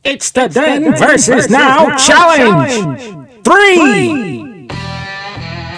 It's the Then versus Now Challenge! 3!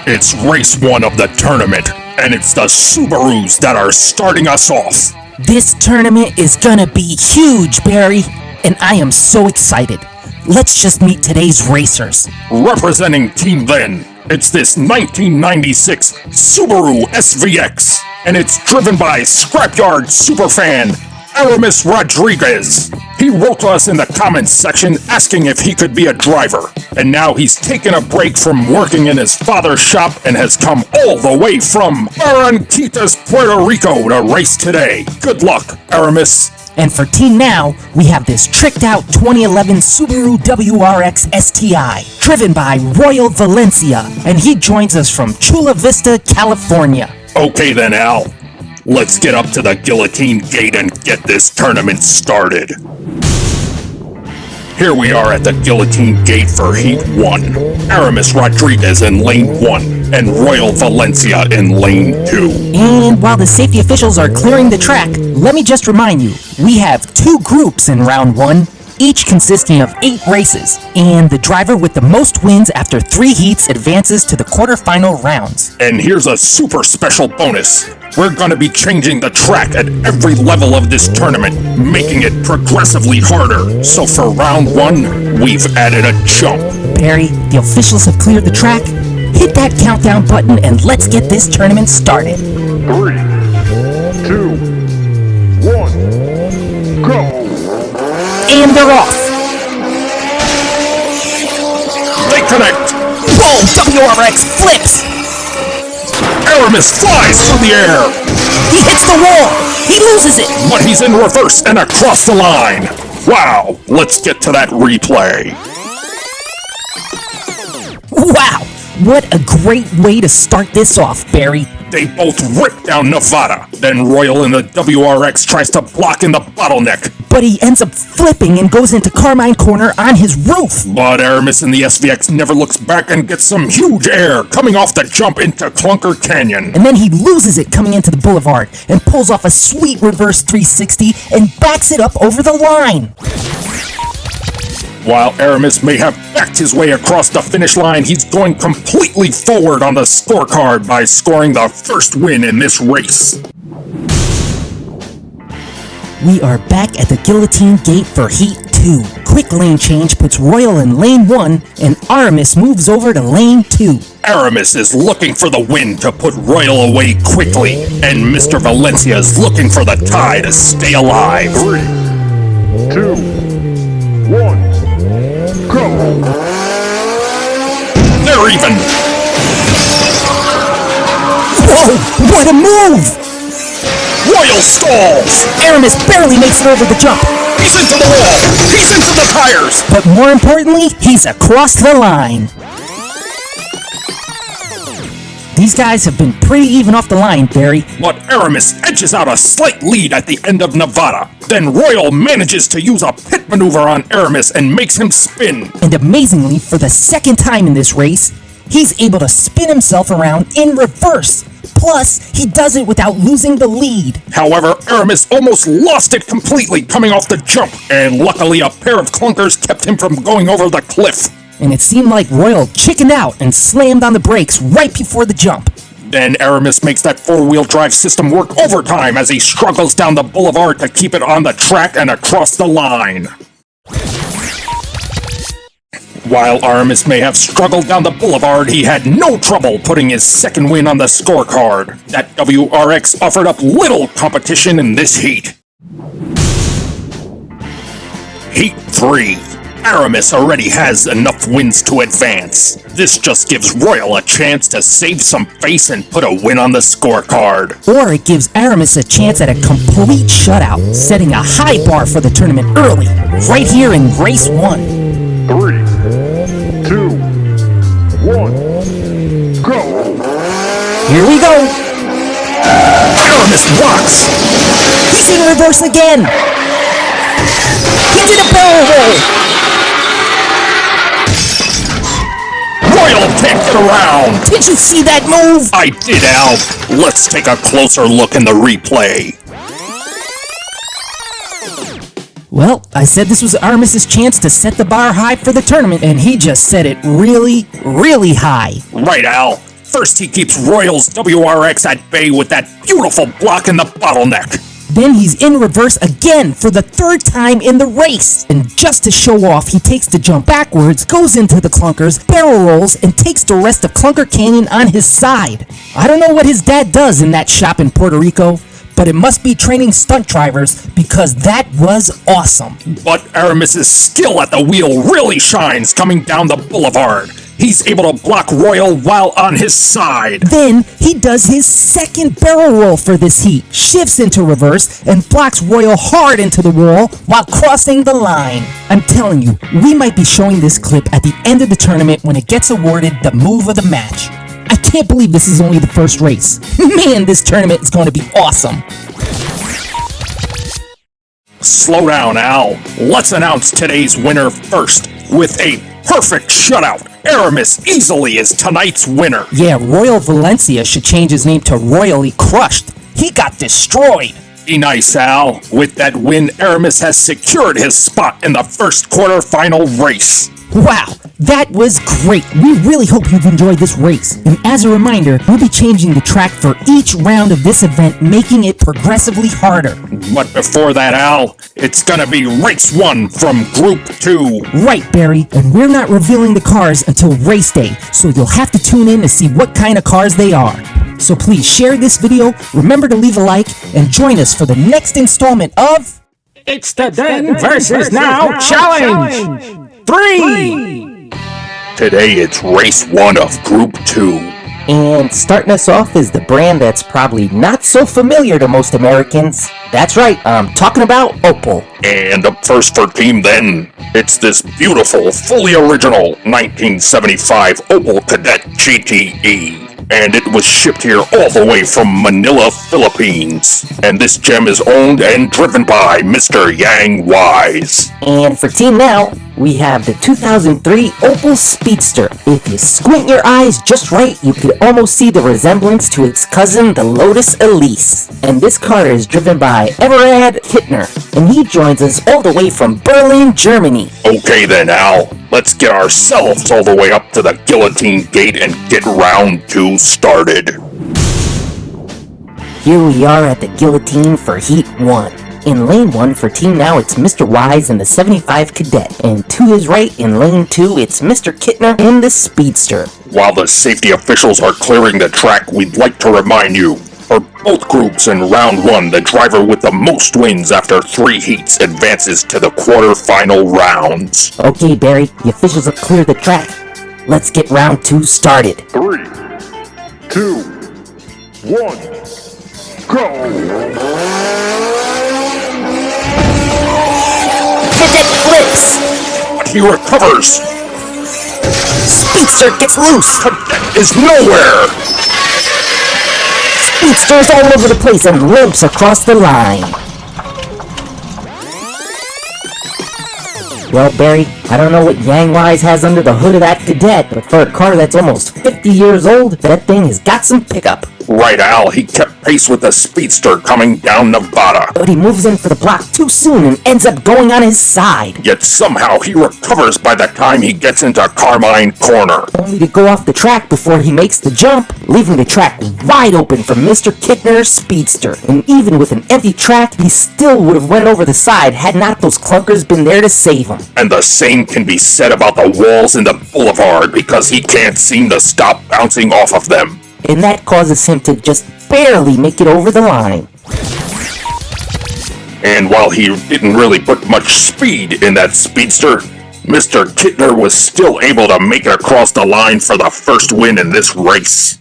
It's race 1 of the tournament, and it's the Subarus that are starting us off. This tournament is gonna be huge, Barry, and I am so excited. Let's just meet today's racers. Representing Team Then, it's this 1996 Subaru SVX, and it's driven by Scrapyard superfan Aramis Rodriguez. He wrote to us in the comments section asking if he could be a driver, and now he's taken a break from working in his father's shop and has come all the way from Barranquitas, Puerto Rico to race today. Good luck, Aramis. And for Team Now, we have this tricked out 2011 Subaru WRX STI, driven by Royal Valencia, and he joins us from Chula Vista, California. Okay then, Al. Let's get up to the guillotine gate and get this tournament started. Here we are at the guillotine gate for Heat 1. Aramis Rodriguez in Lane 1 and Royal Valencia in Lane 2. And while the safety officials are clearing the track, let me just remind you, we have 2 groups in round 1, each consisting of 8 races, and the driver with the most wins after 3 heats advances to the quarterfinal rounds. And here's a super special bonus. We're gonna be changing the track at every level of this tournament, making it progressively harder. So for round 1, we've added a jump. Barry, the officials have cleared the track. Hit that countdown button and let's get this tournament started. 3, 2, 1, go! And they're off. They connect. Whoa, WRX flips. Aramis flies through the air. He hits the wall. He loses it. But he's in reverse and across the line. Wow, let's get to that replay. Wow, what a great way to start this off, Barry. They both rip down Nevada. Then Royal in the WRX tries to block in the bottleneck. But he ends up flipping and goes into Carmine Corner on his roof. But Aramis in the SVX never looks back and gets some huge air coming off the jump into Clunker Canyon. And then he loses it coming into the boulevard and pulls off a sweet reverse 360 and backs it up over the line. While Aramis may have backed his way across the finish line, he's going completely forward on the scorecard by scoring the first win in this race. We are back at the guillotine gate for Heat 2. Quick lane change puts Royal in Lane 1, and Aramis moves over to Lane 2. Aramis is looking for the win to put Royal away quickly, and Mr. Valencia is looking for the tie to stay alive. 3, 2, 1, go! They're even! Whoa, what a move! Royal stalls! Aramis barely makes it over the jump. He's into the wall! He's into the tires! But more importantly, he's across the line. These guys have been pretty even off the line, Barry. But Aramis edges out a slight lead at the end of Nevada. Then Royal manages to use a pit maneuver on Aramis and makes him spin. And amazingly, for the second time in this race, he's able to spin himself around in reverse. Plus, he does it without losing the lead. However, Aramis almost lost it completely coming off the jump, and luckily a pair of clunkers kept him from going over the cliff. And it seemed like Royal chickened out and slammed on the brakes right before the jump. Then Aramis makes that four-wheel drive system work overtime as he struggles down the boulevard to keep it on the track and across the line. While Aramis may have struggled down the boulevard, he had no trouble putting his second win on the scorecard. That WRX offered up little competition in this heat. Heat 3. Aramis already has enough wins to advance. This just gives Royal a chance to save some face and put a win on the scorecard. Or it gives Aramis a chance at a complete shutout, setting a high bar for the tournament early, right here in race 1. 3, 2, 1, go! Here we go! Aramis rocks! He's in reverse again! He did a barrel roll! Royal can't get around! Did you see that move? I did, Al. Let's take a closer look in the replay. Well, I said this was Aramis's chance to set the bar high for the tournament, and he just set it really, really high. Right, Al. First he keeps Royals WRX at bay with that beautiful block in the bottleneck. Then he's in reverse again for the third time in the race. And just to show off, he takes the jump backwards, goes into the clunkers, barrel rolls, and takes the rest of Clunker Canyon on his side. I don't know what his dad does in that shop in Puerto Rico, but it must be training stunt drivers because that was awesome. But Aramis's skill at the wheel really shines coming down the boulevard. He's able to block Royal while on his side. Then he does his second barrel roll for this heat, shifts into reverse, and blocks Royal hard into the wall while crossing the line. I'm telling you, we might be showing this clip at the end of the tournament when it gets awarded the move of the match. I can't believe this is only the first race. Man, this tournament is going to be awesome. Slow down, Al. Let's announce today's winner first with a perfect shutout. Aramis easily is tonight's winner. Yeah, Royal Valencia should change his name to Royally Crushed. He got destroyed. Be nice, Al. With that win, Aramis has secured his spot in the first quarterfinal race. Wow, that was great. We really hope you've enjoyed this race. And as a reminder, we'll be changing the track for each round of this event, making it progressively harder. But before that, Al, it's gonna be race 1 from Group 2. Right, Barry, and we're not revealing the cars until race day, so you'll have to tune in to see what kind of cars they are. So please share this video, remember to leave a like, and join us for the next installment of... It's the Then versus Now Challenge! 3! Today it's race 1 of Group 2. And starting us off is the brand that's probably not so familiar to most Americans. That's right, I'm talking about Opel. And up first for Team Then, it's this beautiful, fully original 1975 Opel Kadett GTE. And it was shipped here all the way from Manila, Philippines. And this gem is owned and driven by Mr. Yang Wise. And for Team Now, we have the 2003 Opel Speedster. If you squint your eyes just right, you could almost see the resemblance to its cousin, the Lotus Elise. And this car is driven by Everard Hittner, and he joins us all the way from Berlin, Germany. Okay then, Al. Let's get ourselves all the way up to the guillotine gate and get round 2 started. Here we are at the guillotine for Heat 1. In Lane 1 for Team Now, it's Mr. Wise in the 75 Cadet. And to his right, in Lane 2, it's Mr. Kittner in the Speedster. While the safety officials are clearing the track, we'd like to remind you, for both groups in round 1, the driver with the most wins after 3 heats advances to the quarterfinal rounds. Okay, Barry, the officials have cleared the track. Let's get round 2 started. 3, 2, 1, go! Cadet flips! But he recovers! Speedster gets loose! Cadet is nowhere! Speedster's all over the place and limps across the line. Well, Barry, I don't know what Yang Wise has under the hood of that Cadet, but for a car that's almost 50 years old, that thing has got some pickup. Right, Al, he kept pace with the Speedster coming down Nevada. But he moves in for the block too soon and ends up going on his side. Yet somehow he recovers by the time he gets into Carmine Corner. Only to go off the track before he makes the jump, leaving the track wide open for Mr. Kittner's Speedster. And even with an empty track, he still would have went over the side had not those clunkers been there to save him. And the same can be said about the walls in the boulevard because he can't seem to stop bouncing off of them. And that causes him to just barely make it over the line. And while he didn't really put much speed in that Speedster, Mr. Kittner was still able to make it across the line for the first win in this race.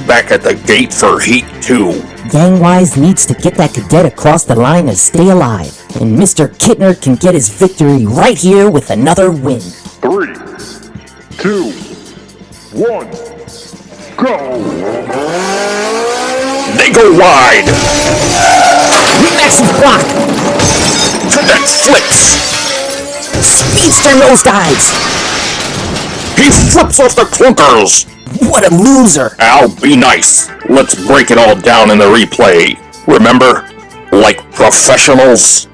Back at the gate for Heat 2. Yang Wise needs to get that Cadet across the line and stay alive. And Mr. Kittner can get his victory right here with another win. 3, 2, 1, go! They go wide! Massive block! Cadet flips! Speedster nosedives! He flips off the clunkers! What a loser! Al, be nice. Let's break it all down in the replay. Remember? like professionals.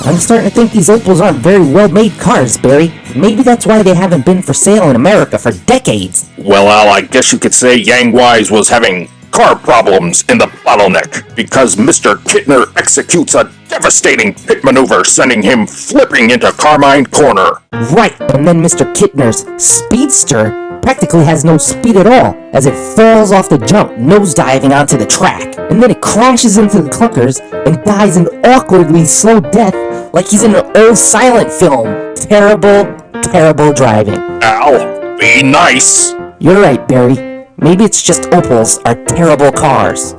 I'm starting to think these Opals aren't very well-made cars, Barry. Maybe that's why they haven't been for sale in America for decades. Well, Al, I guess you could say Yang Wise was having car problems in the bottleneck because Mr. Kittner executes a devastating pit maneuver, sending him flipping into Carmine Corner. Right, and then Mr. Kittner's Speedster practically has no speed at all, as it falls off the jump, nosediving onto the track. And then it crashes into the clunkers and dies an awkwardly slow death like he's in an old silent film. Terrible, terrible driving. Al, be nice. You're right, Barry. Maybe it's just Opals are terrible cars.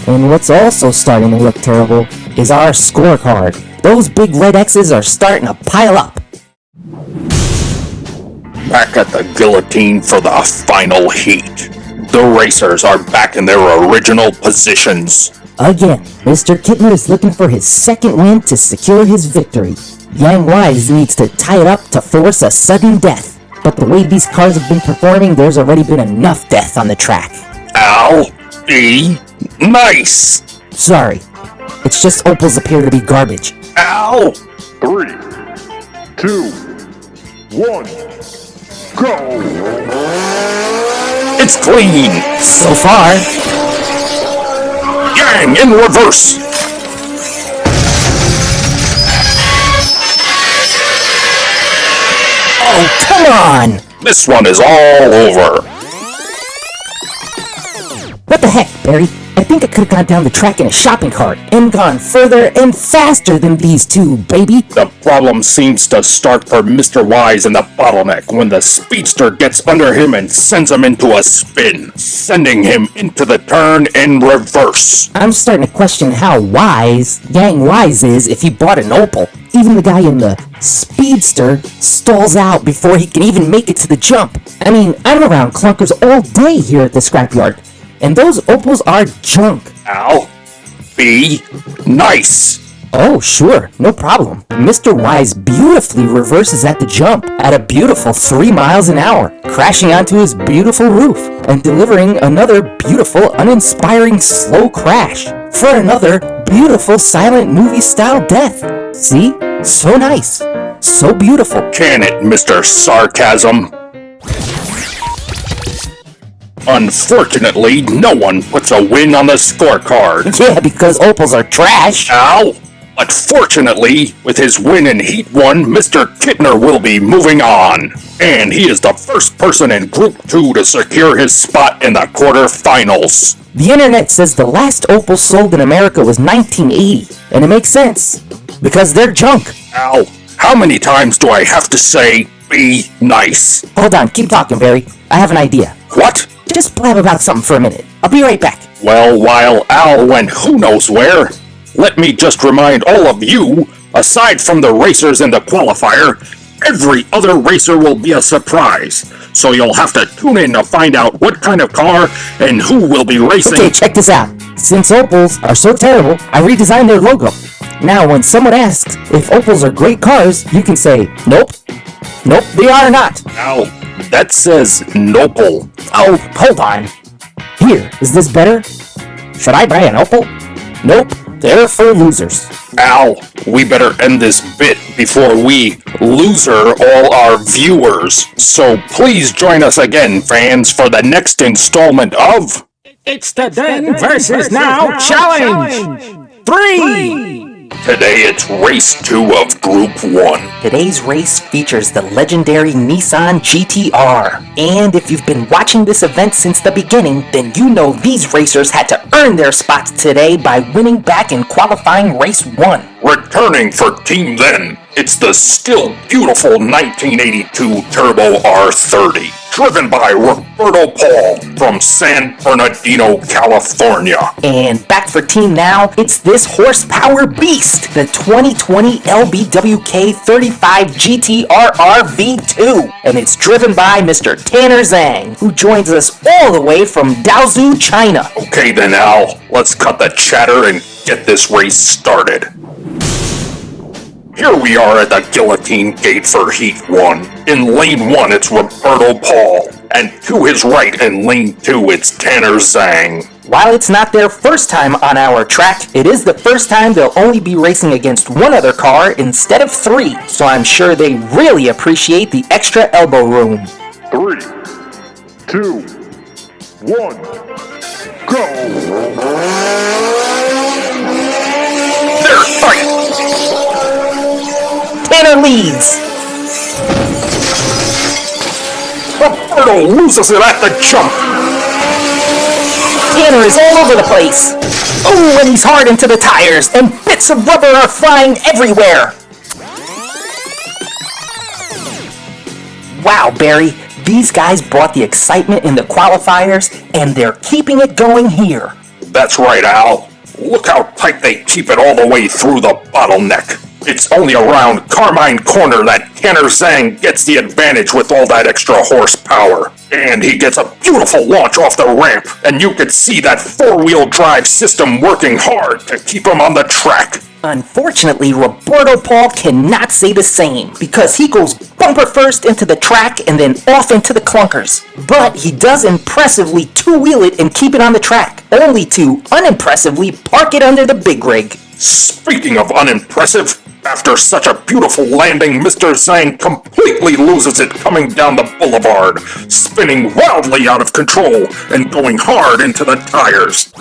And what's also starting to look terrible is our scorecard. Those big red X's are starting to pile up. Back at the guillotine for the final heat. The racers are back in their original positions. Again, Mr. Kittner is looking for his second win to secure his victory. Yang Wise needs to tie it up to force a sudden death. But the way these cars have been performing, there's already been enough death on the track. Al, be nice. Sorry, it's just Opals appear to be garbage. Al! 3, 2, 1, go! It's clean! So far, Yang in reverse! oh, come on! This one is all over. What the heck, Barry? I think I could have gone down the track in a shopping cart and gone further and faster than these two, baby. The problem seems to start for Mr. Wise in the bottleneck when the speedster gets under him and sends him into a spin, sending him into the turn in reverse. I'm starting to question how wise Yang Wise is if he bought an Opal. Even the guy in the Speedster stalls out before he can even make it to the jump. I mean, I'm around clunkers all day here at the Scrapyard, and those Opals are junk. Al, be nice. Oh, sure, no problem. Mr. Wise beautifully reverses at the jump at a beautiful 3 miles an hour, crashing onto his beautiful roof and delivering another beautiful, uninspiring slow crash for another beautiful silent movie-style death. See? So nice. So beautiful. Can it, Mr. Sarcasm? Unfortunately, no one puts a win on the scorecard. Yeah, because Opals are trash. Al? But fortunately, with his win in Heat 1, Mr. Kittner will be moving on. And he is the first person in Group 2 to secure his spot in the quarterfinals. The internet says the last Opal sold in America was 1980, and it makes sense, because they're junk. Al, how many times do I have to say, be nice? Hold on, keep talking, Barry. I have an idea. What? Just blab about something for a minute. I'll be right back. Well, while Al went who knows where, let me just remind all of you, aside from the racers in the qualifier, every other racer will be a surprise. So you'll have to tune in to find out what kind of car and who will be racing. Okay, check this out. Since Opals are so terrible, I redesigned their logo. Now, when someone asks if Opals are great cars, you can say, nope. Nope, they are not. Al, that says Nopal. Oh, hold on. Here, is this better? Should I buy an Opal? Nope, they're for losers. Al, we better end this bit before we loser all our viewers. So please join us again, fans, for the next installment of... It's the Then versus Now Challenge! 3! Today it's Race 2 of Group 1. Today's race features the legendary Nissan GT-R. And if you've been watching this event since the beginning, then you know these racers had to earn their spots today by winning back in qualifying race 1. Returning for Team Then, it's the still beautiful 1982 Turbo R30, driven by Roberto Paul from San Bernardino, California. And back for Team Now, it's this horsepower beast, the 2020 LBWK 35 GT-RR V2. And it's driven by Mr. Tanner Zhang, who joins us all the way from Daozu, China. Okay then, Al, let's cut the chatter and get this race started. Here we are at the guillotine gate for Heat 1. In Lane 1, it's Roberto Paul. And to his right in lane 2, it's Tanner Zhang. While it's not their first time on our track, it is the first time they'll only be racing against one other car instead of 3, so I'm sure they really appreciate the extra elbow room. 3, 2, 1, go! They're tight! Tanner leads! Roberto loses it at the jump! Tanner is all over the place! Oh, and he's hard into the tires, and bits of rubber are flying everywhere! Wow, Barry, these guys brought the excitement in the qualifiers, and they're keeping it going here. That's right, Al. Look how tight they keep it all the way through the bottleneck. It's only around Carmine Corner that Tanner Zhang gets the advantage with all that extra horsepower. And he gets a beautiful launch off the ramp, and you could see that four-wheel drive system working hard to keep him on the track. Unfortunately, Roberto Paul cannot say the same, because he goes bumper first into the track and then off into the clunkers. But he does impressively two-wheel it and keep it on the track, only to unimpressively park it under the big rig. Speaking of unimpressive, after such a beautiful landing, Mr. Zhang completely loses it coming down the boulevard, spinning wildly out of control and going hard into the tires.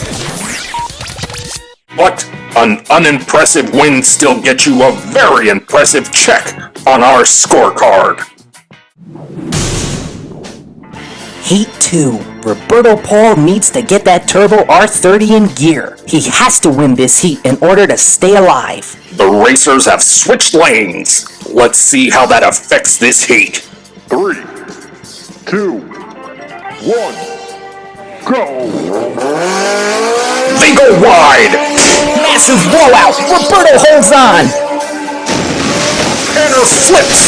But an unimpressive win still gets you a very impressive check on our scorecard. Heat 2. Roberto Paul needs to get that Turbo R30 in gear. He has to win this heat in order to stay alive. The racers have switched lanes. Let's see how that affects this heat. 3, 2, 1, go! They go wide! Massive blowout! Roberto holds on! Tanner flips!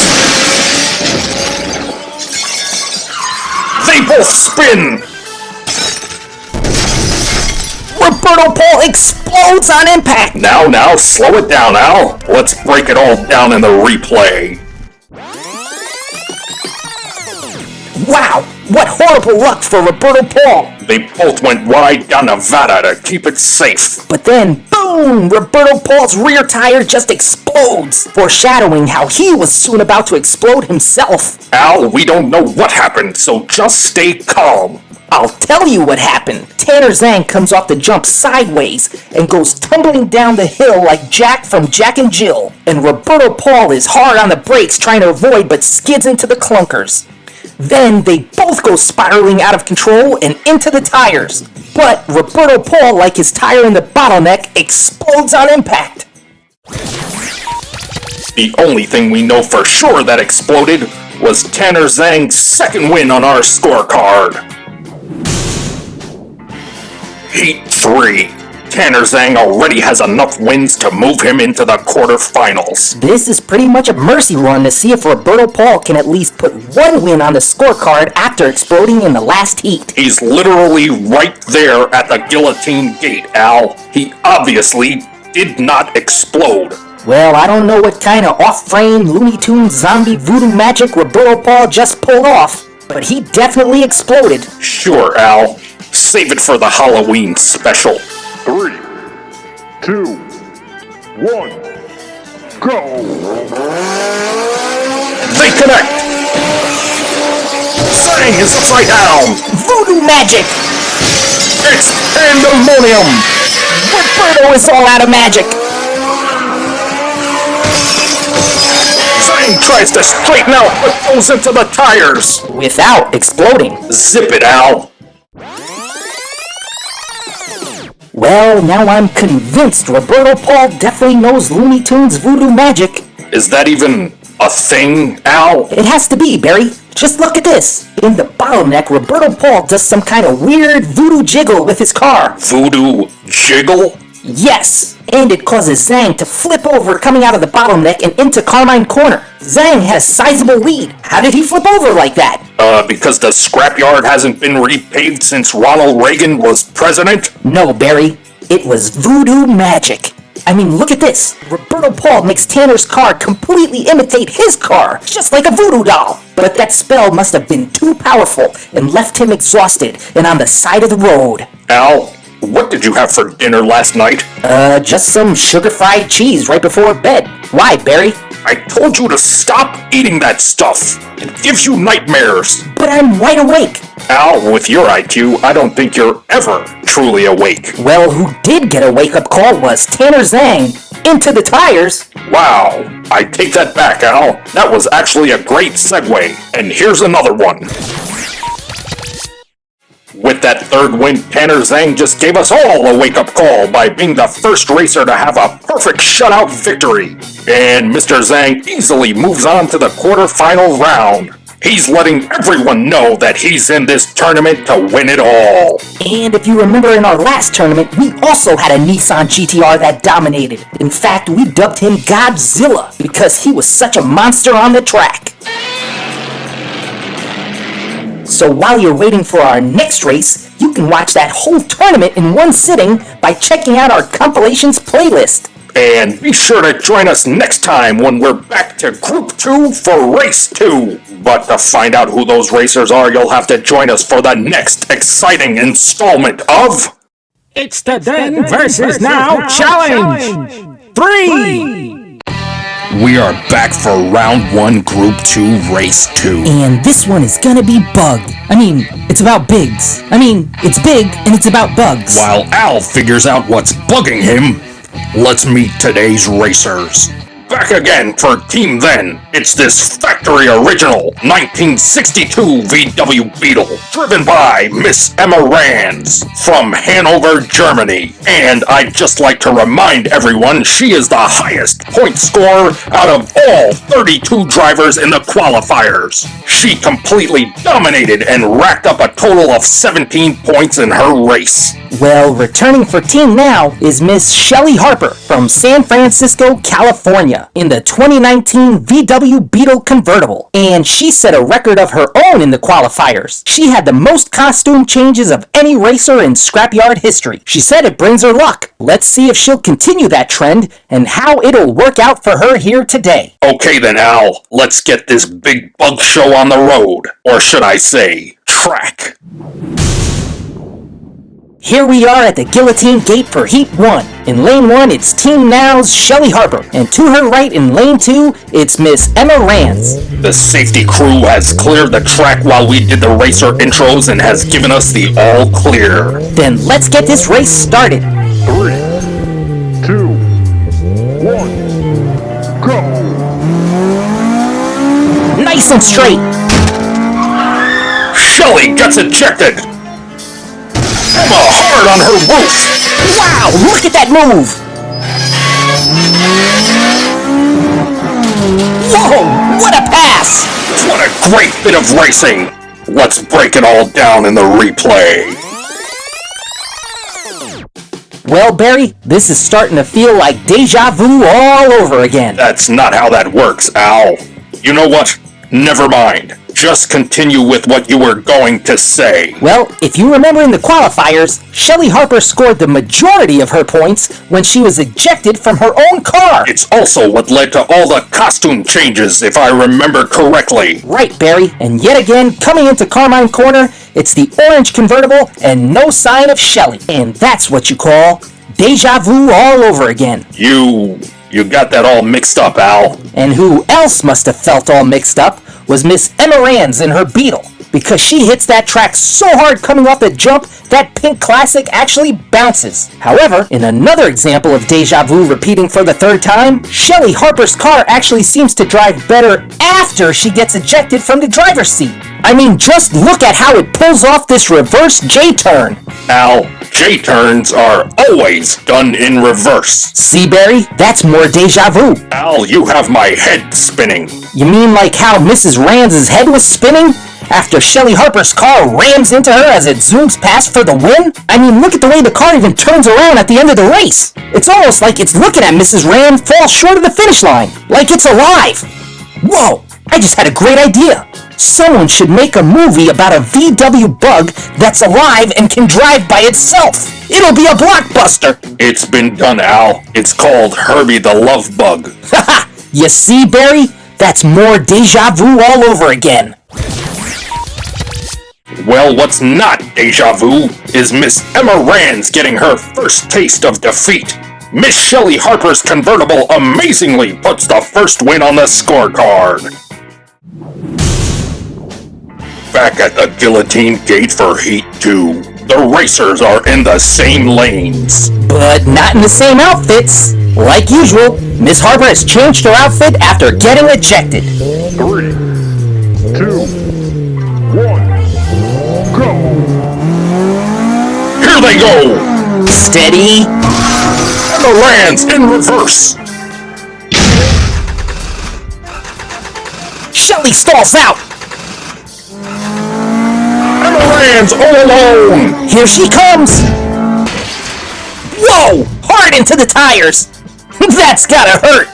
They both spin! Roberto Paul explodes on impact! Now, slow it down, Al. Let's break it all down in the replay. Wow! What horrible luck for Roberto Paul! They both went wide down Nevada to keep it safe. But then, boom! Roberto Paul's rear tire just explodes, foreshadowing how he was soon about to explode himself. Al, we don't know what happened, so just stay calm. I'll tell you what happened. Tanner Zhang comes off the jump sideways and goes tumbling down the hill like Jack from Jack and Jill. And Roberto Paul is hard on the brakes trying to avoid but skids into the clunkers. Then they both go spiraling out of control and into the tires. But Roberto Paul, like his tire in the bottleneck, explodes on impact. The only thing we know for sure that exploded was Tanner Zhang's second win on our scorecard. Heat 3. Tanner Zhang already has enough wins to move him into the quarterfinals. This is pretty much a mercy run to see if Roberto Paul can at least put one win on the scorecard after exploding in the last heat. He's literally right there at the guillotine gate, Al. He obviously did not explode. Well, I don't know what kind of off-frame Looney Tunes zombie voodoo magic Roberto Paul just pulled off, but he definitely exploded. Sure, Al. Save it for the Halloween special. 3, 2, 1, go! They connect! Zhang is upside down! Voodoo magic! It's pandemonium! Roberto is all out of magic! Zhang tries to straighten out but goes into the tires! Without exploding. Zip it, Al! Well, now I'm convinced Roberto Paul definitely knows Looney Tunes voodoo magic. Is that even a thing, Al? It has to be, Barry. Just look at this. In the bottleneck, Roberto Paul does some kind of weird voodoo jiggle with his car. Voodoo jiggle? Yes, and it causes Zhang to flip over coming out of the bottleneck and into Carmine Corner. Zhang has sizable lead. How did he flip over like that? Because the Scrapyard hasn't been repaved since Ronald Reagan was president? No, Barry. It was voodoo magic. I mean, look at this. Roberto Paul makes Tanner's car completely imitate his car, just like a voodoo doll. But that spell must have been too powerful and left him exhausted and on the side of the road. Al, what did you have for dinner last night? Just some sugar-fried cheese right before bed. Why, Barry? I told you to stop eating that stuff. It gives you nightmares. But I'm wide awake. Al, with your IQ, I don't think you're ever truly awake. Well, who did get a wake-up call was Tanner Zhang. Into the tires. Wow, I take that back, Al. That was actually a great segue. And here's another one. With that third win, Tanner Zhang just gave us all a wake-up call by being the first racer to have a perfect shutout victory. And Mr. Zhang easily moves on to the quarterfinal round. He's letting everyone know that he's in this tournament to win it all. And if you remember in our last tournament, we also had a Nissan GTR that dominated. In fact, we dubbed him Godzilla because he was such a monster on the track. So while you're waiting for our next race, you can watch that whole tournament in one sitting by checking out our compilations playlist. And be sure to join us next time when we're back to Group 2 for Race 2. But to find out who those racers are, you'll have to join us for the next exciting installment of... It's the Then versus Now Challenge! 3! We are back for Round 1, Group 2, Race 2. And this one is gonna be bug. It's about bigs. It's big and it's about bugs. While Al figures out what's bugging him, let's meet today's racers. Back again for Team Then. It's this factory original 1962 VW Beetle, driven by Miss Emma Rands from Hanover, Germany. And I'd just like to remind everyone she is the highest point scorer out of all 32 drivers in the qualifiers. She completely dominated and racked up a total of 17 points in her race. Well, returning for Team Now is Miss Shelly Harper from San Francisco, California, in the 2019 VW Beetle convertible. And she set a record of her own in the qualifiers. She had the most costume changes of any racer in Scrapyard history. She said it brings her luck. Let's see if she'll continue that trend and how it'll work out for her here today. Okay then, Al, let's get this big bug show on the road. Or should I say, track. Here we are at the Guillotine Gate for Heat 1. In Lane 1, it's Team Now's Shelly Harper. And to her right in Lane 2, it's Miss Emma Rands. The safety crew has cleared the track while we did the racer intros and has given us the all clear. Then let's get this race started. 3, 2, 1, go! Nice and straight. Shelly gets ejected. Emma hard on her roof. Wow, look at that move. Whoa, what a pass. What a great bit of racing. Let's break it all down in the replay. Well, Barry, this is starting to feel like deja vu all over again. That's not how that works, Al. You know what? Never mind. Just continue with what you were going to say. Well, if you remember in the qualifiers, Shelly Harper scored the majority of her points when she was ejected from her own car. It's also what led to all the costume changes, if I remember correctly. Right, Barry. And yet again, coming into Carmine Corner, it's the orange convertible and no sign of Shelly. And that's what you call deja vu all over again. You got that all mixed up, Al. And who else must have felt all mixed up was Miss Emma Rands in her Beetle, because she hits that track so hard coming off the jump, that pink classic actually bounces. However, in another example of deja vu repeating for the third time, Shelly Harper's car actually seems to drive better after she gets ejected from the driver's seat. Just look at how it pulls off this reverse J-turn. Al, J-turns are always done in reverse. See, Barry? That's more deja vu. Al, you have my head spinning. You mean like how Mrs. Rands' head was spinning after Shelly Harper's car rams into her as it zooms past for the win? Look at the way the car even turns around at the end of the race. It's almost like it's looking at Mrs. Rand fall short of the finish line, like it's alive. Whoa, I just had a great idea. Someone should make a movie about a VW bug that's alive and can drive by itself. It'll be a blockbuster. It's been done, Al. It's called Herbie the Love Bug. Haha, you see, Barry? That's more deja vu all over again. Well, what's not deja vu is Miss Emma Rands getting her first taste of defeat. Miss Shelley Harper's convertible amazingly puts the first win on the scorecard. Back at the guillotine gate for Heat 2, the racers are in the same lanes. But not in the same outfits. Like usual, Miss Harper has changed her outfit after getting ejected. 3, 2, 1, go! Here they go! Steady. Emma Rands in reverse. Shelley stalls out. Emma Rands all alone. Here she comes. Whoa! Hard into the tires. That's gotta hurt.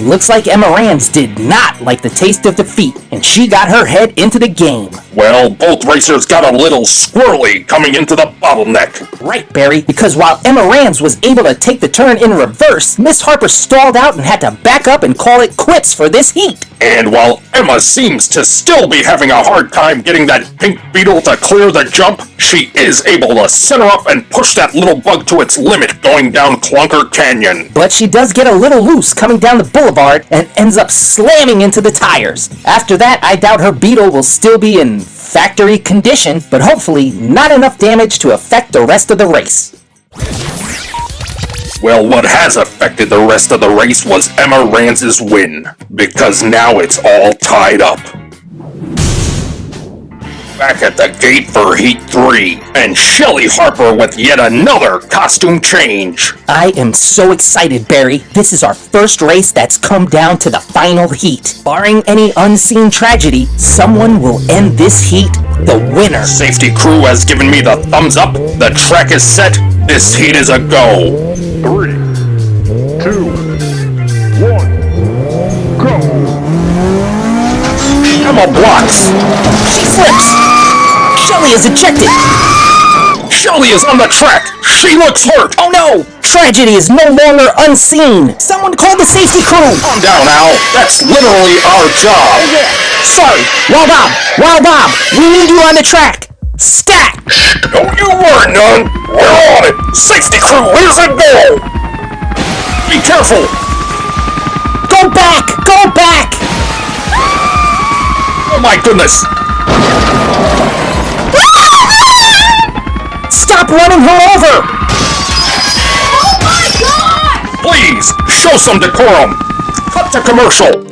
Looks like Emma Rands did not like the taste of defeat, and she got her head into the game. Well, both racers got a little squirrely coming into the bottleneck. Right, Barry, because while Emma Rands was able to take the turn in reverse, Miss Harper stalled out and had to back up and call it quits for this heat. And while Emma seems to still be having a hard time getting that pink beetle to clear the jump, she is able to center up and push that little bug to its limit going down Clunker Canyon. But she does get a little loose coming down the boulevard and ends up slamming into the tires. After that, I doubt her beetle will still be in factory condition, but hopefully not enough damage to affect the rest of the race. Well, what has affected the rest of the race was Emma Rands' win, because now it's all tied up. Back at the gate for Heat 3, and Shelley Harper with yet another costume change. I am so excited, Barry. This is our first race that's come down to the final heat. Barring any unseen tragedy, someone will end this heat the winner. Safety crew has given me the thumbs up, the track is set, this heat is a go. 3, 2, 1, go! Emma blocks. She flips. Shelley is ejected. Shelley is on the track. She looks hurt. Oh no! Tragedy is no longer unseen. Someone call the safety crew. Calm down, Al. That's literally our job. Sorry. Wild Bob, we need you on the track. Stat! Don't you worry, none. We're on it. Safety crew, here's a go. Be careful. Go back! Oh my goodness. Stop running her over! Oh my god! Please, show some decorum. Cut to commercial.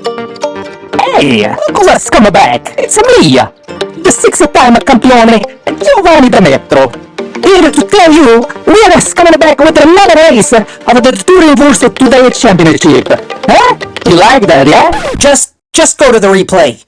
Hey, look what's coming back. It's me, the six-time campione, Giovanni Metro. Here to tell you, we are coming back with another race of the Touring Force Today Championship. Huh? You like that, yeah? Just go to the replay.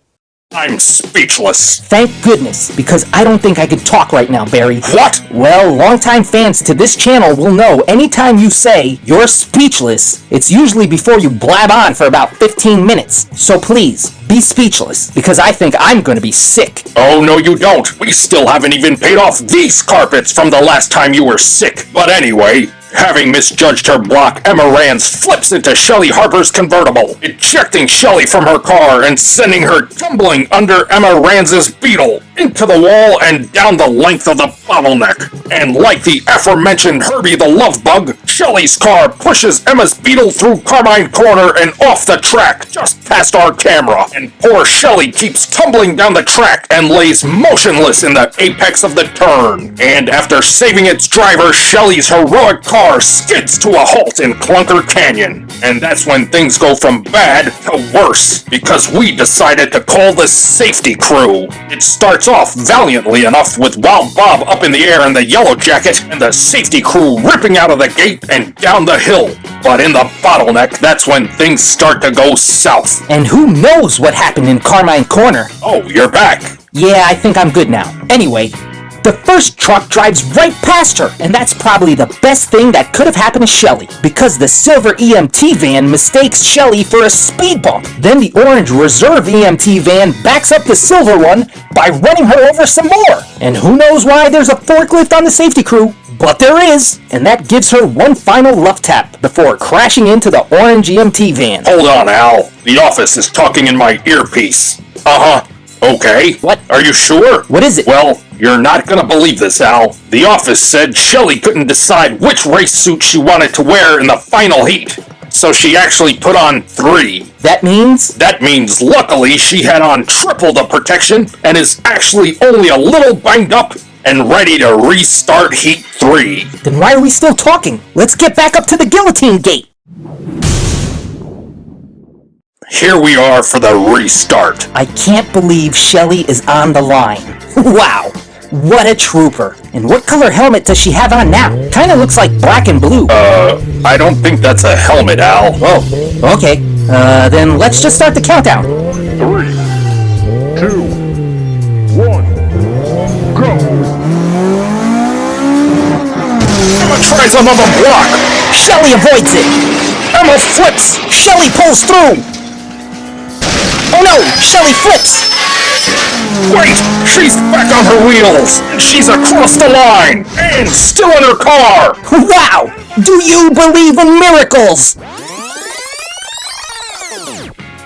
I'm speechless. Thank goodness, because I don't think I could talk right now, Barry. What? Well, longtime fans to this channel will know anytime you say you're speechless, it's usually before you blab on for about 15 minutes. So please, be speechless, because I think I'm gonna be sick. Oh, no you don't. We still haven't even paid off these carpets from the last time you were sick. But anyway, having misjudged her block, Emma Rands flips into Shelley Harper's convertible, ejecting Shelley from her car and sending her tumbling under Emma Rands' beetle into the wall and down the length of the bottleneck. And like the aforementioned Herbie the Love Bug, Shelley's car pushes Emma's beetle through Carmine Corner and off the track, just past our camera. And poor Shelley keeps tumbling down the track and lays motionless in the apex of the turn. And after saving its driver, Shelley's heroic car skids to a halt in Clunker Canyon. And that's when things go from bad to worse, because we decided to call the safety crew. It starts off valiantly enough with Wild Bob up in the air in the yellow jacket, and the safety crew ripping out of the gate and down the hill. But in the bottleneck, that's when things start to go south. And who knows what happened in Carmine Corner? Oh, you're back. Yeah, I think I'm good now. Anyway, The first truck drives right past her, and that's probably the best thing that could have happened to Shelly, because the silver EMT van mistakes Shelly for a speed bump. Then the orange reserve EMT van backs up the silver one by running her over some more. And who knows why there's a forklift on the safety crew, but there is, and that gives her one final love tap before crashing into the orange EMT van. Hold on, Al. The office is talking in my earpiece. Uh-huh. Okay. What? Are you sure? What is it? Well, you're not gonna believe this, Al. The office said Shelly couldn't decide which race suit she wanted to wear in the final heat. So she actually put on 3. That means? That means luckily she had on triple the protection and is actually only a little banged up and ready to restart Heat 3. Then why are we still talking? Let's get back up to the guillotine gate. Here we are for the restart. I can't believe Shelly is on the line. Wow, what a trooper. And what color helmet does she have on now? Kinda looks like black and blue. I don't think that's a helmet, Al. Oh, okay. Then let's just start the countdown. 3, 2, 1, go! Emma tries another block. Shelly avoids it. Emma flips. Shelly pulls through. Oh no, Shelly flips. Wait, she's back on her wheels. She's across the line and still in her car. Wow, do you believe in miracles?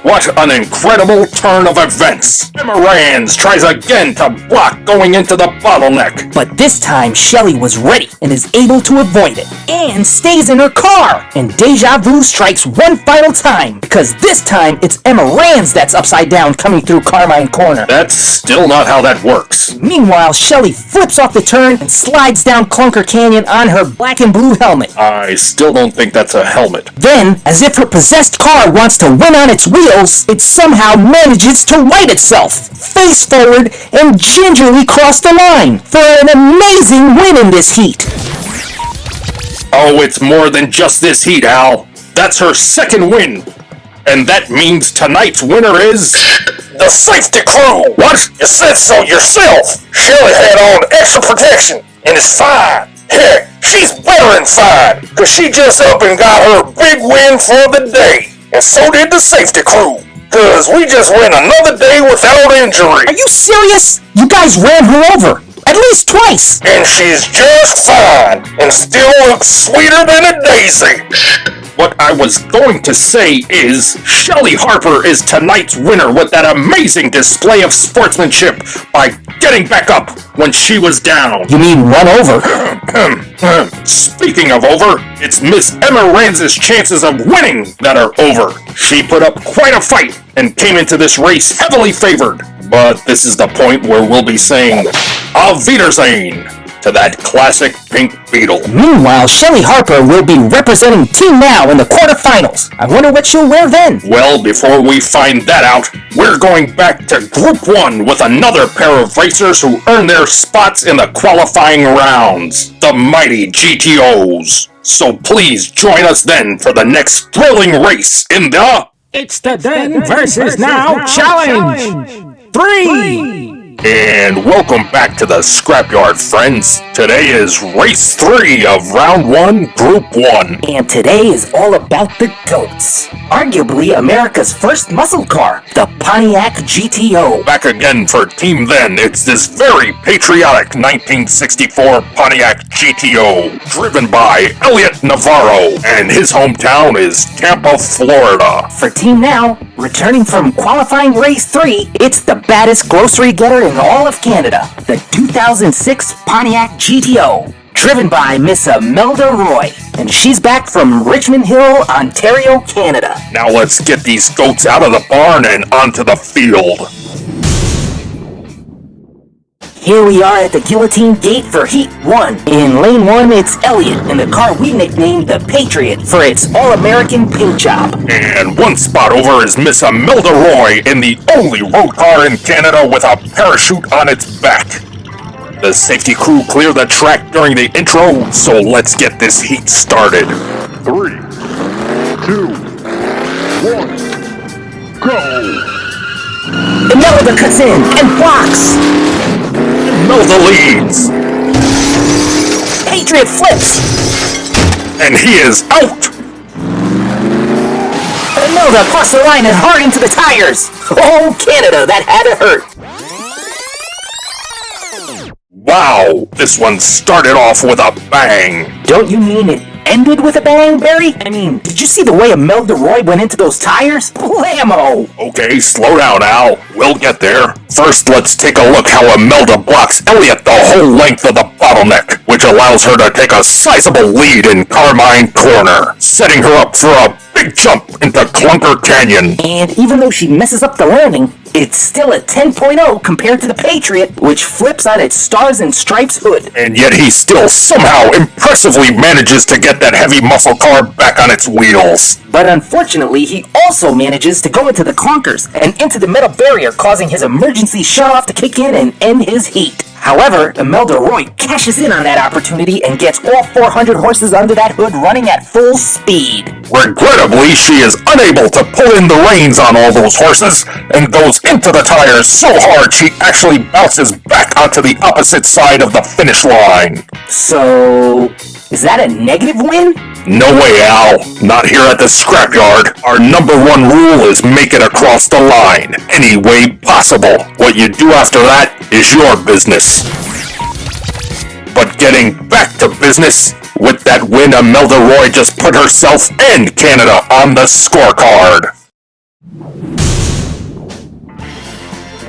What an incredible turn of events! Emma Rands tries again to block going into the bottleneck. But this time, Shelly was ready and is able to avoid it, and stays in her car. And deja vu strikes one final time, because this time it's Emma Rands that's upside down coming through Carmine Corner. That's still not how that works. Meanwhile, Shelly flips off the turn and slides down Clunker Canyon on her black and blue helmet. I still don't think that's a helmet. Then, as if her possessed car wants to win on its wheels, it somehow manages to right itself, face forward, and gingerly cross the line for an amazing win in this heat. Oh, it's more than just this heat, Al. That's her second win. And that means tonight's winner is... the safety crew! What? You said so yourself! Shelly had on extra protection, and it's fine. Heck, she's better than fine, because she just up and got her big win for the day. And so did the safety crew, because we just went another day without injury. Are you serious? You guys ran her over, at least twice. And she's just fine, and still looks sweeter than a daisy. What I was going to say is, Shelly Harper is tonight's winner with that amazing display of sportsmanship by getting back up when she was down. You mean run over? Speaking of over, it's Miss Emma Rands' chances of winning that are over. She put up quite a fight and came into this race heavily favored. But this is the point where we'll be saying, Auf Wiedersehen to that classic pink Beetle. Meanwhile, Shelly Harper will be representing Team Now in the quarterfinals. I wonder what she'll wear then. Well, before we find that out, we're going back to Group 1 with another pair of racers who earned their spots in the qualifying rounds, the mighty GTOs. So please join us then for the next thrilling race in the... It's the Then versus Now Challenge! 3! And welcome back to the Scrapyard, friends. Today is Race 3 of Round 1, Group 1. And today is all about the GOATs. Arguably America's first muscle car, the Pontiac GTO. Back again for Team Then, it's this very patriotic 1964 Pontiac GTO, driven by Elliot Navarro, and his hometown is Tampa, Florida. For Team Now, returning from qualifying Race 3, it's the baddest grocery getter in all of Canada, the 2006 Pontiac GTO, driven by Miss Imelda Roy, and she's back from Richmond Hill, Ontario, Canada. Now let's get these goats out of the barn and onto the field. Here we are at the guillotine gate for Heat 1. In Lane 1, it's Elliot, and the car we nicknamed the Patriot for its all-American paint job. And one spot over is Miss Imelda Roy in the only road car in Canada with a parachute on its back. The safety crew clear the track during the intro, so let's get this heat started. 3, 2, 1, go! Imelda cuts in and blocks. Imelda leads, Patriot flips. and he is out. Imelda across the line and hard into the tires. Oh, Canada, that had to hurt. Wow, this one started off with a bang. Don't you mean it ended with a bang, Barry? I mean, did you see the way Imelda Roy went into those tires? Blammo! Okay, slow down, Al. We'll get there. First, let's take a look how Imelda blocks Elliot the whole length of the bottleneck, which allows her to take a sizable lead in Carmine Corner, setting her up for a big jump into Clunker Canyon. And even though she messes up the landing, it's still a 10.0 compared to the Patriot, which flips on its Stars and Stripes hood. And yet he still somehow impressively manages to get that heavy muscle car back on its wheels. But unfortunately, he also manages to go into the clunkers and into the metal barrier, causing his emergency shutoff to kick in and end his heat. However, Imelda Roy cashes in on that opportunity and gets all 400 horses under that hood running at full speed. Regrettably, she is unable to pull in the reins on all those horses and goes into the tires so hard she actually bounces back onto the opposite side of the finish line. So, is that a negative win? No way, Al. Not here at the Scrapyard. Our #1 rule is make it across the line, any way possible. What you do after that is your business. But getting back to business, with that win, Imelda Roy just put herself and Canada on the scorecard.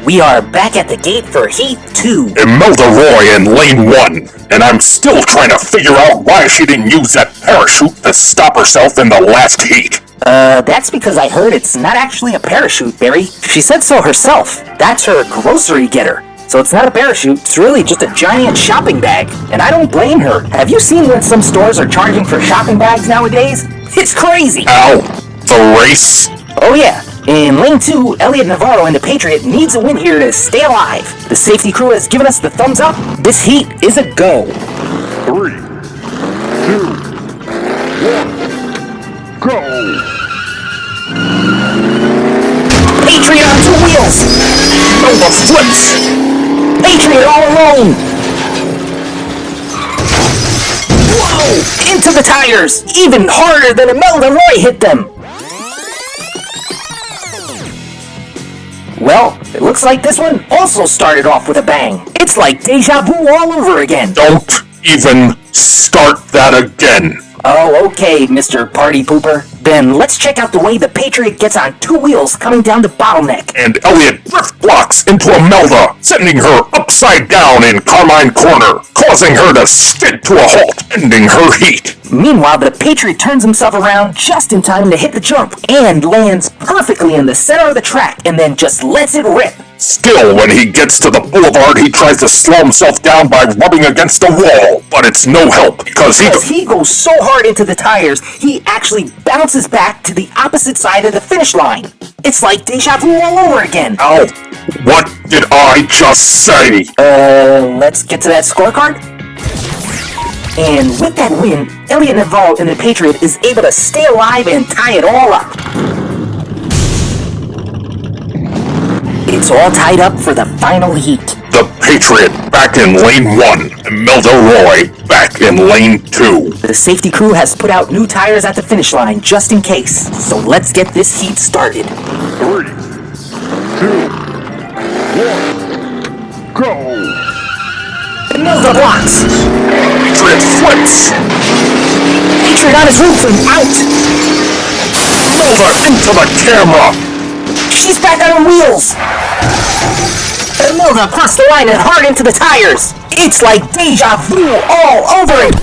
We are back at the gate for Heat 2. Imelda Roy in lane 1, and I'm still trying to figure out why she didn't use that parachute to stop herself in the last heat. That's because I heard it's not actually a parachute, Barry. She said so herself. That's her grocery getter. So it's not a parachute, it's really just a giant shopping bag. And I don't blame her. Have you seen what some stores are charging for shopping bags nowadays? It's crazy! Al, the race? Oh yeah. In lane 2, Elliot Navarro and the Patriot needs a win here to stay alive. The safety crew has given us the thumbs up. This heat is a go. 3, 2, 1, go! Patriot on 2 wheels! Imelda flips! Patriot all alone! Whoa! Into the tires! Even harder than Imelda Roy hit them! Well, it looks like this one also started off with a bang. It's like deja vu all over again. Don't even start that again. Oh, okay, Mr. Party Pooper. Then let's check out the way the Patriot gets on 2 wheels coming down the bottleneck. And Elliot drift blocks into Imelda, sending her upside down in Carmine Corner, causing her to skid to a halt, ending her heat. Meanwhile, the Patriot turns himself around just in time to hit the jump and lands perfectly in the center of the track and then just lets it rip. Still, when he gets to the boulevard, he tries to slow himself down by rubbing against a wall, but it's no help because he goes so hard into the tires, he actually bounces back to the opposite side of the finish line. It's like deja vu all over again. Ow! What did I just say? Let's get to that scorecard. And with that win, Elliot Navarro and the Patriot is able to stay alive and tie it all up. It's all tied up for the final heat. The Patriot back in lane 1, Imelda Roy back in lane 2. The safety crew has put out new tires at the finish line just in case. So let's get this heat started. 3, 2, 1, go! Imelda blocks. Patriot flips. Patriot on his roof and out. Imelda into the camera. She's back on her wheels. Imelda across the line and hard into the tires. It's like deja vu all over it.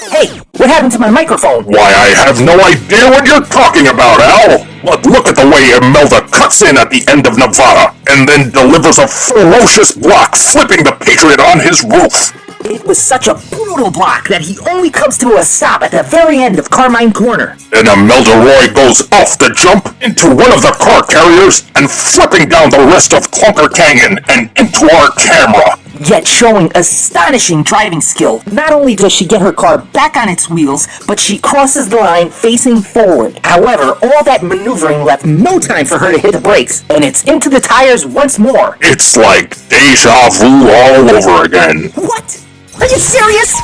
Hey, what happened to my microphone? Why, I have no idea what you're talking about, Al. But look at the way Imelda cuts in at the end of Nevada, and then delivers a ferocious block, flipping the Patriot on his roof. It was such a brutal block that he only comes to a stop at the very end of Carmine Corner. Then Imelda Roy goes off the jump into one of the car carriers and flipping down the rest of Clunker Canyon and into our camera. yet showing astonishing driving skill. Not only does she get her car back on its wheels, but she crosses the line facing forward. However, all that maneuvering left no time for her to hit the brakes, and it's into the tires once more. It's like deja vu all over again. What? Are you serious?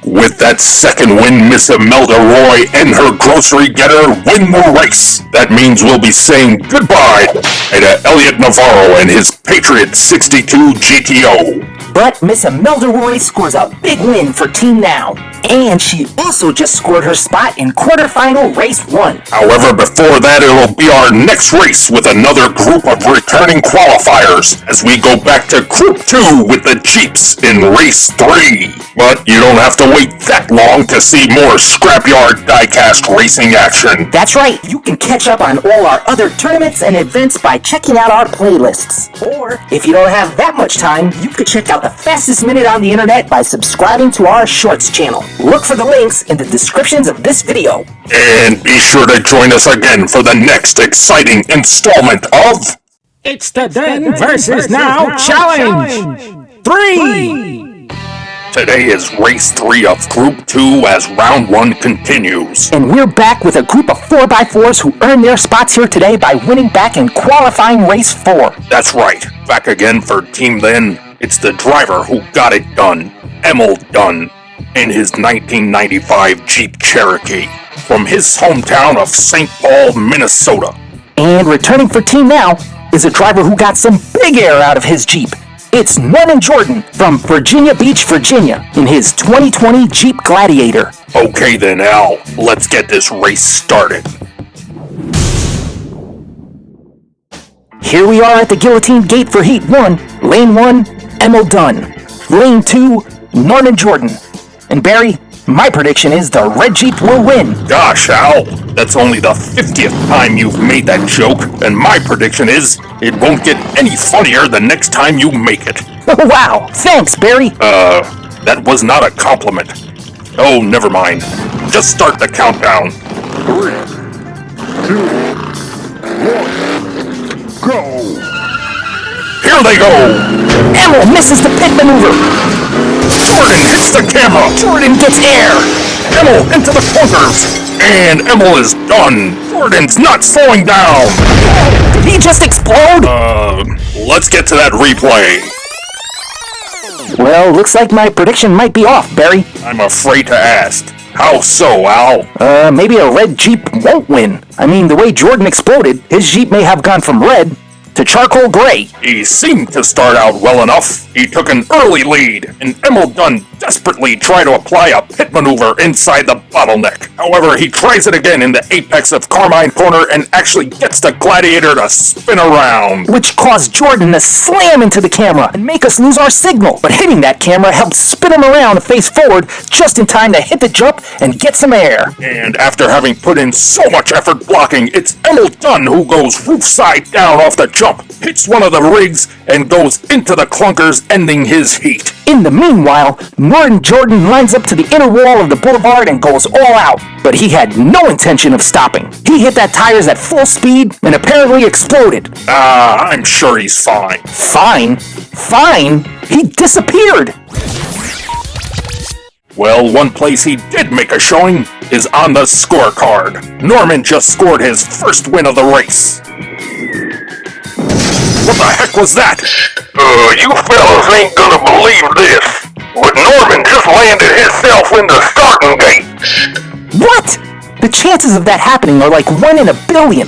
With that second win, Miss Imelda Roy and her grocery getter win the race. That means we'll be saying goodbye to Elliot Navarro and his Patriot 62 GTO. But Miss Imelda Roy scores a big win for Team Now. And she also just scored her spot in quarterfinal race 1. However, before that, it'll be our next race with another group of returning qualifiers as we go back to Group 2 with the Jeeps in race 3. But you don't have to wait that long to see more Scrapyard diecast racing action. That's right, you can catch up on all our other tournaments and events by checking out our playlists. Or, if you don't have that much time, you could check out the fastest minute on the internet by subscribing to our Shorts channel. Look for the links in the descriptions of this video. And be sure to join us again for the next exciting installment of... It's the Then versus Now Challenge! 3! Today is race 3 of Group 2 as round 1 continues. And we're back with a group of 4x4s who earned their spots here today by winning back in qualifying race 4. That's right, back again for Team Then. It's the driver who got it done, Emil Dunn, in his 1995 Jeep Cherokee from his hometown of St. Paul, Minnesota. And returning for Team Now is a driver who got some big air out of his Jeep. It's Norman Jordan from Virginia Beach, Virginia, in his 2020 Jeep Gladiator. Okay then, Al, let's get this race started. Here we are at the Guillotine Gate for Heat 1, Lane 1, Emil Dunn. Lane 2, Norman Jordan. And Barry, my prediction is the red Jeep will win. Gosh, Al, that's only the 50th time you've made that joke, and my prediction is it won't get any funnier the next time you make it. Wow, thanks, Barry. That was not a compliment. Oh, never mind. Just start the countdown. 3, 2, 1, go! Here they go! Emil misses the pit maneuver. Jordan hits the camera! Jordan gets air. Emil into the clunkers! And Emil is done! Jordan's not slowing down! Did he just explode? Let's get to that replay. Well, looks like my prediction might be off, Barry. I'm afraid to ask. How so, Al? Maybe a red Jeep won't win. I mean, the way Jordan exploded, his Jeep may have gone from red to charcoal gray. He seemed to start out well enough. He took an early lead, and Emil Dunn desperately tried to apply a pit maneuver inside the bottleneck. However, he tries it again in the apex of Carmine Corner and actually gets the Gladiator to spin around. Which caused Jordan to slam into the camera and make us lose our signal. But hitting that camera helped spin him around and face forward just in time to hit the jump and get some air. And after having put in so much effort blocking, it's Emil Dunn who goes roof side down off the jump, hits one of the rigs, and goes into the clunkers, ending his heat. In the meanwhile, Norton Jordan lines up to the inner wall of the boulevard and goes all out, but he had no intention of stopping. He hit that tires at full speed and apparently exploded. I'm sure he's fine. Fine? Fine? He disappeared! Well, one place he did make a showing is on the scorecard. Norman just scored his first win of the race. What the heck was that? You fellas ain't gonna believe this, but Norman just landed himself in the starting gate. What? The chances of that happening are like 1 in a billion.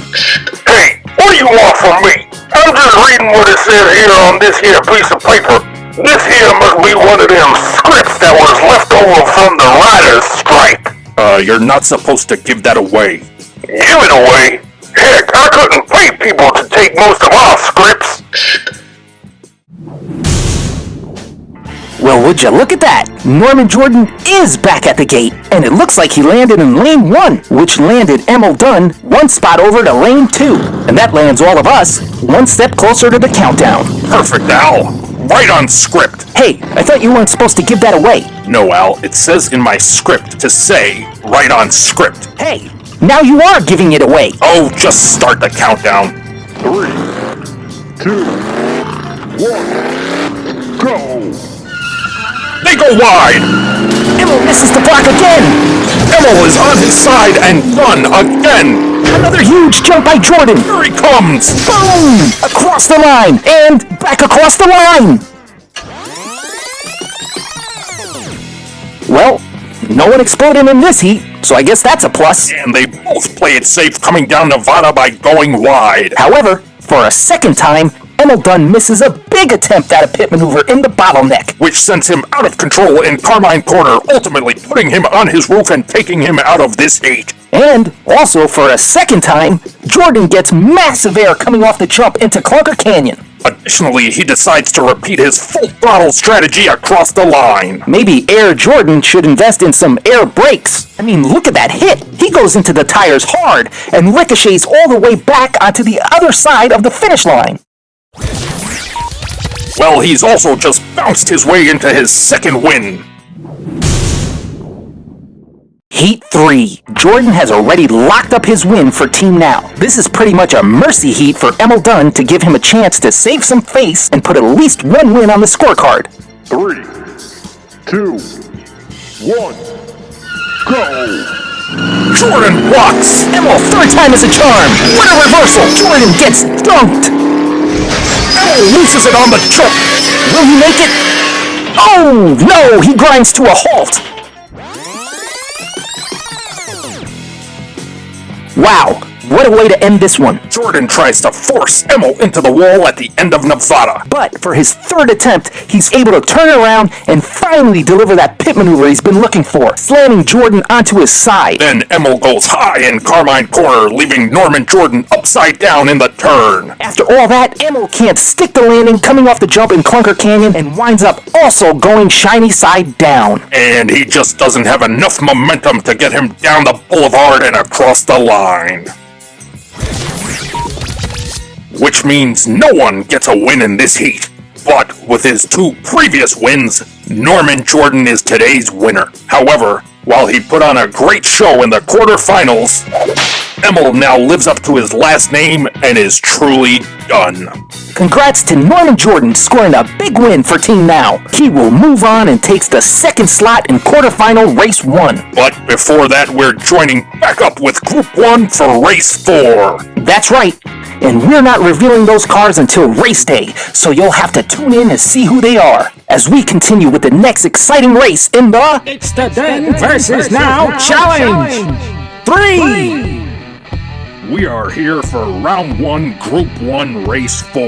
Hey, what do you want from me? I'm just reading what it says here on this here piece of paper. This here must be one of them scripts that was left over from the writer's strike. You're not supposed to give that away. Give it away? Heck, I couldn't pay people to take most of our scripts. Well, would you look at that? Norman Jordan is back at the gate, and it looks like he landed in lane 1, which landed Emil Dunn 1 spot over to lane 2. And that lands all of us 1 step closer to the countdown. Perfect, Al. Right on script. Hey, I thought you weren't supposed to give that away. No, Al, it says in my script to say right on script. Hey, now you are giving it away. Oh, just start the countdown. 3, 2, 1, Go! They go wide! Emil misses the block again! Emil is on his side and done again! Another huge jump by Jordan! Here he comes! Boom! Across the line! And back across the line! Well, no one exploded in this heat, so I guess that's a plus. And they both play it safe coming down Nevada by going wide. However, for a second time, Emil Dunn misses a big attempt at a pit maneuver in the bottleneck. Which sends him out of control in Carmine Corner, ultimately putting him on his roof and taking him out of this heat. And, also for a second time, Jordan gets massive air coming off the jump into Clunker Canyon. Additionally, he decides to repeat his full throttle strategy across the line. Maybe Air Jordan should invest in some air brakes. I mean, look at that hit. He goes into the tires hard and ricochets all the way back onto the other side of the finish line. Well, he's also just bounced his way into his second win. Heat 3. Jordan has already locked up his win for Team Now. This is pretty much a mercy heat for Emil Dunn to give him a chance to save some face and put at least one win on the scorecard. 3, 2, 1, go! Jordan blocks! Emil, third time is a charm! What a reversal! Jordan gets dunked! Emil loses it on the jump! Will he make it? Oh, no! He grinds to a halt! Wow, what a way to end this one. Jordan tries to force Emil into the wall at the end of Nevada. But for his third attempt, he's able to turn around and finally deliver that pit maneuver he's been looking for, slamming Jordan onto his side. Then Emil goes high in Carmine Corner, leaving Norman Jordan upside down in the turn. After all that, Emil can't stick the landing coming off the jump in Clunker Canyon and winds up also going shiny side down. And he just doesn't have enough momentum to get him down the boulevard and across the line. Which means no one gets a win in this heat. But with his two previous wins, Norman Jordan is today's winner. However, while he put on a great show in the quarterfinals, Emil now lives up to his last name and is truly done. Congrats to Norman Jordan scoring a big win for Team Now. He will move on and takes the second slot in quarterfinal race 1. But before that, we're joining back up with Group 1 for race 4. That's right. And we're not revealing those cars until race day, so you'll have to tune in and see who they are as we continue with the next exciting race in the... It's the Then versus Now Challenge! 3! We are here for Round 1, Group 1, Race 4,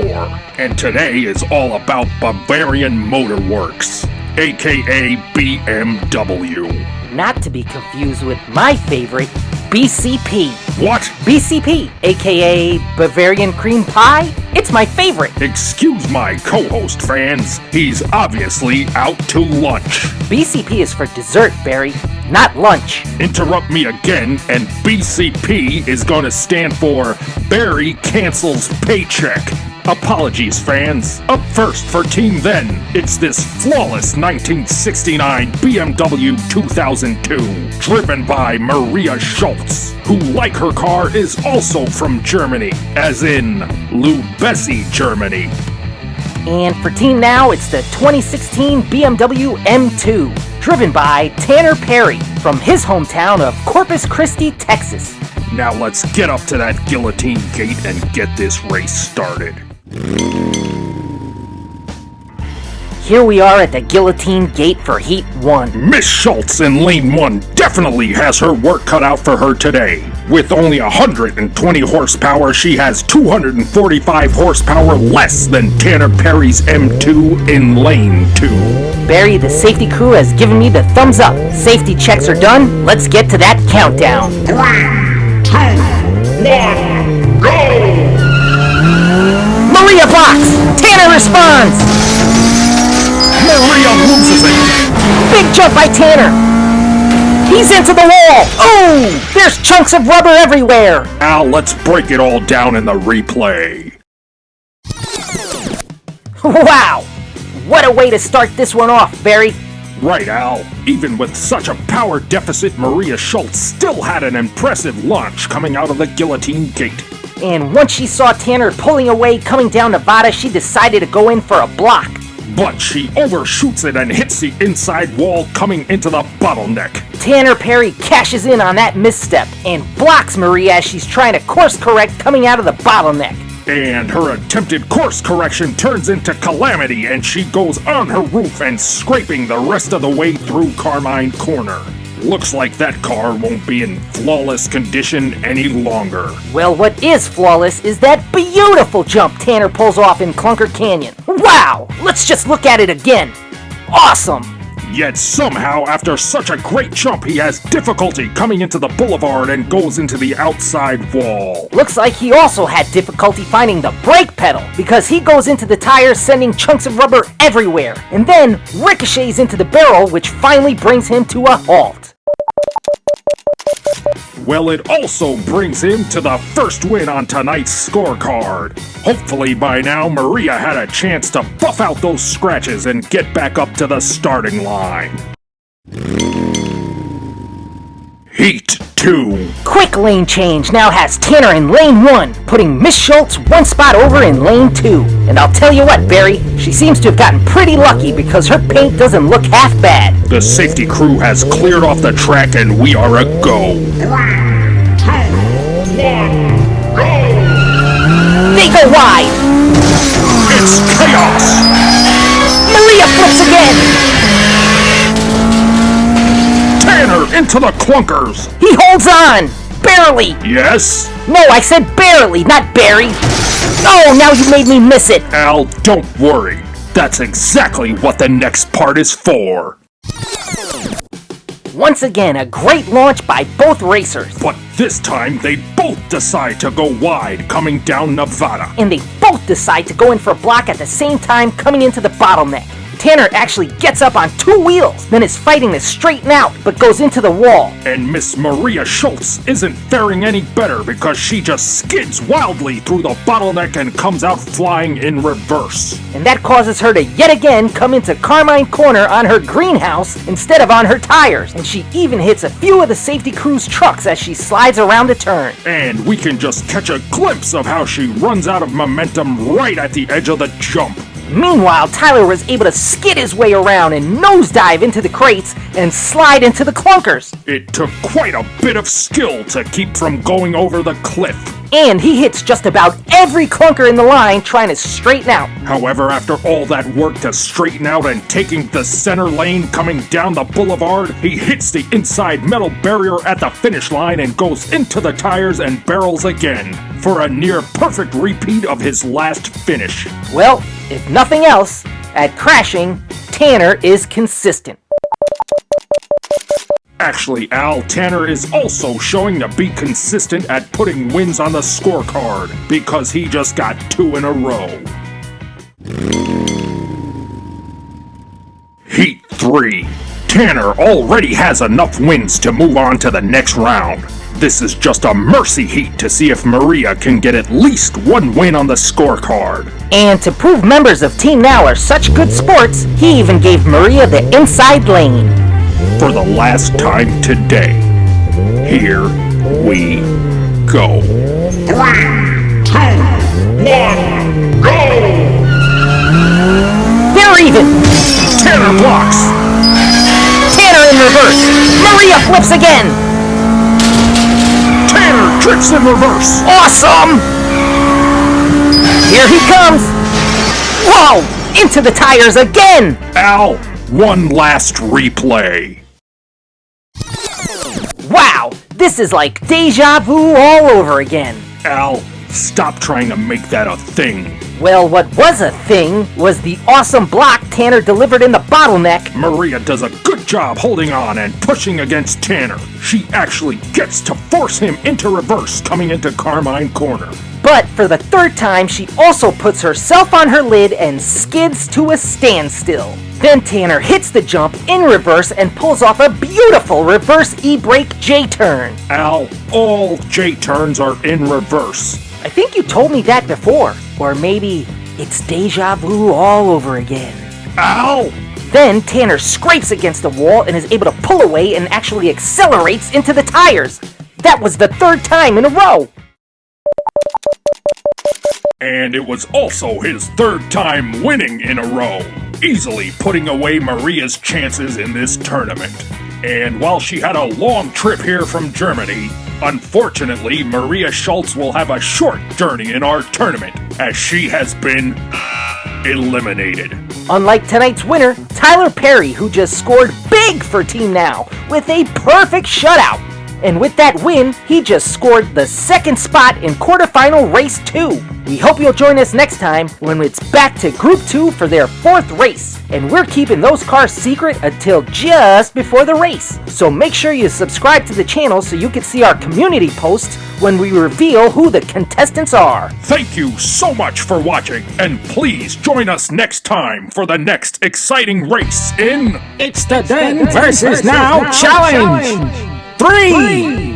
and today is all about Bavarian Motor Works, aka BMW. Not to be confused with my favorite, BCP. What? BCP, aka Bavarian Cream Pie? It's my favorite. Excuse my co-host, fans. He's obviously out to lunch. BCP is for dessert, Barry, not lunch. Interrupt me again, and BCP is gonna stand for Barry Cancels Paycheck. Apologies, fans. Up first for Team Then, it's this flawless 1969 BMW 2002, driven by Maria Schultz, who, like her car, is also from Germany, as in Lubesi, Germany. And for Team Now, it's the 2016 BMW M2, driven by Tanner Perry from his hometown of Corpus Christi, Texas. Now let's get up to that guillotine gate and get this race started. Here we are at the guillotine gate for Heat 1. Miss Schultz in Lane 1 definitely has her work cut out for her today. With only 120 horsepower, she has 245 horsepower less than Tanner Perry's M2 in Lane 2. Barry, the safety crew has given me the thumbs up. Safety checks are done. Let's get to that countdown. 3, 2, 1, go! Maria blocks! Tanner responds! Maria loses it! Big jump by Tanner! He's into the wall! Oh! There's chunks of rubber everywhere! Al, let's break it all down in the replay. Wow! What a way to start this one off, Barry. Right, Al. Even with such a power deficit, Maria Schultz still had an impressive launch coming out of the guillotine gate. And once she saw Tanner pulling away coming down Nevada, she decided to go in for a block. but she overshoots it and hits the inside wall, coming into the bottleneck. Tanner Perry cashes in on that misstep and blocks Maria as she's trying to course correct coming out of the bottleneck. And her attempted course correction turns into calamity, and she goes on her roof and scraping the rest of the way through Carmine Corner. Looks like that car won't be in flawless condition any longer. Well, what is flawless is that beautiful jump Tanner pulls off in Clunker Canyon. Wow! Let's just look at it again. Awesome! Yet somehow, after such a great jump, he has difficulty coming into the boulevard and goes into the outside wall. Looks like he also had difficulty finding the brake pedal because he goes into the tires, sending chunks of rubber everywhere, and then ricochets into the barrel, which finally brings him to a halt. Well, it also brings him to the first win on tonight's scorecard. Hopefully by now, Maria had a chance to buff out those scratches and get back up to the starting line. Heat 2. Quick lane change now has Tanner in lane 1, putting Miss Schultz one spot over in lane 2. And I'll tell you what, Barry, she seems to have gotten pretty lucky because her paint doesn't look half bad. The safety crew has cleared off the track and we are a go. 1, 2, 1, go! They go wide! It's chaos! Maria flips again! Tanner into the clunkers! He holds on! Barely! Yes? No, I said barely, not Barry! Oh, now you made me miss it! Al, don't worry. That's exactly what the next part is for. Once again, a great launch by both racers. But this time, they both decide to go wide coming down Nevada. And they both decide to go in for a block at the same time coming into the bottleneck. Tanner actually gets up on 2 wheels, then is fighting to straighten out, but goes into the wall. And Miss Maria Schultz isn't faring any better because she just skids wildly through the bottleneck and comes out flying in reverse. And that causes her to yet again come into Carmine Corner on her greenhouse instead of on her tires. And she even hits a few of the safety crew's trucks as she slides around the turn. And we can just catch a glimpse of how she runs out of momentum right at the edge of the jump. Meanwhile, Tyler was able to skid his way around and nosedive into the crates and slide into the clunkers. It took quite a bit of skill to keep from going over the cliff. And he hits just about every clunker in the line trying to straighten out. However, after all that work to straighten out and taking the center lane coming down the boulevard, he hits the inside metal barrier at the finish line and goes into the tires and barrels again for a near perfect repeat of his last finish. Well, if nothing else, at crashing, Tanner is consistent. Actually, Al, Tanner is also showing to be consistent at putting wins on the scorecard because he just got 2 in a row. Heat 3. Tanner already has enough wins to move on to the next round. This is just a mercy heat to see if Maria can get at least 1 win on the scorecard. And to prove members of Team Now are such good sports, he even gave Maria the inside lane. For the last time today, here we go. 3, 2, 1, go! They're even! Tanner blocks! Tanner in reverse! Maria flips again! Tanner drifts in reverse! Awesome! Here he comes! Whoa! Into the tires again! Al, one last replay. Wow! This is like deja vu all over again. Al, stop trying to make that a thing. Well, what was a thing was the awesome block Tanner delivered in the bottleneck. Maria does a good job holding on and pushing against Tanner. She actually gets to force him into reverse coming into Carmine Corner. But for the 3rd time, she also puts herself on her lid and skids to a standstill. Then Tanner hits the jump in reverse and pulls off a beautiful reverse e-brake J-turn. Al, all J-turns are in reverse. I think you told me that before. Or maybe it's deja vu all over again. Al! Then Tanner scrapes against the wall and is able to pull away and actually accelerates into the tires. That was the 3rd time in a row. And it was also his 3rd time winning in a row. easily putting away Maria's chances in this tournament. And while she had a long trip here from Germany, unfortunately, Maria Schultz will have a short journey in our tournament, as she has been eliminated. Unlike tonight's winner, Tyler Perry, who just scored big for Team Now with a perfect shutout. And with that win, he just scored the second spot in quarterfinal race 2. We hope you'll join us next time when it's back to Group 2 for their 4th race. And we're keeping those cars secret until just before the race. So make sure you subscribe to the channel so you can see our community posts when we reveal who the contestants are. Thank you so much for watching, and please join us next time for the next exciting race in... It's the Then versus Now Challenge! 3!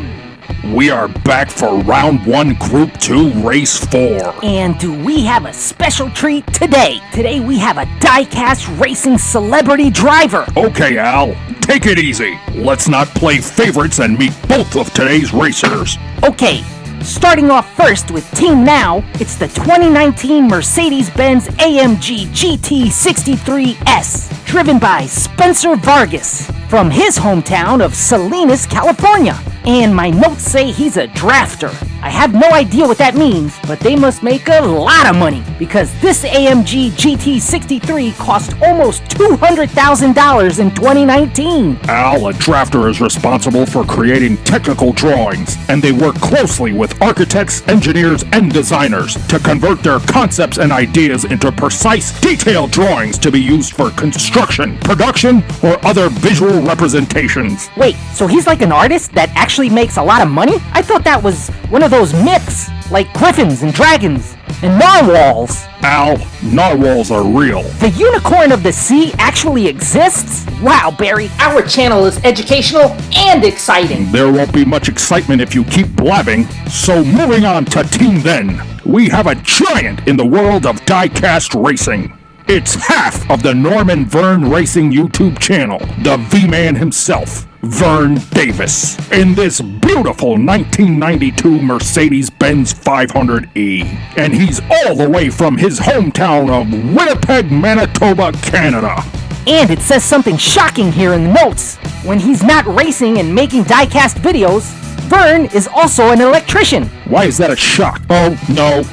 We are back for Round 1, Group 2, Race 4. And do we have a special treat today? Today we have a die-cast racing celebrity driver. Okay, Al, take it easy. Let's not play favorites and meet both of today's racers. Okay, starting off first with Team Now, it's the 2019 Mercedes-Benz AMG GT63S, driven by Spencer Vargas from his hometown of Salinas, California. And my notes say he's a drafter. I have no idea what that means, but they must make a lot of money because this AMG GT63 cost almost $200,000 in 2019. Al, a drafter, is responsible for creating technical drawings, and they work closely with architects, engineers, and designers to convert their concepts and ideas into precise, detailed drawings to be used for construction, production, or other visual representations. Wait, so he's like an artist that actually makes a lot of money? I thought that was one of those myths, like griffins and dragons and narwhals. Al, narwhals are real. The unicorn of the sea actually exists? Wow, Barry, our channel is educational and exciting. There won't be much excitement if you keep blabbing. So moving on to Team Then, we have a giant in the world of die-cast racing. It's half of the Norman Vern Racing YouTube channel, the V-Man himself, Vern Davis, in this beautiful 1992 Mercedes-Benz 500E. And he's all the way from his hometown of Winnipeg, Manitoba, Canada. And it says something shocking here in the notes. When he's not racing and making die-cast videos, Vern is also an electrician. Why is that a shock? Oh, no,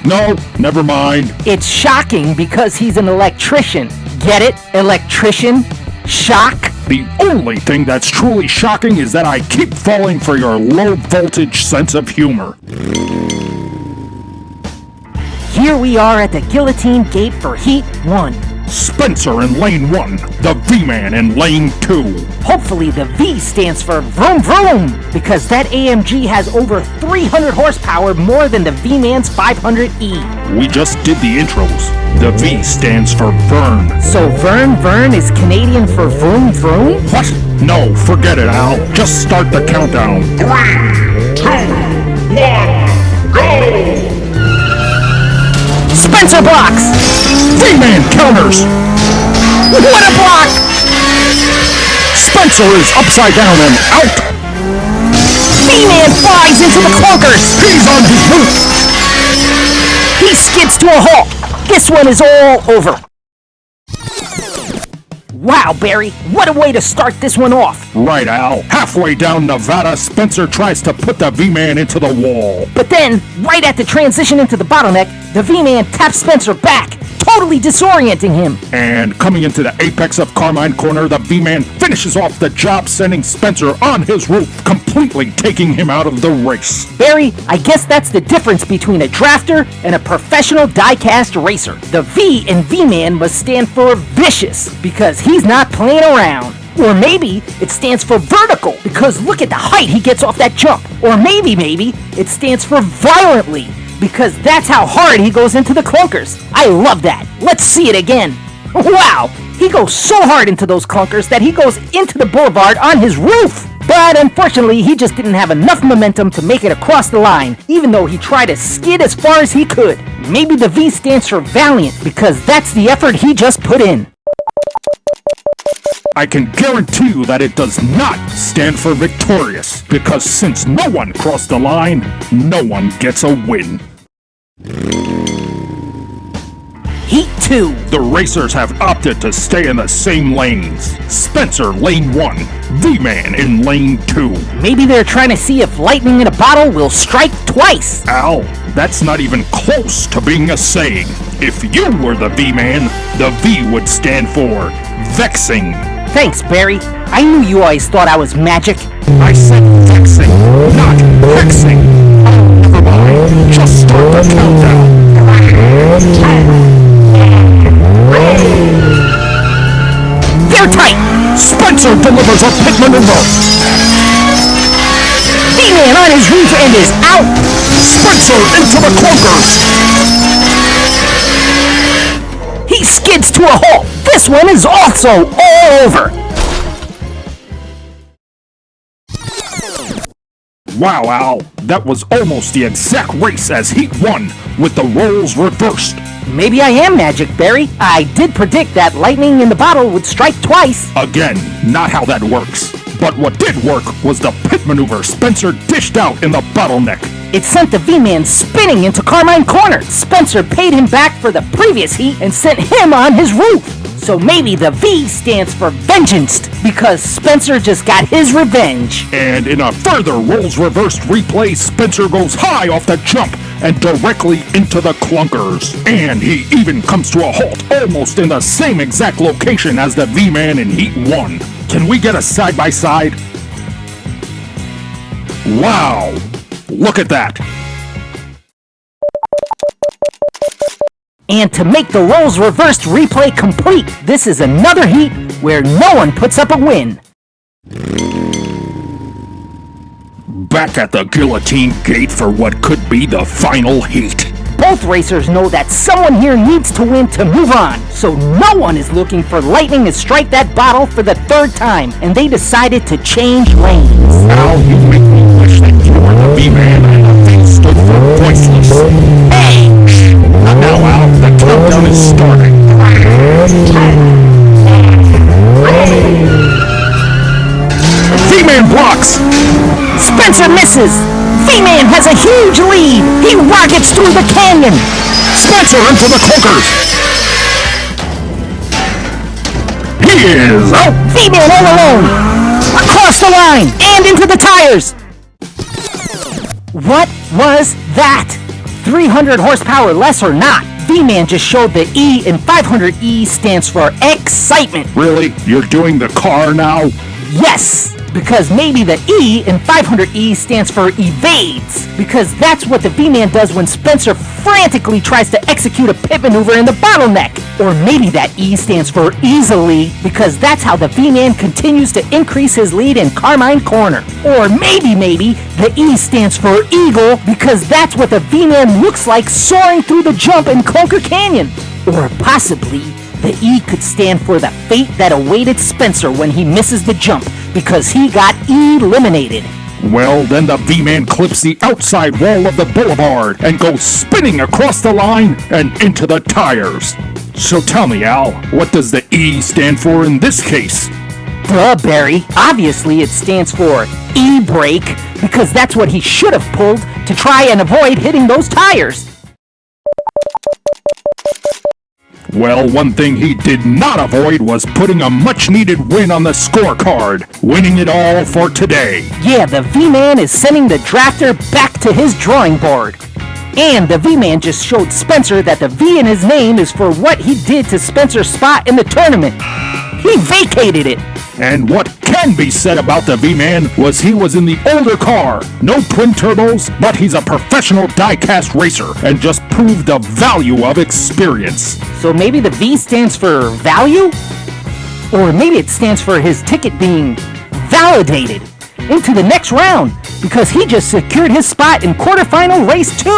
never mind. It's shocking because he's an electrician. Get it? Electrician? Shock? The only thing that's truly shocking is that I keep falling for your low-voltage sense of humor. Here we are at the guillotine gate for Heat 1. Spencer in Lane 1, the V-Man in Lane 2. Hopefully the V stands for vroom vroom, because that AMG has over 300 horsepower more than the V-Man's 500E. We just did the intros. The V stands for Vern. So Vern is Canadian for vroom vroom? What? No, forget it, Al. Just start the countdown. 3, 2, 1, go! Spencer blocks! V-Man counters! What a block! Spencer is upside down and out! V-Man flies into the clunkers! He's on his roof! He skids to a halt! This one is all over! Wow, Barry, what a way to start this one off! Right, Al. Halfway down Nevada, Spencer tries to put the V-Man into the wall. But then, right at the transition into the bottleneck, the V-Man taps Spencer back, totally disorienting him. And coming into the apex of Carmine Corner, the V-Man finishes off the job, sending Spencer on his roof, completely taking him out of the race. Barry, I guess that's the difference between a drafter and a professional die-cast racer. The V in V-Man must stand for vicious, because he's not playing around. Or maybe it stands for vertical, because look at the height he gets off that jump. Or maybe it stands for violently, because that's how hard he goes into the clunkers. I love that. Let's see it again. Wow, he goes so hard into those clunkers that he goes into the boulevard on his roof. But unfortunately, he just didn't have enough momentum to make it across the line, even though he tried to skid as far as he could. Maybe the V stands for valiant, because that's the effort he just put in. I can guarantee you that it does not stand for victorious, because since no one crossed the line, no one gets a win. Heat 2. The racers have opted to stay in the same lanes. Spencer, lane 1. V-Man in lane 2. Maybe they're trying to see if lightning in a bottle will strike twice. Al, that's not even close to being a saying. If you were the V-Man, the V would stand for vexing. Thanks, Barry. I knew you always thought I was magic. I said vexing, not vexing. Oh, never mind. Just start the countdown. 10. They're tight. Spencer delivers a pit maneuver. V-Man on his roof and is out. Spencer into the clunkers. He skids to a halt. This one is also all over. Wow, Al, that was almost the exact race as Heat 1 with the roles reversed. Maybe I am magic, Barry. I did predict that lightning in the bottle would strike twice. Again, not how that works. But what did work was the pit maneuver Spencer dished out in the bottleneck. It sent the V-Man spinning into Carmine Corner. Spencer paid him back for the previous heat and sent him on his roof. So maybe the V stands for vengeance, because Spencer just got his revenge. And in a further roles reversed replay, Spencer goes high off the jump and directly into the clunkers. And he even comes to a halt almost in the same exact location as the V-Man in Heat 1. Can we get a side-by-side? Wow! Look at that! And to make the roles reversed replay complete, this is another heat where no one puts up a win. Back at the guillotine gate for what could be the final heat. Both racers know that someone here needs to win to move on, so no one is looking for lightning to strike that bottle for the third time, and they decided to change lanes. Al, you make me wish that you were the V-Man and the V stood for voiceless. Hey! Now, Al, the countdown is starting. 10. V-Man blocks! Spencer misses! V-Man has a huge lead! He rockets through the canyon! Spencer into the clunkers! He is out! V-Man all alone! Across the line! And into the tires! What was that? 300 horsepower less or not, V-Man just showed the E in 500E stands for excitement. Really? You're doing the car now? Yes, because maybe the E in 500E stands for evades, because that's what the V-Man does when Spencer frantically tries to execute a pit maneuver in the bottleneck. Or maybe that E stands for easily, because that's how the V-Man continues to increase his lead in Carmine Corner. Or maybe the E stands for eagle, because that's what the V-Man looks like soaring through the jump in Clunker Canyon. Or possibly the E could stand for the fate that awaited Spencer when he misses the jump, because he got eliminated. Well, then the V-Man clips the outside wall of the boulevard and goes spinning across the line and into the tires. So tell me, Al, what does the E stand for in this case? Duh, Barry. Obviously it stands for E-brake, because that's what he should have pulled to try and avoid hitting those tires. Well, one thing he did not avoid was putting a much-needed win on the scorecard, winning it all for today. Yeah, the V-Man is sending the drafter back to his drawing board. And the V-Man just showed Spencer that the V in his name is for what he did to Spencer's spot in the tournament. He vacated it. And what can be said about the V-Man was he was in the older car. No twin turbos, but he's a professional die-cast racer and just proved the value of experience. So maybe the V stands for value? Or maybe it stands for his ticket being validated into the next round, because he just secured his spot in quarterfinal race 2.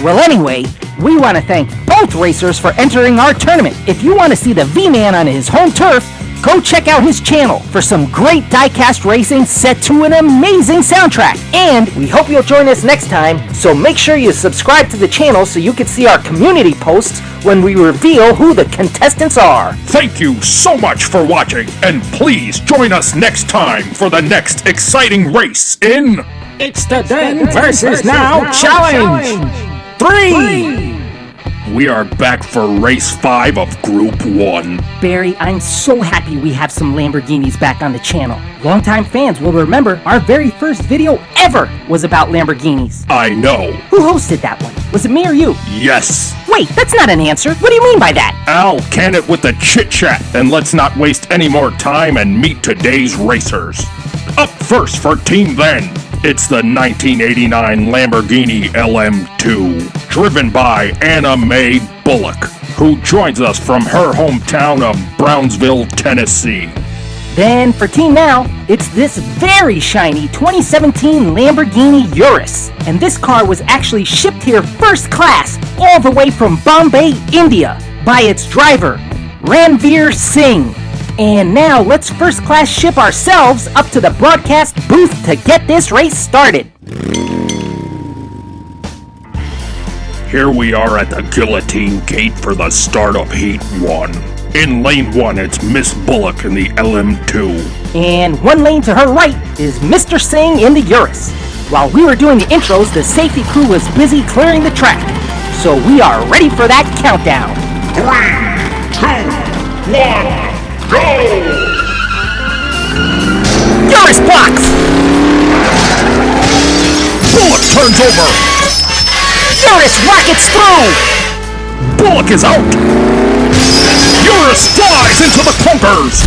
Well, anyway, we want to thank both racers for entering our tournament. If you want to see the V-Man on his home turf, go check out his channel for some great die-cast racing set to an amazing soundtrack. And we hope you'll join us next time, so make sure you subscribe to the channel so you can see our community posts when we reveal who the contestants are. Thank you so much for watching, and please join us next time for the next exciting race in... It's the Then versus Now Challenge! 3! We are back for race 5 of Group 1. Barry, I'm so happy we have some Lamborghinis back on the channel. Longtime fans will remember our very first video ever was about Lamborghinis. I know. Who hosted that one? Was it me or you? Yes. Wait, that's not an answer. What do you mean by that? Al, can it with the chit-chat, and let's not waste any more time and meet today's racers. Up first for Team Then, it's the 1989 Lamborghini LM2, driven by Anna Mae Bullock, who joins us from her hometown of Brownsville, Tennessee. Then for Team Now, it's this very shiny 2017 Lamborghini Urus. And this car was actually shipped here first class all the way from Bombay, India by its driver, Ranveer Singh. And now let's first class ship ourselves up to the broadcast booth to get this race started. Here we are at the guillotine gate for the start of Heat 1. In lane 1, it's Miss Bullock in the LM2. And one lane to her right is Mr. Singh in the Urus. While we were doing the intros, the safety crew was busy clearing the track. So we are ready for that countdown. 3, 2, 1, go! Urus blocks! Bullock turns over! Urus rockets through! Bullock is out! Urus flies into the clunkers!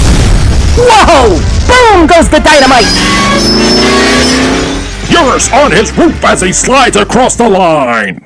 Whoa! Boom goes the dynamite! Urus on his roof as he slides across the line!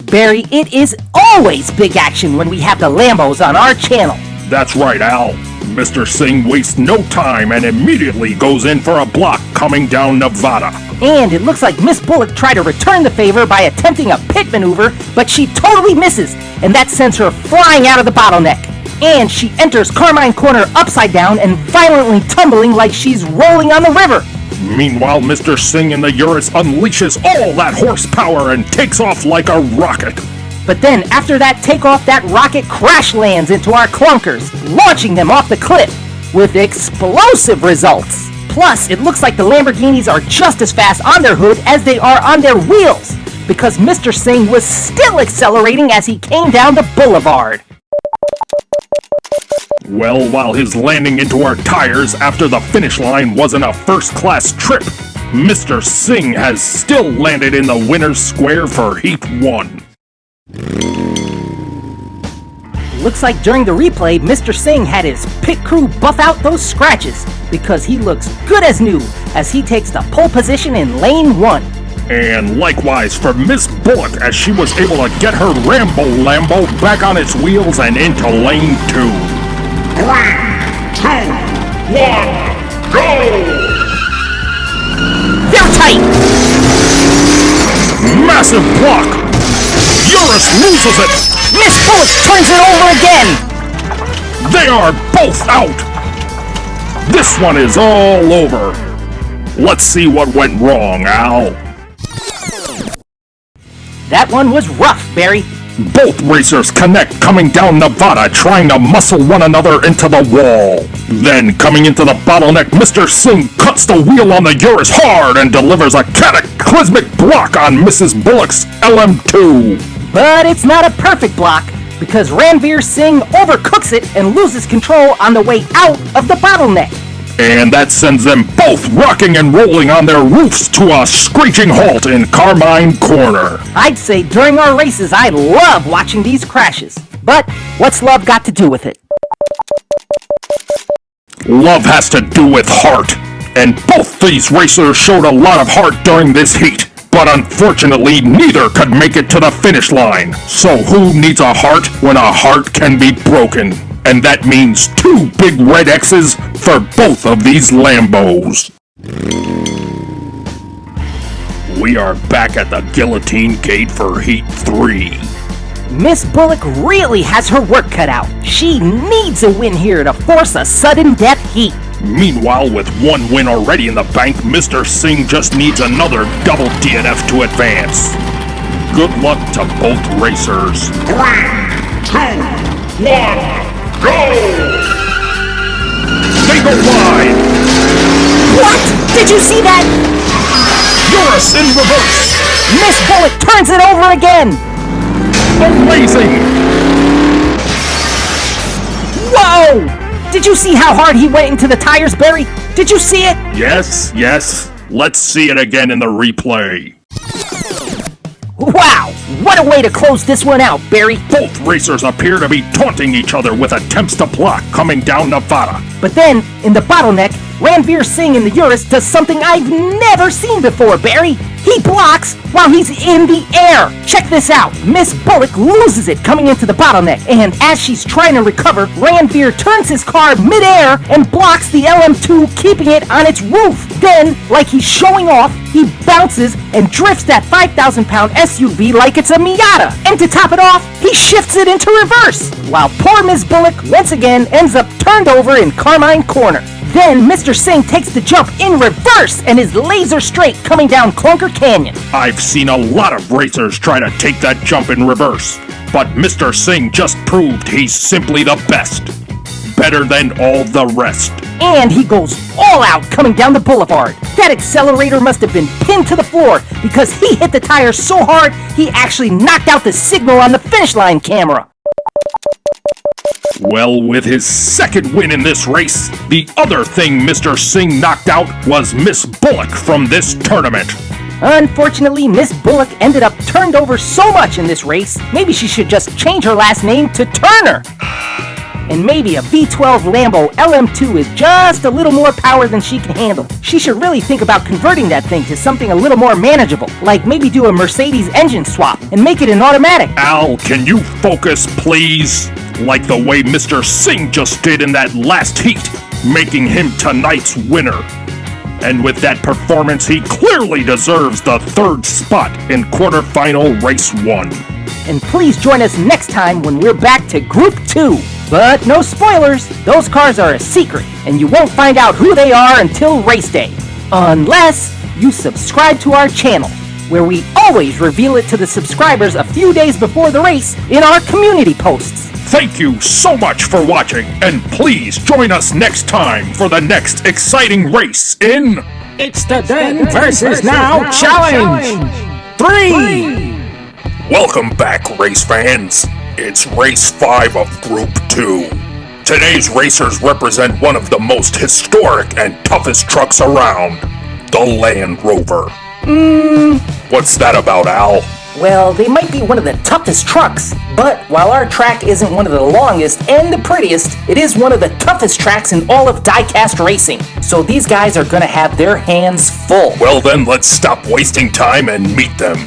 Barry, it is always big action when we have the Lambos on our channel. That's right, Al. Mr. Singh wastes no time and immediately goes in for a block coming down Nevada. And it looks like Miss Bullock tried to return the favor by attempting a pit maneuver, but she totally misses, and that sends her flying out of the bottleneck. And she enters Carmine Corner upside down and violently tumbling like she's rolling on the river. Meanwhile, Mr. Singh in the Urus unleashes all that horsepower and takes off like a rocket. But then, after that takeoff, that rocket crash lands into our clunkers, launching them off the cliff, with explosive results. Plus, it looks like the Lamborghinis are just as fast on their hood as they are on their wheels, because Mr. Singh was still accelerating as he came down the boulevard. Well, while his landing into our tires after the finish line wasn't a first-class trip, Mr. Singh has still landed in the winner's square for Heat 1. Looks like during the replay, Mr. Singh had his pit crew buff out those scratches, because he looks good as new as he takes the pole position in lane 1. And likewise for Miss Bullock as she was able to get her Rambo Lambo back on its wheels and into lane 2. 3, 2, 1, go! They're tight! Massive block! Urus loses it! Miss Bullock turns it over again! They are both out! This one is all over. Let's see what went wrong, Al. That one was rough, Barry. Both racers connect coming down Nevada trying to muscle one another into the wall. Then, coming into the bottleneck, Mr. Singh cuts the wheel on the Urus hard and delivers a cataclysmic block on Mrs. Bullock's LM2. But it's not a perfect block, because Ranveer Singh overcooks it and loses control on the way out of the bottleneck. And that sends them both rocking and rolling on their roofs to a screeching halt in Carmine Corner. I'd say during our races I love watching these crashes. But what's love got to do with it? Love has to do with heart. And both these racers showed a lot of heart during this heat. But unfortunately, neither could make it to the finish line. So who needs a heart when a heart can be broken? And that means 2 big red X's for both of these Lambos. We are back at the guillotine gate for Heat 3. Miss Bullock really has her work cut out. She needs a win here to force a sudden death heat. Meanwhile, with 1 win already in the bank, Mr. Singh just needs another double DNF to advance. Good luck to both racers. 3, 2, 1. Go! They go wide! What? Did you see that? Urus in reverse! Miss Bullock turns it over again! Amazing! Whoa! Did you see how hard he went into the tires, Barry? Did you see it? Yes. Let's see it again in the replay. Wow! What a way to close this one out, Barry. Both racers appear to be taunting each other with attempts to block coming down Nevada. But then, in the bottleneck, Ranveer Singh in the Urus does something I've never seen before, Barry. He blocks while he's in the air. Check this out. Miss Bullock loses it coming into the bottleneck, and as she's trying to recover, Ranveer turns his car midair and blocks the LM2, keeping it on its roof. Then, like he's showing off, he bounces and drifts that 5,000-pound SUV like it's a Miata. And to top it off, he shifts it into reverse, while poor Miss Bullock once again ends up turned over in Carmine Corner. Then Mr. Singh takes the jump in reverse and is laser straight coming down Clunker Canyon. I've seen a lot of racers try to take that jump in reverse, but Mr. Singh just proved he's simply the best. Better than all the rest. And he goes all out coming down the boulevard. That accelerator must have been pinned to the floor because he hit the tire so hard he actually knocked out the signal on the finish line camera. Well, with his second win in this race, the other thing Mr. Singh knocked out was Miss Bullock from this tournament. Unfortunately, Miss Bullock ended up turned over so much in this race, maybe she should just change her last name to Turner. And maybe a V12 Lambo LM2 is just a little more power than she can handle. She should really think about converting that thing to something a little more manageable, like maybe do a Mercedes engine swap and make it an automatic. Al, can you focus, please? Like the way Mr. Singh just did in that last heat, making him tonight's winner. And with that performance, he clearly deserves the third spot in quarterfinal race 1. And please join us next time when we're back to Group 2. But no spoilers, those cars are a secret, and you won't find out who they are until race day. Unless you subscribe to our channel, where we always reveal it to the subscribers a few days before the race in our community posts. Thank you so much for watching, and please join us next time for the next exciting race in... It's the Then versus Now Challenge! 3! Welcome back, race fans. It's race 5 of Group 2. Today's racers represent one of the most historic and toughest trucks around, the Land Rover. What's that about, Al? Well, they might be one of the toughest trucks, but while our track isn't one of the longest and the prettiest, it is one of the toughest tracks in all of diecast racing. So these guys are gonna have their hands full. Well then, let's stop wasting time and meet them.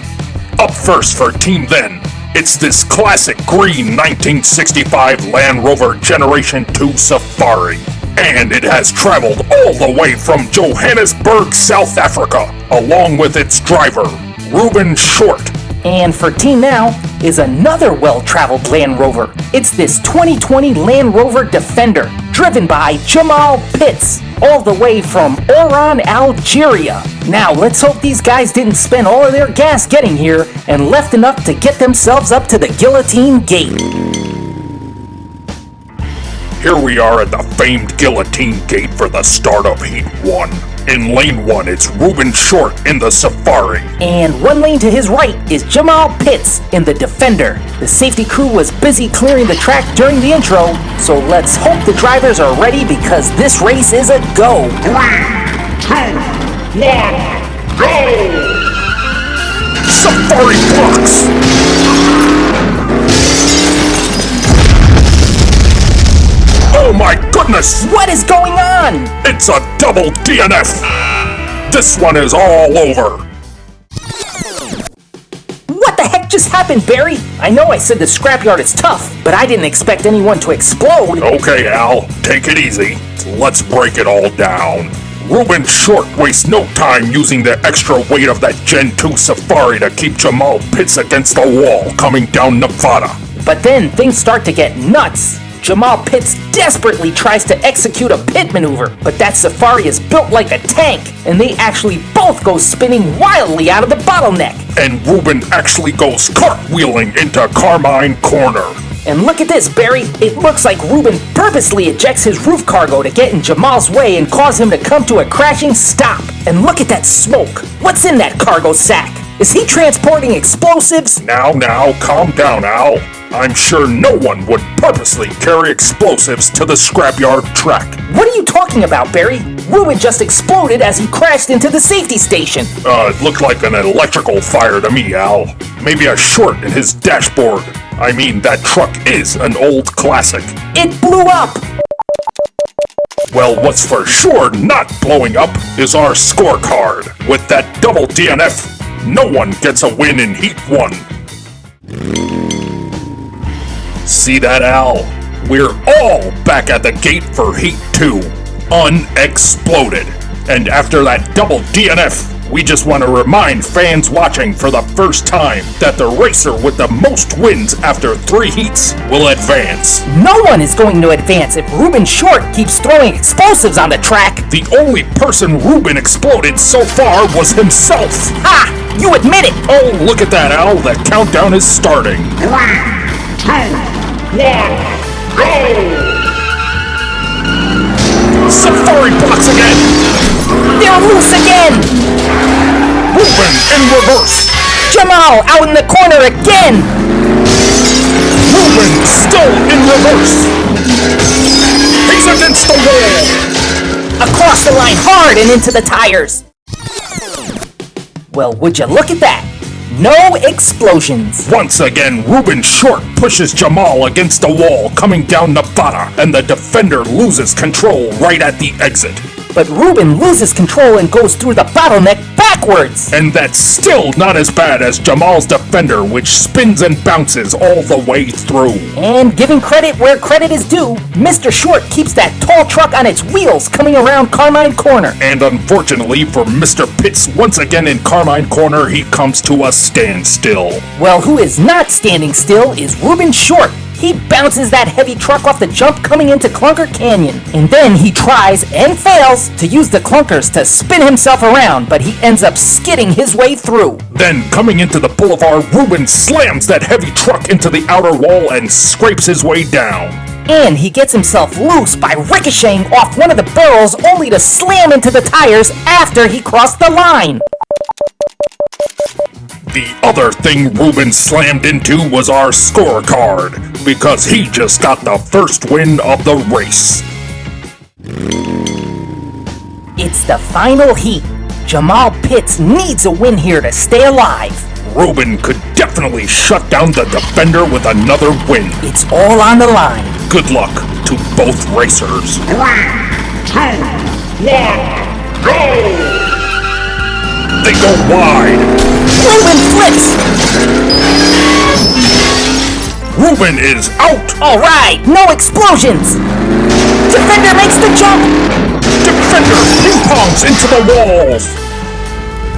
Up first for Team Then, it's this classic green 1965 Land Rover Generation 2 Safari. And it has traveled all the way from Johannesburg, South Africa, along with its driver, Reuben Short. And for Team Now is another well-traveled Land Rover. It's this 2020 Land Rover Defender, driven by Jamal Pitts, all the way from Oran, Algeria. Now, let's hope these guys didn't spend all of their gas getting here and left enough to get themselves up to the Guillotine Gate. Here we are at the famed Guillotine Gate for the start of Heat 1. In Lane 1, it's Reuben Short in the Safari. And one lane to his right is Jamal Pitts in the Defender. The safety crew was busy clearing the track during the intro, so let's hope the drivers are ready because this race is a go. 3, 2, 1, go! Safari blocks! Oh my goodness! What is going on? It's a double DNF! This one is all over! What the heck just happened, Barry? I know I said the Scrapyard is tough, but I didn't expect anyone to explode. Okay, Al, take it easy. Let's break it all down. Reuben Short wastes no time using the extra weight of that Gen 2 Safari to keep Jamal Pitts against the wall coming down Nevada. But then things start to get nuts. Jamal Pitts desperately tries to execute a pit maneuver, but that Safari is built like a tank, and they actually both go spinning wildly out of the bottleneck. And Reuben actually goes cartwheeling into Carmine Corner. And look at this, Barry. It looks like Reuben purposely ejects his roof cargo to get in Jamal's way and cause him to come to a crashing stop. And look at that smoke. What's in that cargo sack? Is he transporting explosives? Now, calm down, Al. I'm sure no one would purposely carry explosives to the scrapyard track. What are you talking about, Barry? Ruben just exploded as he crashed into the safety station. It looked like an electrical fire to me, Al. Maybe a short in his dashboard. I mean, that truck is an old classic. It blew up! Well, what's for sure not blowing up is our scorecard. With that double DNF, no one gets a win in Heat 1. See that, Al? We're all back at the gate for Heat 2. Unexploded. And after that double DNF, we just want to remind fans watching for the first time that the racer with the most wins after 3 heats will advance. No one is going to advance if Ruben Short keeps throwing explosives on the track. The only person Ruben exploded so far was himself. Ha! You admit it! Oh, look at that, Al. The countdown is starting. 3, 2, 1, go! Safari blocks again! They're loose again! Ruben in reverse! Jamal out in the corner again! Ruben still in reverse! He's against the wall! Across the line hard and into the tires! Well, would you look at that? No explosions. Once again, Ruben Short pushes Jamal against the wall coming down Nevada, and the defender loses control right at the exit. But Ruben loses control and goes through the bottleneck backwards. And that's still not as bad as Jamal's defender, which spins and bounces all the way through. And giving credit where credit is due, Mr. Short keeps that tall truck on its wheels coming around Carmine Corner. And unfortunately for Mr. Pitts, once again in Carmine Corner, he comes to a standstill. Well, who is not standing still is Ruben Short. He bounces that heavy truck off the jump coming into Clunker Canyon. And then he tries and fails to use the clunkers to spin himself around, but he ends up skidding his way through. Then, coming into the boulevard, Ruben slams that heavy truck into the outer wall and scrapes his way down. And he gets himself loose by ricocheting off one of the barrels only to slam into the tires after he crossed the line. The other thing Ruben slammed into was our scorecard, because he just got the first win of the race. It's the final heat. Jamal Pitts needs a win here to stay alive. Ruben could definitely shut down the defender with another win. It's all on the line. Good luck to both racers. 3, 2, 1, go! They go wide. Ruben flips! Ruben is out! Alright, no explosions! Defender makes the jump! Defender ping-pongs into the walls!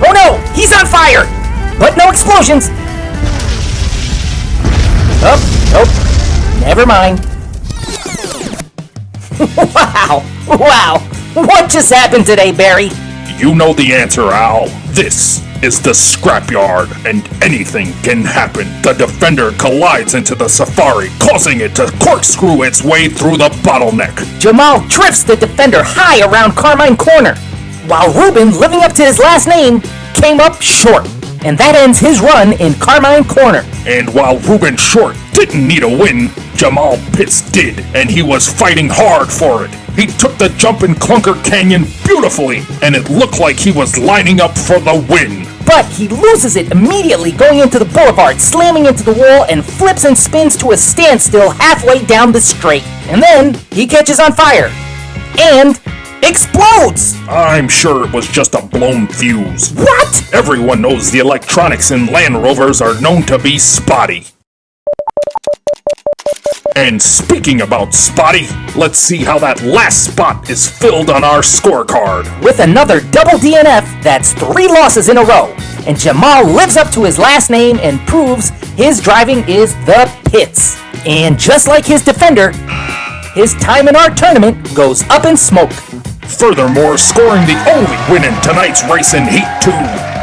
Oh no, he's on fire! But no explosions! Oh, nope, never mind. Wow, what just happened today, Barry? You know the answer, Al. This is the scrapyard, and anything can happen. The defender collides into the Safari, causing it to corkscrew its way through the bottleneck. Jamal drifts the defender high around Carmine Corner, while Ruben, living up to his last name, came up short. And that ends his run in Carmine Corner. And while Ruben Short didn't need a win, Jamal Pitts did, and he was fighting hard for it. He took the jump in Clunker Canyon beautifully, and it looked like he was lining up for the win. But he loses it immediately going into the boulevard, slamming into the wall, and flips and spins to a standstill halfway down the straight. And then he catches on fire. And explodes! I'm sure it was just a blown fuse. What? Everyone knows the electronics in Land Rovers are known to be spotty. And speaking about spotty, let's see how that last spot is filled on our scorecard. With another double DNF, that's 3 losses in a row. And Jamal lives up to his last name and proves his driving is the pits. And just like his defender, his time in our tournament goes up in smoke. Furthermore, scoring the only win in tonight's race in Heat 2,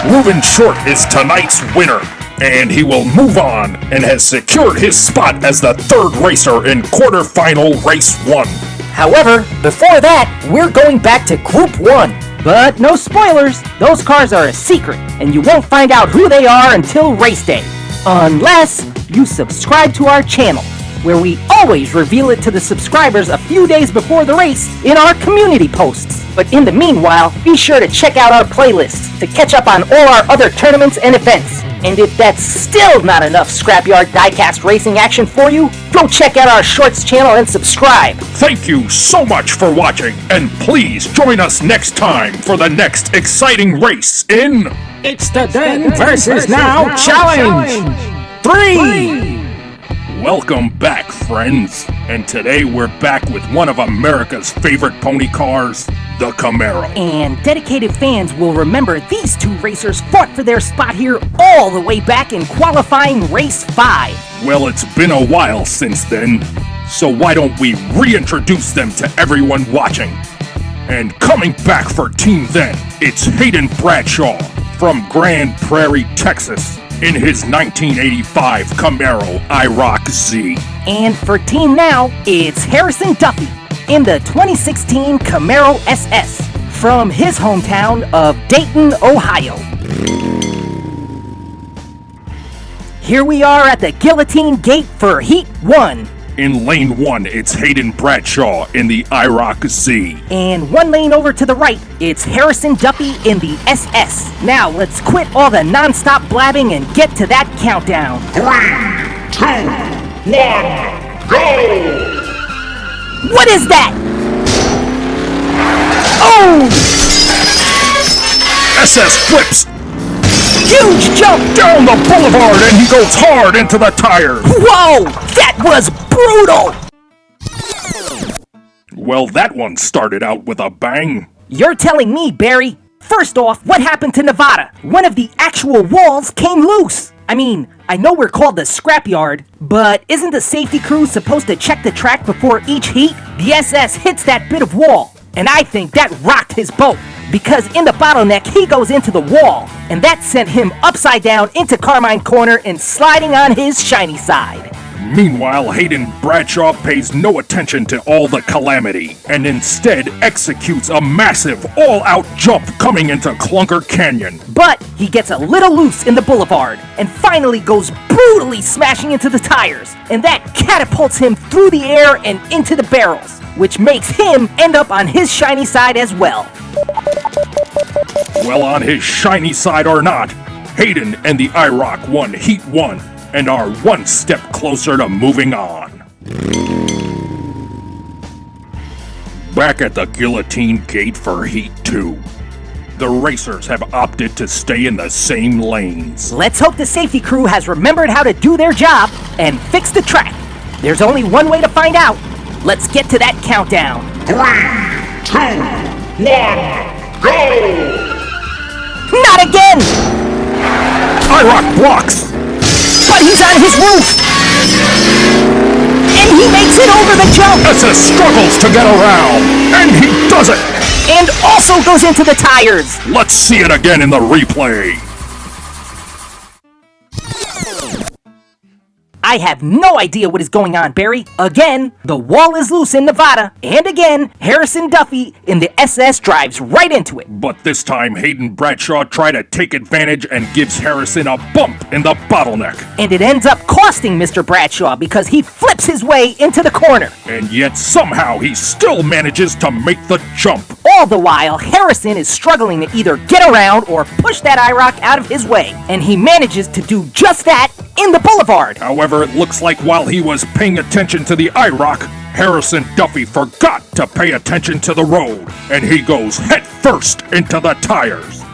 Ruben Short is tonight's winner. And he will move on and has secured his spot as the 3rd racer in quarterfinal race 1. However, before that, we're going back to Group 1. But no spoilers, those cars are a secret, and you won't find out who they are until race day. Unless you subscribe to our channel, where we always reveal it to the subscribers a few days before the race in our community posts. But in the meanwhile, be sure to check out our playlists to catch up on all our other tournaments and events. And if that's still not enough Scrapyard diecast racing action for you, go check out our Shorts channel and subscribe. Thank you so much for watching, and please join us next time for the next exciting race in... It's the Then versus Now Challenge! 3! Welcome back, friends. And today we're back with one of America's favorite pony cars, the Camaro. And dedicated fans will remember these two racers fought for their spot here all the way back in qualifying race 5. Well, it's been a while since then, so why don't we reintroduce them to everyone watching? And coming back for Team Then, it's Hayden Bradshaw from Grand Prairie, Texas, in his 1985 Camaro IROC Z. And for Team Now, it's Harrison Duffy in the 2016 Camaro SS from his hometown of Dayton, Ohio. Here we are at the Guillotine Gate for Heat 1. In Lane 1, it's Hayden Bradshaw in the IROC Z. And one lane over to the right, it's Harrison Duffy in the SS. Now, let's quit all the non-stop blabbing and get to that countdown. 3, 2, 1, go! What is that? Oh! SS flips Huge jump! down the boulevard and he goes hard into the tires. Whoa! That was brutal! Well, that one started out with a bang. You're telling me, Barry. First off, what happened to Nevada? One of the actual walls came loose. I mean, I know we're called the Scrapyard, but isn't the safety crew supposed to check the track before each heat? The SS hits that bit of wall, and I think that rocked his boat. Because in the bottleneck, he goes into the wall, and that sent him upside down into Carmine Corner and sliding on his shiny side. Meanwhile, Hayden Bradshaw pays no attention to all the calamity and instead executes a massive all-out jump coming into Clunker Canyon. But he gets a little loose in the boulevard and finally goes brutally smashing into the tires, and that catapults him through the air and into the barrels, which makes him end up on his shiny side as well. Well, on his shiny side or not, Hayden and the IROC won Heat 1 and are one step closer to moving on. Back at the Guillotine Gate for Heat 2, the racers have opted to stay in the same lanes. Let's hope the safety crew has remembered how to do their job and fix the track. There's only one way to find out. Let's get to that countdown. 3, 2, 1, go! Not again! IROC blocks! But he's on his roof! And he makes it over the jump! SS struggles to get around, and he does it! And also goes into the tires! Let's see it again in the replay. I have no idea what is going on, Barry. Again, the wall is loose in Nevada. And again, Harrison Duffy in the SS drives right into it. But this time, Hayden Bradshaw tried to take advantage and gives Harrison a bump in the bottleneck. And it ends up costing Mr. Bradshaw because he flips his way into the corner. And yet somehow he still manages to make the jump. All the while, Harrison is struggling to either get around or push that IROC out of his way. And he manages to do just that in the boulevard. However, it looks like while he was paying attention to the IROC, Harrison Duffy forgot to pay attention to the road, and he goes head first into the tires.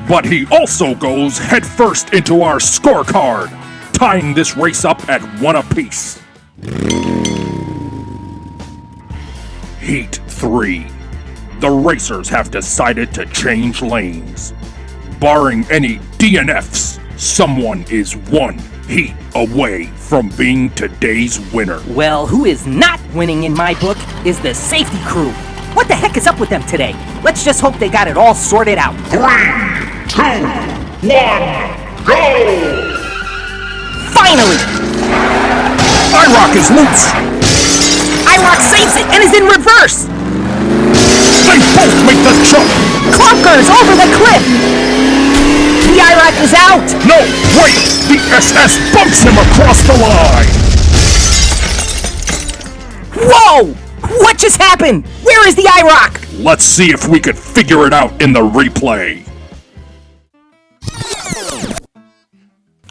But he also goes head first into our scorecard, tying this race up at 1 apiece. Heat 3. The racers have decided to change lanes. Barring any DNFs, someone is 1 heat away from being today's winner. Well, who is not winning in my book is the safety crew. What the heck is up with them today? Let's just hope they got it all sorted out. 3, 2, 1, go! Finally! IROC is loose! IROC saves it and is in reverse! They They both make the jump! Clunkers over the cliff! The IROC is out! No, wait! The SS bumps him across the line! Whoa! What just happened? Where is the IROC? Let's see if we could figure it out in the replay.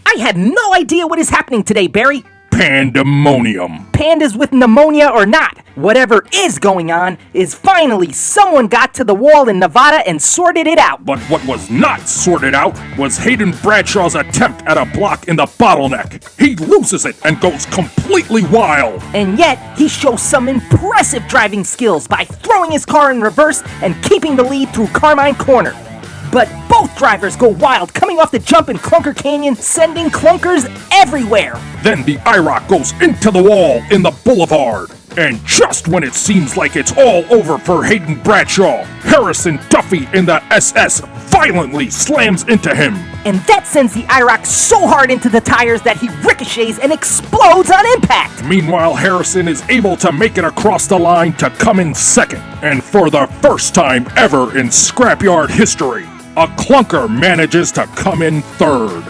I had no idea what is happening today, Barry. Pandemonium. Pandas with pneumonia or not, whatever is going on is finally someone got to the wall in Nevada and sorted it out. But what was not sorted out was Hayden Bradshaw's attempt at a block in the bottleneck. He loses it and goes completely wild. And yet, he shows some impressive driving skills by throwing his car in reverse and keeping the lead through Carmine Corner. But both drivers go wild coming off the jump in Clunker Canyon, sending clunkers everywhere. Then the IROC goes into the wall in the boulevard. And just when it seems like it's all over for Hayden Bradshaw, Harrison Duffy in the SS violently slams into him. And that sends the IROC so hard into the tires that he ricochets and explodes on impact. Meanwhile, Harrison is able to make it across the line to come in second. And for the first time ever in Scrapyard history, a clunker manages to come in third.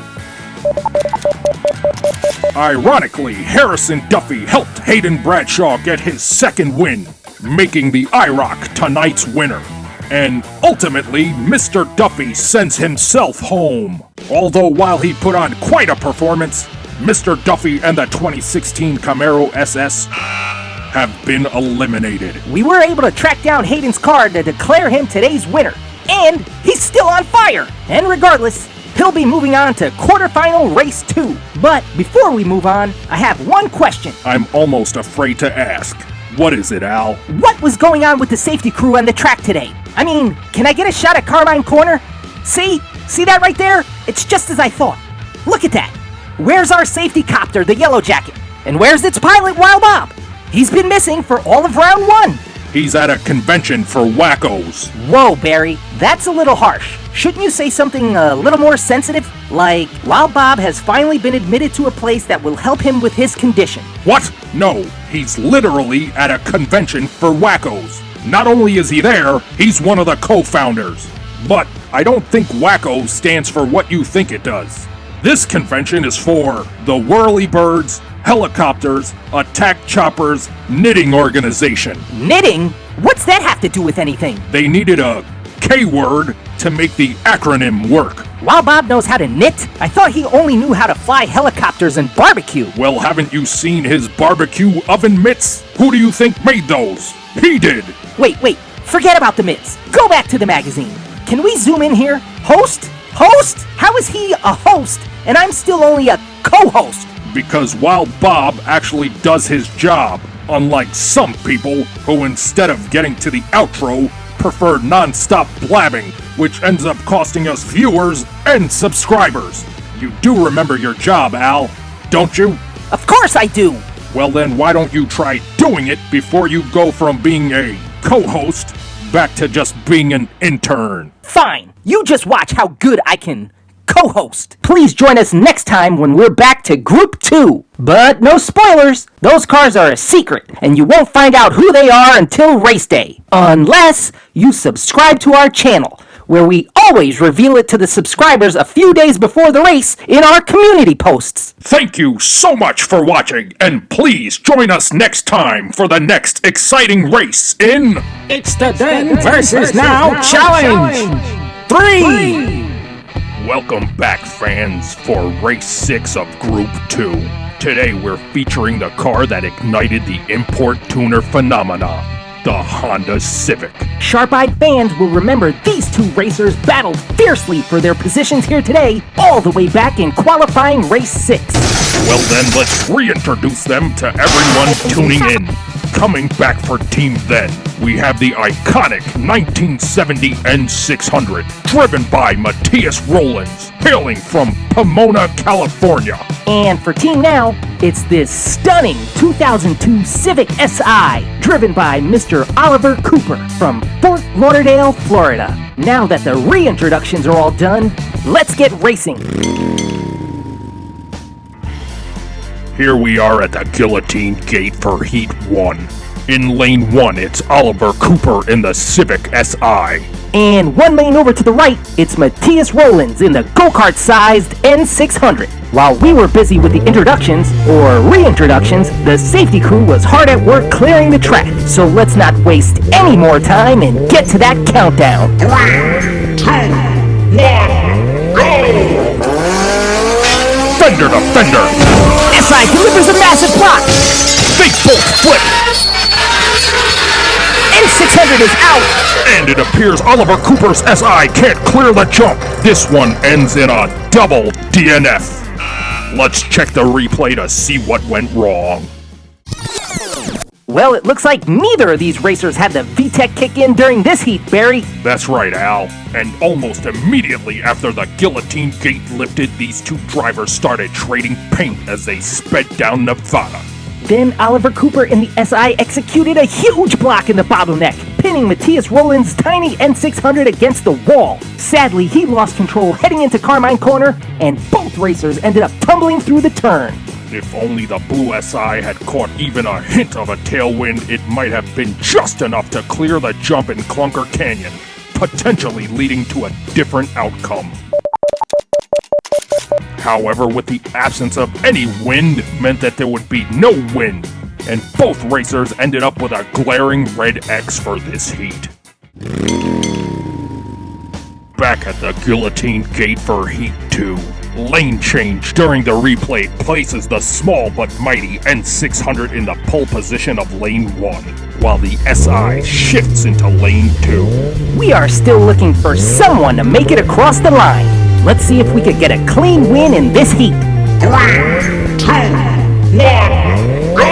Ironically, Harrison Duffy helped Hayden Bradshaw get his second win, making the IROC tonight's winner. And ultimately, Mr. Duffy sends himself home. Although while he put on quite a performance, Mr. Duffy and the 2016 Camaro SS have been eliminated. We were able to track down Hayden's car to declare him today's winner. And he's still on fire! And regardless, he'll be moving on to quarterfinal race 2. But before we move on, I have one question. I'm almost afraid to ask. What is it, Al? What was going on with the safety crew on the track today? I mean, can I get a shot at Carmine Corner? See that right there? It's just as I thought. Look at that. Where's our safety copter, the Yellow Jacket? And where's its pilot, Wild Bob? He's been missing for all of round 1. He's at a convention for wackos. Whoa, Barry, that's a little harsh. Shouldn't you say something a little more sensitive? Like, Wild Bob has finally been admitted to a place that will help him with his condition. What? No, he's literally at a convention for wackos. Not only is he there, he's one of the co-founders. But I don't think wacko stands for what you think it does. This convention is for the Whirlybirds Helicopters Attack Choppers Knitting Organization. Knitting? What's that have to do with anything? They needed a K-word to make the acronym work. Wild Bob knows how to knit? I thought he only knew how to fly helicopters and barbecue. Well, haven't you seen his barbecue oven mitts? Who do you think made those? He did! Wait, forget about the mitts. Go back to the magazine. Can we zoom in here? Host? Host? How is he a host and I'm still only a co-host? Because Wild Bob actually does his job, unlike some people who instead of getting to the outro, prefer non-stop blabbing, which ends up costing us viewers and subscribers. You do remember your job, Al, don't you? Of course I do! Well then, why don't you try doing it before you go from being a co-host back to just being an intern? Fine, you just watch how good I can co-host. Please join us next time when we're back to Group 2. But no spoilers, those cars are a secret, and you won't find out who they are until race day. Unless you subscribe to our channel, where we always reveal it to the subscribers a few days before the race in our community posts. Thank you so much for watching, and please join us next time for the next exciting race in... It's the Then versus Now Challenge! 3! Welcome back, fans, for Race 6 of Group 2. Today we're featuring the car that ignited the import tuner phenomena, the Honda Civic. Sharp-eyed fans will remember these two racers battled fiercely for their positions here today, all the way back in qualifying Race 6. Well then, let's reintroduce them to everyone tuning in. Coming back for Team Then, we have the iconic 1970 N600, driven by Matthias Rollins, hailing from Pomona, California. And for Team Now, it's this stunning 2002 Civic Si, driven by Mr. Oliver Cooper from Fort Lauderdale, Florida. Now that the reintroductions are all done, let's get racing. Here we are at the Guillotine Gate for Heat 1. In lane 1, it's Oliver Cooper in the Civic SI. And 1 lane over to the right, it's Matthias Rollins in the go-kart-sized N600. While we were busy with the introductions, or reintroductions, the safety crew was hard at work clearing the track. So let's not waste any more time and get to that countdown. 3, 2, 1, go! Fender to fender! SI delivers a massive block! They both flip! N600 is out! And it appears Oliver Cooper's SI can't clear the jump. This one ends in a double DNF. Let's check the replay to see what went wrong. Well, it looks like neither of these racers had the VTEC kick in during this heat, Barry. That's right, Al. And almost immediately after the guillotine gate lifted, these two drivers started trading paint as they sped down Nevada. Then Oliver Cooper in the SI executed a huge block in the bottleneck, pinning Matthias Rollins' tiny N600 against the wall. Sadly, he lost control heading into Carmine Corner, and both racers ended up tumbling through the turn. If only the blue SI had caught even a hint of a tailwind, it might have been just enough to clear the jump in Clunker Canyon, potentially leading to a different outcome. However, with the absence of any wind meant that there would be no wind, and both racers ended up with a glaring red X for this heat. Back at the guillotine gate for Heat 2, lane change during the replay places the small but mighty N600 in the pole position of lane 1, while the SI shifts into lane 2. We are still looking for someone to make it across the line. Let's see if we could get a clean win in this heat. 3, 2, 1, go!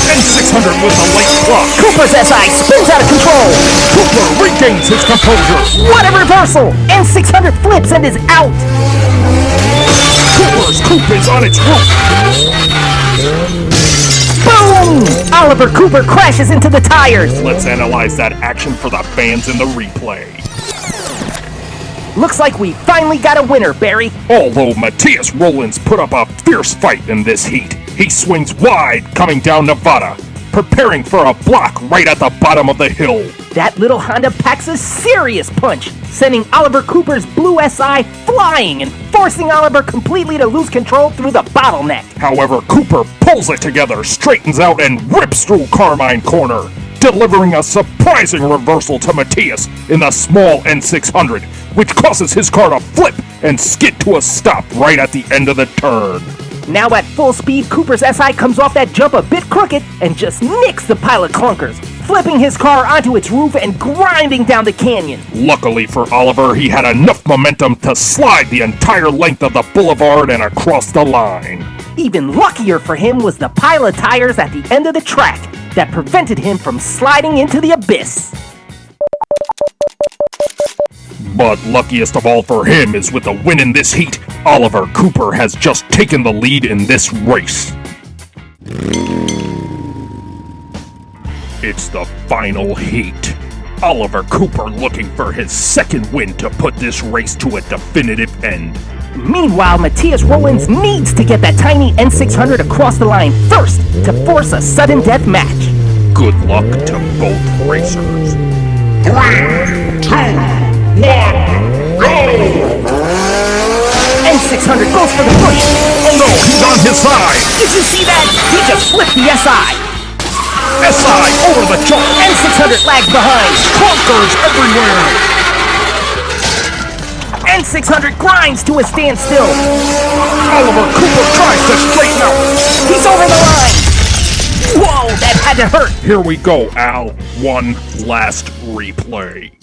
N600 with a late block. Cooper's SI spins out of control. Cooper regains his composure. What a reversal! N600 flips and is out. Cooper's coupe is on its roof. Boom! Oliver Cooper crashes into the tires. Let's analyze that action for the fans in the replay. Looks like we finally got a winner, Barry. Although Matthias Rollins put up a fierce fight in this heat, he swings wide coming down Nevada, preparing for a block right at the bottom of the hill. That little Honda packs a serious punch, sending Oliver Cooper's blue SI flying and forcing Oliver completely to lose control through the bottleneck. However, Cooper pulls it together, straightens out, and rips through Carmine Corner, delivering a surprising reversal to Matthias in the small N600, which causes his car to flip and skid to a stop right at the end of the turn. Now at full speed, Cooper's SI comes off that jump a bit crooked and just nicks the pile of clunkers, flipping his car onto its roof and grinding down the canyon. Luckily for Oliver, he had enough momentum to slide the entire length of the boulevard and across the line. Even luckier for him was the pile of tires at the end of the track that prevented him from sliding into the abyss. But luckiest of all for him is with a win in this heat, Oliver Cooper has just taken the lead in this race. It's the final heat. Oliver Cooper looking for his second win to put this race to a definitive end. Meanwhile, Matthias Rollins needs to get that tiny N600 across the line first to force a sudden death match. Good luck to both racers. 3, 2, 1, go! N600 goes for the push. Oh no, he's on his side! Did you see that? He just flipped the SI. SI over the jump! N600 lags behind. Clunkers everywhere! N600 grinds to a standstill. Oliver Cooper tries to straighten out! He's over the line. Whoa, that had to hurt. Here we go, Al. One last replay.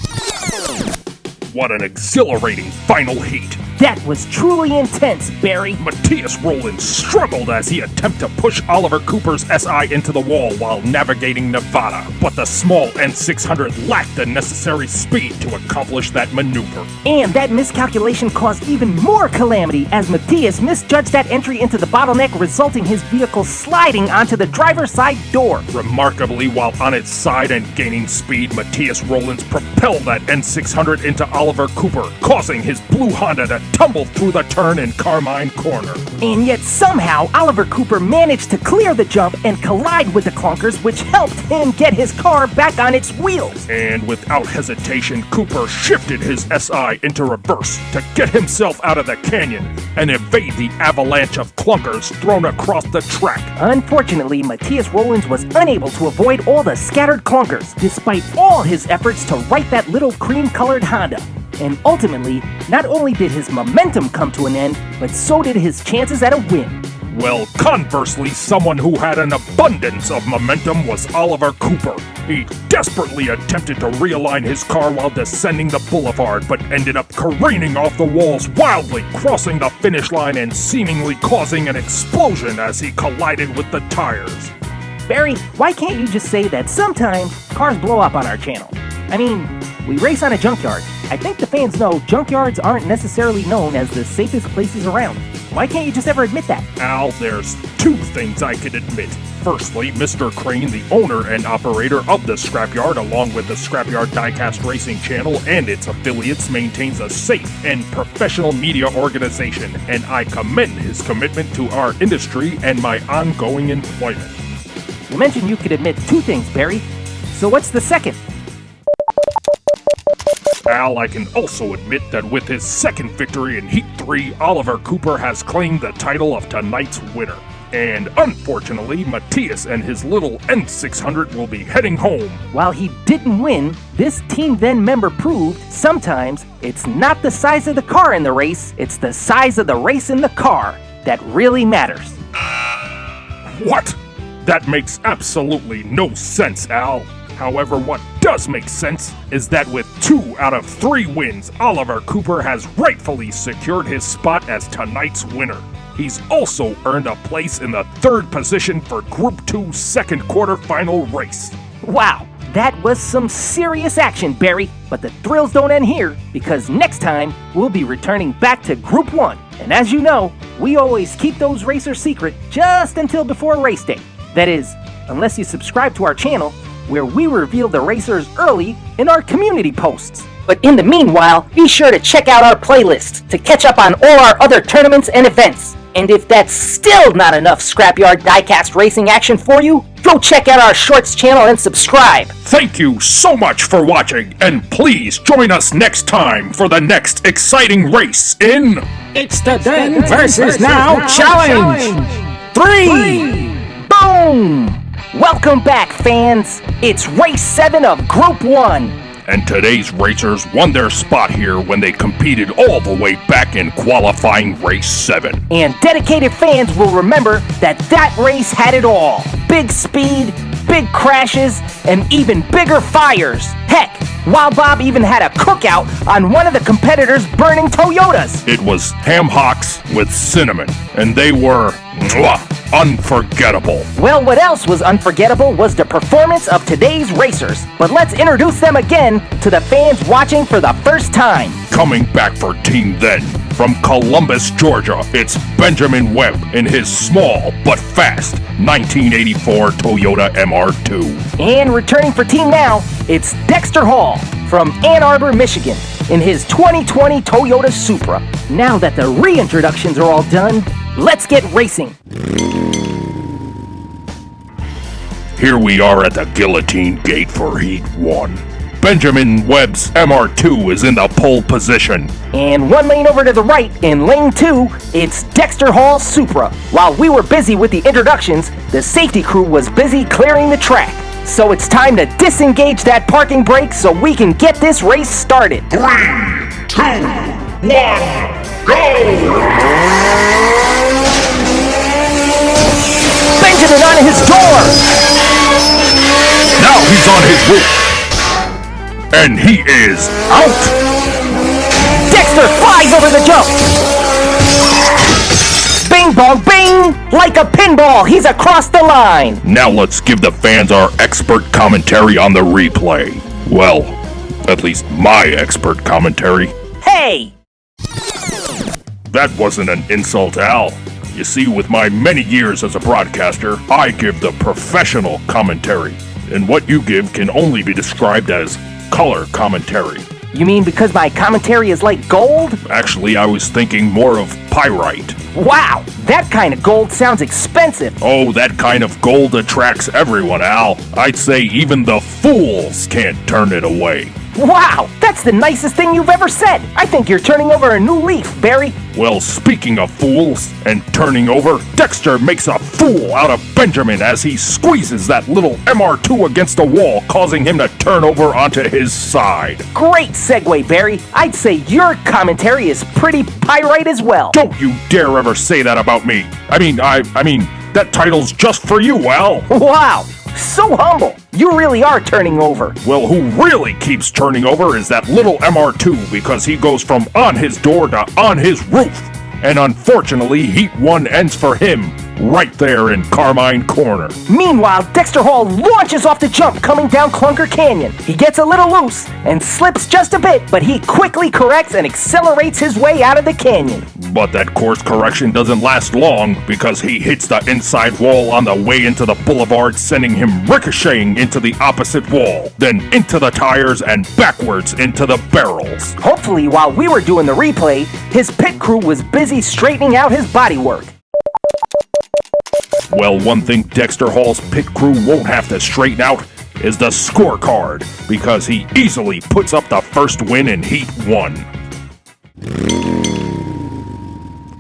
What an exhilarating final heat. That was truly intense, Barry. Matthias Rollins struggled as he attempted to push Oliver Cooper's SI into the wall while navigating Nevada, but the small N600 lacked the necessary speed to accomplish that maneuver. And that miscalculation caused even more calamity as Matthias misjudged that entry into the bottleneck, resulting his vehicle sliding onto the driver's side door. Remarkably, while on its side and gaining speed, Matthias Rollins propelled that N600 into Oliver Cooper, causing his blue Honda to tumbled through the turn in Carmine Corner. And yet somehow Oliver Cooper managed to clear the jump and collide with the clunkers, which helped him get his car back on its wheels. And without hesitation, Cooper shifted his SI into reverse to get himself out of the canyon and evade the avalanche of clunkers thrown across the track. Unfortunately, Matthias Rollins was unable to avoid all the scattered clunkers, despite all his efforts to right that little cream-colored Honda. And ultimately, not only did his momentum come to an end, but so did his chances at a win. Well, conversely, someone who had an abundance of momentum was Oliver Cooper. He desperately attempted to realign his car while descending the boulevard, but ended up careening off the walls wildly, crossing the finish line and seemingly causing an explosion as he collided with the tires. Barry, why can't you just say that sometimes cars blow up on our channel? I mean, we race on a junkyard. I think the fans know junkyards aren't necessarily known as the safest places around. Why can't you just ever admit that? Al, there's two things I can admit. Firstly, Mr. Crane, the owner and operator of the Scrapyard, along with the Scrapyard Diecast Racing channel and its affiliates, maintains a safe and professional media organization, and I commend his commitment to our industry and my ongoing employment. You mentioned you could admit two things, Barry. So what's the second? Al, I can also admit that with his second victory in Heat 3, Oliver Cooper has claimed the title of tonight's winner. And unfortunately, Matthias and his little N600 will be heading home. While he didn't win, this Team Then member proved sometimes it's not the size of the car in the race, it's the size of the race in the car that really matters. What? That makes absolutely no sense, Al. However, what does make sense is that with 2 out of 3 wins, Oliver Cooper has rightfully secured his spot as tonight's winner. He's also earned a place in the 3rd position for Group 2's second quarterfinal race. Wow, that was some serious action, Barry. But the thrills don't end here, because next time we'll be returning back to Group 1. And as you know, we always keep those racers secret just until before race day. That is, unless you subscribe to our channel, where we reveal the racers early in our community posts. But in the meanwhile, be sure to check out our playlist to catch up on all our other tournaments and events. And if that's still not enough Scrapyard Diecast Racing action for you, go check out our Shorts channel and subscribe. Thank you so much for watching, and please join us next time for the next exciting race in... It's the Then versus Now Challenge! 3! Boom! Welcome back, fans! It's Race 7 of Group 1! And today's racers won their spot here when they competed all the way back in qualifying Race 7. And dedicated fans will remember that race had it all. Big speed, big crashes, and even bigger fires. Heck, Wild Bob even had a cookout on one of the competitors' burning Toyotas. It was ham hocks with cinnamon, and they were unforgettable. Well, what else was unforgettable was the performance of today's racers. But let's introduce them again to the fans watching for the first time. Coming back for Team Then, from Columbus, Georgia, it's Benjamin Webb in his small but fast 1984 Toyota MR2. And returning for Team Now, it's Dexter Hall from Ann Arbor, Michigan, in his 2020 Toyota Supra. Now that the reintroductions are all done, let's get racing. Here we are at the guillotine gate for Heat 1. Benjamin Webb's MR2 is in the pole position. And 1 lane over to the right, in lane 2, it's Dexter Hall's Supra. While we were busy with the introductions, the safety crew was busy clearing the track. So it's time to disengage that parking brake so we can get this race started. 3, 2, 1, go! Benjamin on his door! Now he's on his roof. And he is out! Dexter flies over the jump! Bing bong bing! Like a pinball, he's across the line! Now let's give the fans our expert commentary on the replay. Well, at least my expert commentary. Hey! That wasn't an insult, Al. You see, with my many years as a broadcaster, I give the professional commentary. And what you give can only be described as color commentary. You mean because my commentary is like gold? Actually, I was thinking more of pyrite. Wow, that kind of gold sounds expensive. Oh, that kind of gold attracts everyone, Al. I'd say even the fools can't turn it away. Wow, that's the nicest thing you've ever said. I think you're turning over a new leaf, Barry. Well, speaking of fools and turning over, Dexter makes a fool out of Benjamin as he squeezes that little MR2 against the wall, causing him to turn over onto his side. Great segue, Barry. I'd say your commentary is pretty pyrite as well. Don't you dare ever say that about me. I mean, that title's just for you, Al. Wow, so humble. You really are turning over. Well, who really keeps turning over is that little MR2 because he goes from on his door to on his roof. And unfortunately, Heat 1 ends for him right there in Carmine Corner. Meanwhile, Dexter Hall launches off the jump coming down Clunker Canyon. He gets a little loose and slips just a bit, but he quickly corrects and accelerates his way out of the canyon. But that course correction doesn't last long because he hits the inside wall on the way into the boulevard, sending him ricocheting into the opposite wall, then into the tires and backwards into the barrels. Hopefully, while we were doing the replay, his pit crew was busy straightening out his bodywork. Well, one thing Dexter Hall's pit crew won't have to straighten out is the scorecard, because he easily puts up the first win in Heat 1.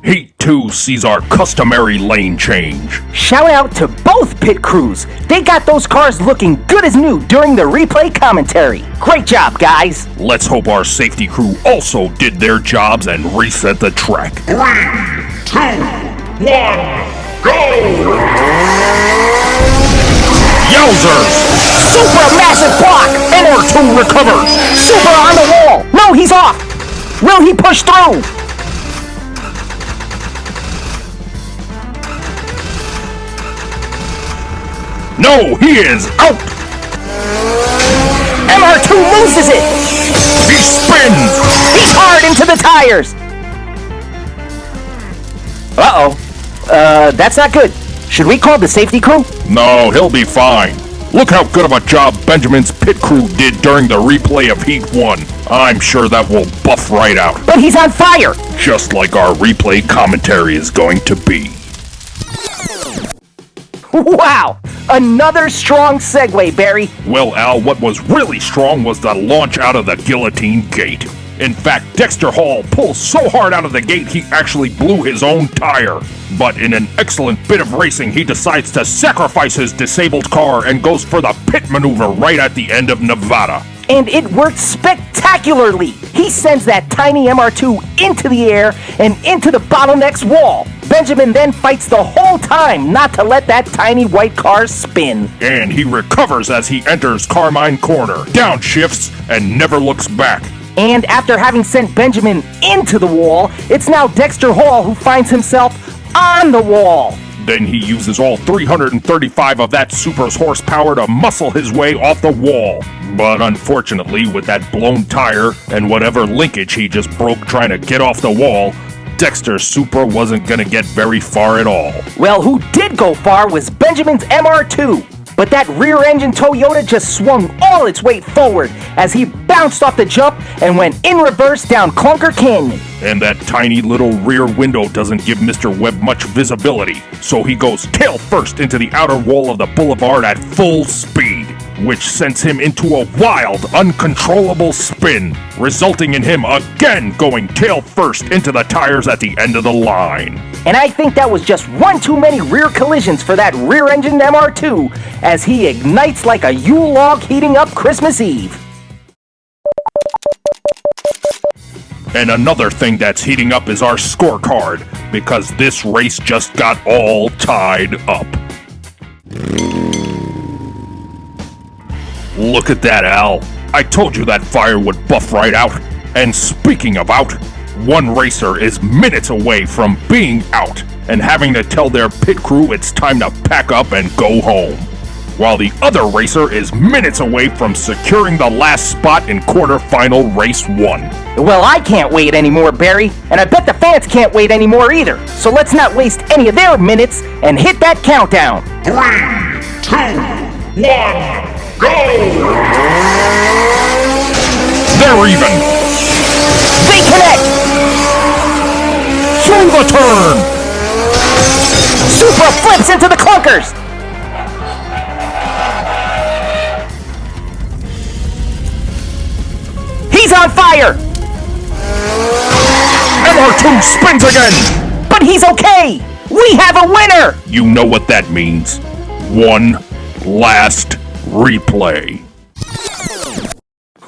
Heat 2 sees our customary lane change. Shout out to both pit crews. They got those cars looking good as new during the replay commentary. Great job, guys. Let's hope our safety crew also did their jobs and reset the track. 3, 2, 1, go! Yowzers! Super massive block! MR2 recovers! Super on the wall! No, he's off! Will he push through? No, he is out! MR2 loses it! He spins! He's hard into the tires! Uh-oh. That's not good. Should we call the safety crew? No, he'll be fine. Look how good of a job Benjamin's pit crew did during the replay of Heat 1. I'm sure that will buff right out. But he's on fire! Just like our replay commentary is going to be. Wow! Another strong segue, Barry. Well, Al, what was really strong was the launch out of the guillotine gate. In fact, Dexter Hall pulls so hard out of the gate he actually blew his own tire. But in an excellent bit of racing, he decides to sacrifice his disabled car and goes for the pit maneuver right at the end of Nevada. And it worked spectacularly. He sends that tiny MR2 into the air and into the bottleneck's wall. Benjamin then fights the whole time not to let that tiny white car spin. And he recovers as he enters Carmine Corner, downshifts, and never looks back. And after having sent Benjamin into the wall, it's now Dexter Hall who finds himself on the wall. Then he uses all 335 of that Supra's horsepower to muscle his way off the wall. But unfortunately, with that blown tire and whatever linkage he just broke trying to get off the wall, Dexter's Supra wasn't gonna get very far at all. Well, who did go far was Benjamin's MR2. But that rear-engine Toyota just swung all its weight forward as he bounced off the jump and went in reverse down Clunker Canyon. And that tiny little rear window doesn't give Mr. Webb much visibility, so he goes tail first into the outer wall of the boulevard at full speed, which sends him into a wild, uncontrollable spin, resulting in him again going tail first into the tires at the end of the line. And I think that was just one too many rear collisions for that rear-engined MR2 as he ignites like a Yule log heating up Christmas Eve. And another thing that's heating up is our scorecard, because this race just got all tied up. Look at that, Al. I told you that fire would buff right out. And speaking of out, one racer is minutes away from being out and having to tell their pit crew it's time to pack up and go home, while the other racer is minutes away from securing the last spot in quarterfinal race 1. Well, I can't wait anymore, Barry, and I bet the fans can't wait anymore either. So let's not waste any of their minutes and hit that countdown. 3, 2, 1, go! There even. They connect! Through the turn. Supra flips into the clunkers! He's on fire! MR2 spins again. But he's okay! We have a winner! You know what that means. One last replay.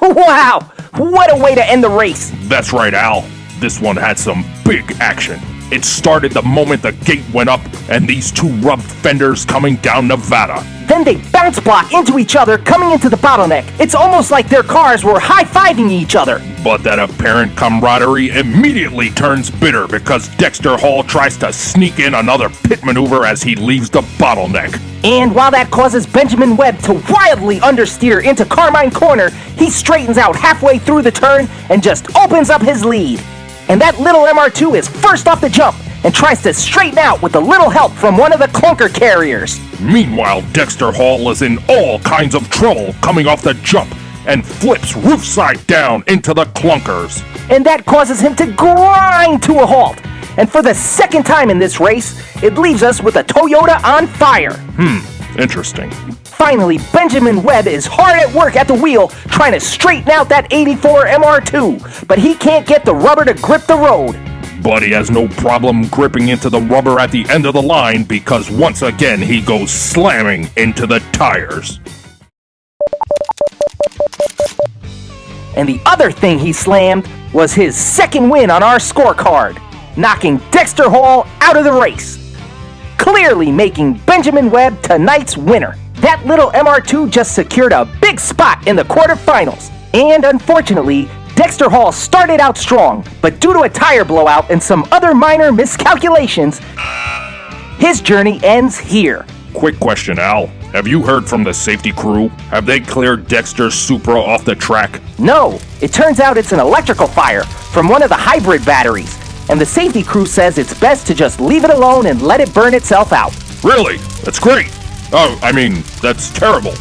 Wow! What a way to end the race! That's right, Al. This one had some big action. It started the moment the gate went up and these two rubbed fenders coming down Nevada. Then they bounce block into each other coming into the bottleneck. It's almost like their cars were high-fiving each other. But that apparent camaraderie immediately turns bitter because Dexter Hall tries to sneak in another pit maneuver as he leaves the bottleneck. And while that causes Benjamin Webb to wildly understeer into Carmine Corner, he straightens out halfway through the turn and just opens up his lead. And that little MR2 is first off the jump and tries to straighten out with a little help from one of the clunker carriers. Meanwhile, Dexter Hall is in all kinds of trouble coming off the jump and flips roof side down into the clunkers. And that causes him to grind to a halt. And for the second time in this race, it leaves us with a Toyota on fire. Interesting. Finally, Benjamin Webb is hard at work at the wheel trying to straighten out that 84 MR2, but he can't get the rubber to grip the road. But he has no problem gripping into the rubber at the end of the line because once again he goes slamming into the tires. And the other thing he slammed was his second win on our scorecard, knocking Dexter Hall out of the race, clearly making Benjamin Webb tonight's winner. That little MR2 just secured a big spot in the quarterfinals. And unfortunately, Dexter Hall started out strong, but due to a tire blowout and some other minor miscalculations, his journey ends here. Quick question, Al. Have you heard from the safety crew? Have they cleared Dexter's Supra off the track? No, it turns out it's an electrical fire from one of the hybrid batteries, and the safety crew says it's best to just leave it alone and let it burn itself out. Really? That's great. Oh, I mean, that's terrible.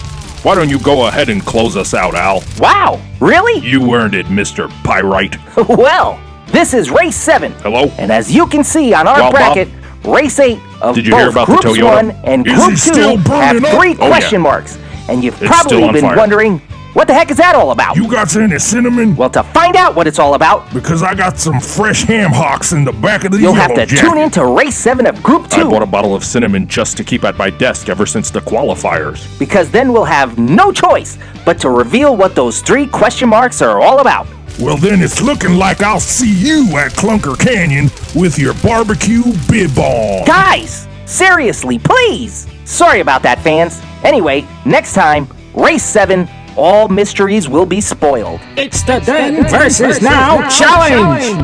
Why don't you go ahead and close us out, Al? Wow, really? You earned it, Mr. Pyrite. Well, this is race 7. Hello? And as you can see on our Well, bracket, race 8 of Did you hear both about the Groups Toyota? 1 and Is Group it still 2 have burning up? 3 Oh, yeah. question marks. And you've It's still probably on been fire. wondering, what the heck is that all about? You got any cinnamon? Well, to find out what it's all about, Because I got some fresh ham hocks in the back of the you'll yellow have to jacket. tune in to race 7 of Group I 2, bought a bottle of cinnamon just to keep at my desk ever since the qualifiers. because then we'll have no choice but to reveal what those 3 question marks are all about. Well, then it's looking like I'll see you at Clunker Canyon with your barbecue bib on. Guys, seriously, please! Sorry about that, fans. Anyway, next time, race 7, all mysteries will be spoiled. It's the Then versus Now Challenge!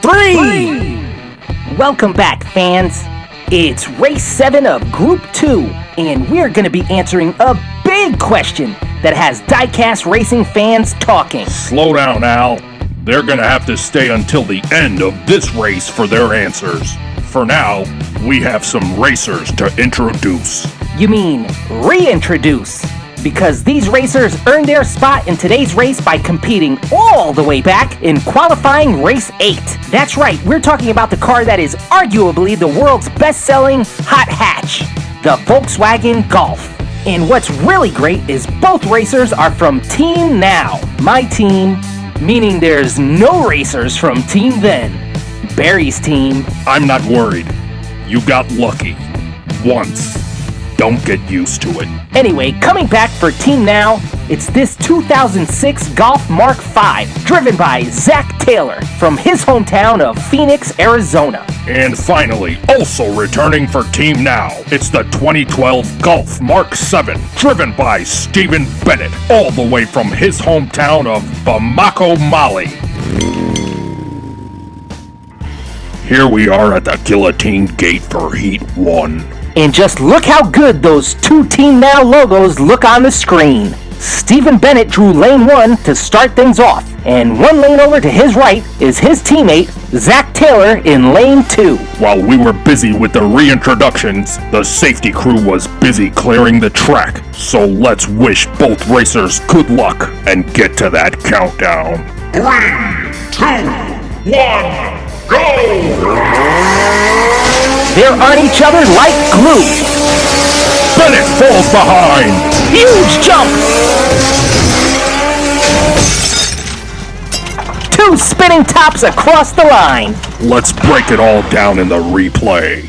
3! Welcome back, fans. It's race 7 of Group 2, and we're going to be answering a big question that has diecast racing fans talking. Slow down, Al. They're gonna have to stay until the end of this race for their answers. For now, we have some racers to introduce. You mean reintroduce? Because these racers earned their spot in today's race by competing all the way back in qualifying race 8. That's right, we're talking about the car that is arguably the world's best-selling hot hatch, the Volkswagen Golf. And what's really great is both racers are from Team Now, my team, meaning there's no racers from Team Then, Barry's team. I'm not worried. You got lucky. Once. Don't get used to it. Anyway, coming back for Team Now, it's this 2006 Golf Mark V, driven by Zach Taylor from his hometown of Phoenix, Arizona. And finally, also returning for Team Now, it's the 2012 Golf Mark 7, driven by Stephen Bennett, all the way from his hometown of Bamako, Mali. Here we are at the Guillotine Gate for Heat 1. And just look how good those 2 Team Now logos look on the screen. Stephen Bennett drew lane 1 to start things off, and 1 lane over to his right is his teammate, Zach Taylor, in lane 2. While we were busy with the reintroductions, the safety crew was busy clearing the track. So let's wish both racers good luck and get to that countdown. They're on each other like glue. Bennett falls behind. Huge jump. 2 spinning tops across the line. Let's break it all down in the replay.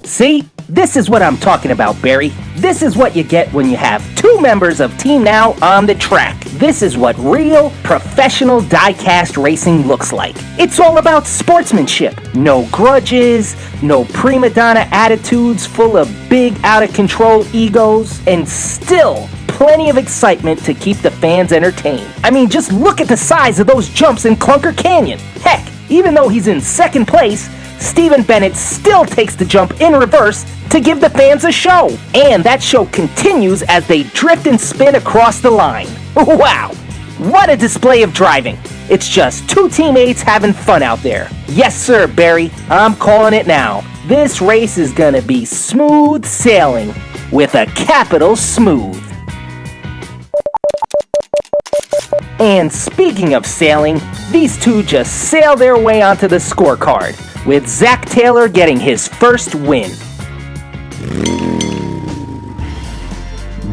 See? This is what I'm talking about, Barry. This is what you get when you have 2 members of Team Now on the track. This is what real professional die-cast racing looks like. It's all about sportsmanship. No grudges, no prima donna attitudes full of big out-of-control egos, and still plenty of excitement to keep the fans entertained. I mean, just look at the size of those jumps in Clunker Canyon. Heck, even though he's in second place, Stephen Bennett still takes the jump in reverse to give the fans a show. And that show continues as they drift and spin across the line. Wow! What a display of driving. It's just 2 teammates having fun out there. Yes, sir, Barry. I'm calling it now. This race is gonna be smooth sailing with a capital smooth. And speaking of sailing, these 2 just sail their way onto the scorecard, with Zach Taylor getting his first win.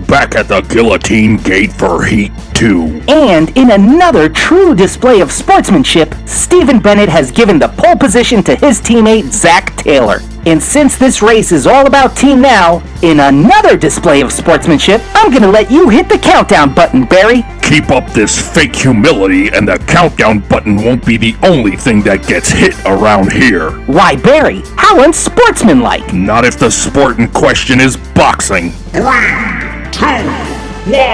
Back at the guillotine gate for Heat 2. And in another true display of sportsmanship, Stephen Bennett has given the pole position to his teammate Zach Taylor. And since this race is all about Team Now, in another display of sportsmanship, I'm gonna let you hit the countdown button, Barry. Keep up this fake humility and the countdown button won't be the only thing that gets hit around here. Why, Barry? How unsportsmanlike. Not if the sport in question is boxing. 3, 2, 1,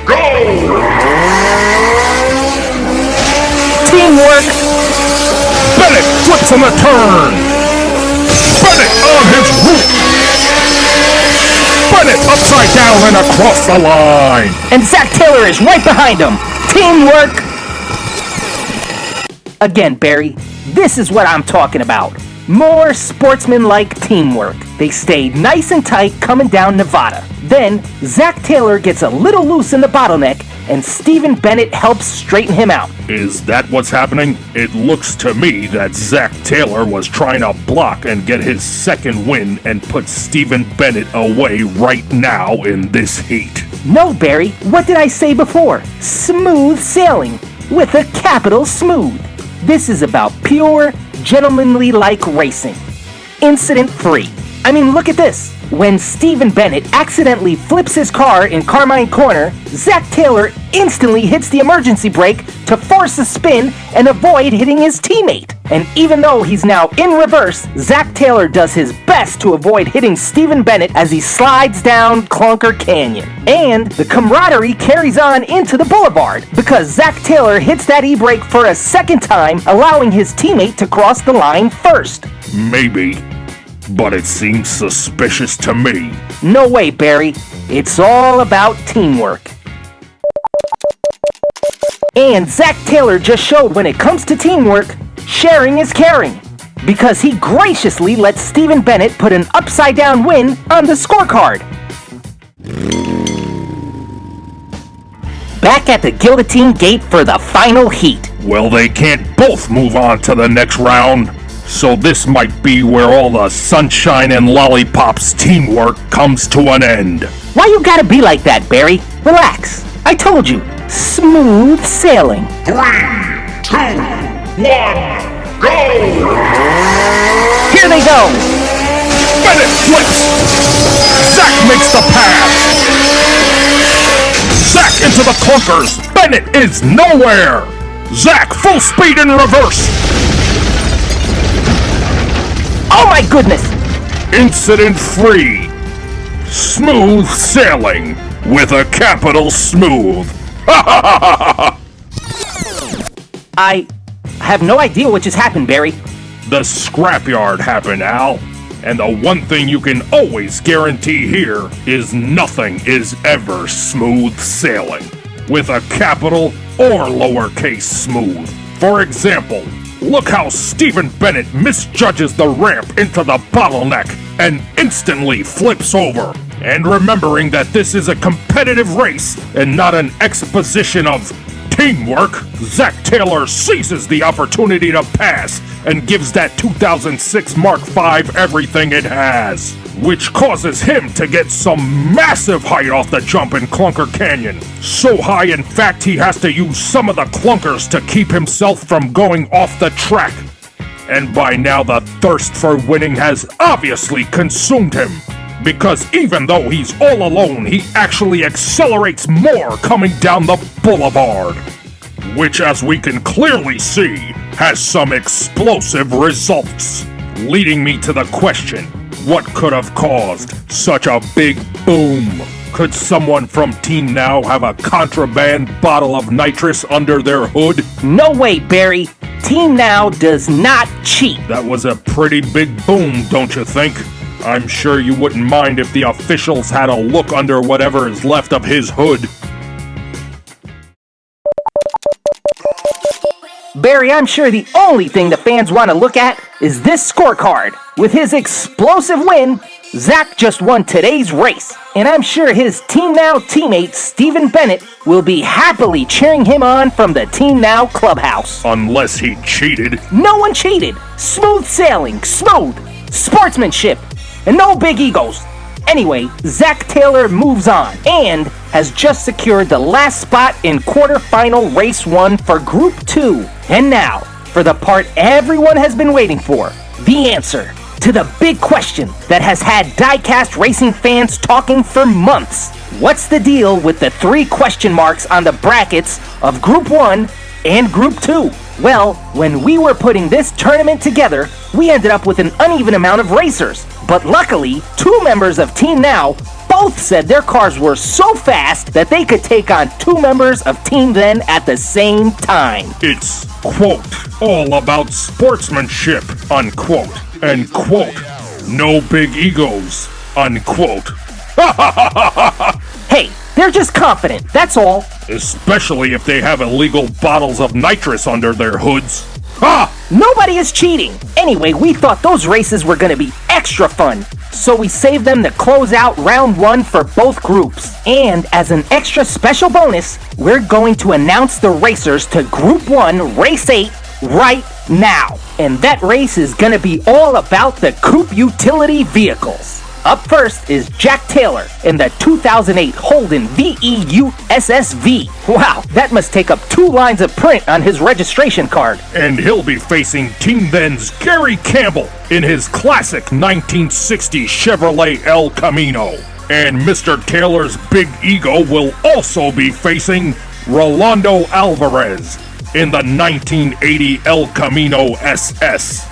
go! Teamwork. Bennett flips on the turn. Bennett on his route. Bennett upside down and across the line. And Zach Taylor is right behind him. Teamwork. Again, Barry, this is what I'm talking about. More sportsman-like teamwork. They stayed nice and tight coming down Nevada. Then, Zach Taylor gets a little loose in the bottleneck, and Stephen Bennett helps straighten him out. Is that what's happening? It looks to me that Zach Taylor was trying to block and get his second win and put Stephen Bennett away right now in this heat. No, Barry, what did I say before? Smooth sailing, with a capital smooth. This is about pure, gentlemanly-like racing. Incident-free. I mean, look at this. When Stephen Bennett accidentally flips his car in Carmine Corner, Zach Taylor instantly hits the emergency brake to force a spin and avoid hitting his teammate. And even though he's now in reverse, Zach Taylor does his best to avoid hitting Stephen Bennett as he slides down Clunker Canyon. And the camaraderie carries on into the boulevard because Zach Taylor hits that e-brake for a second time, allowing his teammate to cross the line first. Maybe, but it seems suspicious to me. No way, Barry. It's all about teamwork. And Zach Taylor just showed when it comes to teamwork, sharing is caring. Because he graciously let Stephen Bennett put an upside-down win on the scorecard. Back at the guillotine gate for the final heat. Well, they can't both move on to the next round. So this might be where all the sunshine and lollipops teamwork comes to an end. Why you gotta be like that, Barry? Relax. I told you, smooth sailing. 3, 2, 1, go! Here they go. Bennett flips. Zach makes the pass. Zach into the clunkers. Bennett is nowhere. Zach full speed in reverse. Oh my goodness! Incident-free. Smooth sailing with a capital smooth. I have no idea what just happened, Barry. The Scrapyard happened, Al. And the one thing you can always guarantee here is nothing is ever smooth sailing with a capital or lowercase smooth. For example, look how Stephen Bennett misjudges the ramp into the bottleneck and instantly flips over. And remembering that this is a competitive race and not an exposition of teamwork, Zach Taylor seizes the opportunity to pass and gives that 2006 Mark V everything it has, which causes him to get some massive height off the jump in Clunker Canyon. So high, in fact, he has to use some of the clunkers to keep himself from going off the track. And by now, the thirst for winning has obviously consumed him, because even though he's all alone, he actually accelerates more coming down the boulevard, which, as we can clearly see, has some explosive results, leading me to the question, what could have caused such a big boom? Could someone from Team Now have a contraband bottle of nitrous under their hood? No way, Barry. Team Now does not cheat. That was a pretty big boom, don't you think? I'm sure you wouldn't mind if the officials had a look under whatever is left of his hood. Barry, I'm sure the only thing the fans want to look at is this scorecard. With his explosive win, Zach just won today's race, and I'm sure his Team Now teammate Stephen Bennett will be happily cheering him on from the Team Now clubhouse. Unless he cheated. No one cheated. Smooth sailing, smooth, sportsmanship, and no big egos. Anyway, Zach Taylor moves on and has just secured the last spot in quarterfinal race 1 for Group 2. And now, for the part everyone has been waiting for, the answer to the big question that has had diecast racing fans talking for months. What's the deal with the 3 question marks on the brackets of Group 1 and Group 2? Well, when we were putting this tournament together, we ended up with an uneven amount of racers. But luckily, 2 members of Team Now both said their cars were so fast that they could take on 2 members of Team Then at the same time. It's, quote, all about sportsmanship, unquote, and quote, no big egos, unquote. Hey, they're just confident, that's all. Especially if they have illegal bottles of nitrous under their hoods. Ha! Nobody is cheating. Anyway, we thought those races were going to be extra fun, so we saved them to close out round 1 for both groups. And as an extra special bonus, we're going to announce the racers to Group 1, Race 8, right now. And that race is going to be all about the coupe utility vehicles. Up first is Jack Taylor in the 2008 Holden VEU SSV. Wow, that must take up 2 lines of print on his registration card. And he'll be facing Team Then's Gary Campbell in his classic 1960 Chevrolet El Camino. And Mr. Taylor's big ego will also be facing Rolando Alvarez in the 1980 El Camino SS.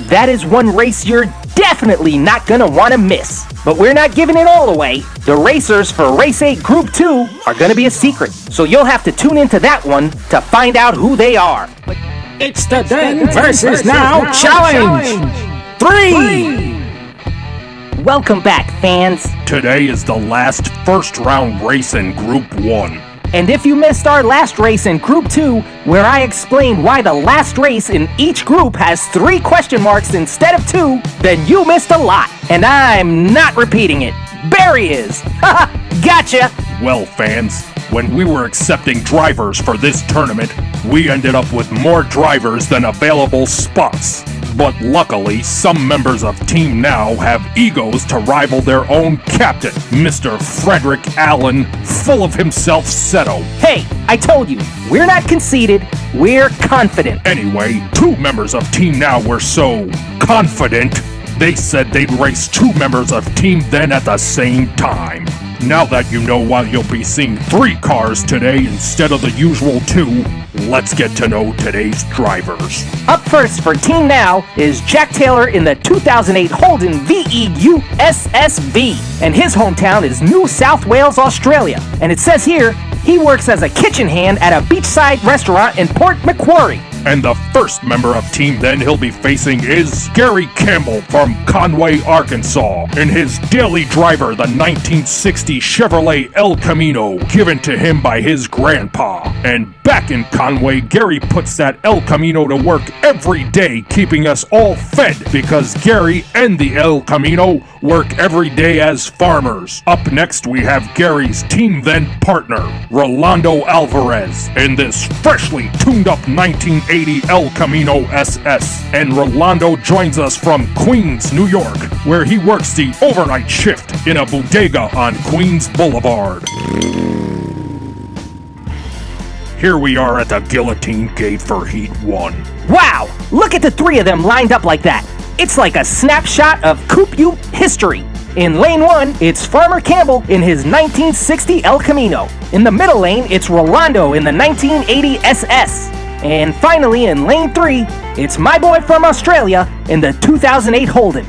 That is one race you're definitely not gonna want to miss. But we're not giving it all away. The racers for Race 8 Group 2 are gonna be a secret, so you'll have to tune into that one to find out who they are. It's the Then versus Now Challenge! 3! Welcome back, fans. Today is the last first round race in Group 1. And if you missed our last race in Group 2, where I explained why the last race in each group has 3 question marks instead of 2, then you missed a lot. And I'm not repeating it. Barry is. Haha, gotcha. Well, fans, when we were accepting drivers for this tournament, we ended up with more drivers than available spots. But luckily, some members of Team Now have egos to rival their own captain, Mr. Frederick Allen, full of himself Seto. Hey, I told you, we're not conceited, we're confident. Anyway, 2 members of Team Now were so confident, they said they'd race 2 members of Team Then at the same time. Now that you know why you'll be seeing 3 cars today instead of the usual 2, let's get to know today's drivers. Up first for Team Now is Jack Taylor in the 2008 Holden VEU SSV. And his hometown is New South Wales, Australia. And it says here, he works as a kitchen hand at a beachside restaurant in Port Macquarie. And the first member of Team Then he'll be facing is Gary Campbell from Conway, Arkansas, in his daily driver, the 1960 Chevrolet El Camino, given to him by his grandpa. And back in Conway, Gary puts that El Camino to work every day, keeping us all fed, because Gary and the El Camino work every day as farmers. Up next, we have Gary's Team Then partner, Rolando Alvarez, in this freshly tuned up 1980 El Camino SS. And Rolando joins us from Queens, New York, where he works the overnight shift in a bodega on Queens Boulevard. Here we are at the Guillotine Gate for Heat 1. Wow! Look at the three of them lined up like that. It's like a snapshot of Coupe U history. In lane 1, it's Farmer Campbell in his 1960 El Camino. In the middle lane, it's Rolando in the 1980 SS. And finally, in lane 3, it's my boy from Australia in the 2008 Holden.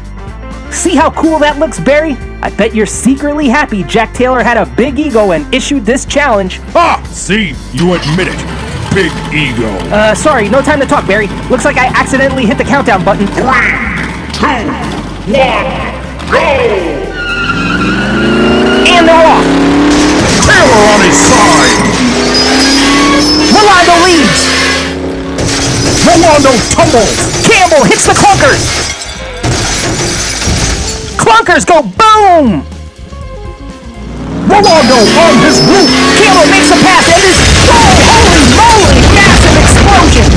See how cool that looks, Barry? I bet you're secretly happy Jack Taylor had a big ego and issued this challenge. Ah, see, you admit it. Big ego. Sorry, no time to talk, Barry. Looks like I accidentally hit the countdown button. 3, 2, 1, go! And they're off. Taylor on his side. Rolando leads. Rolando tumbles. Campbell hits the clunkers. Clunkers go boom. Rolando on his roof. Campbell makes a pass and is... Holy moly! Massive explosion!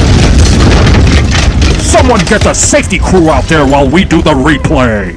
Someone get the safety crew out there while we do the replay.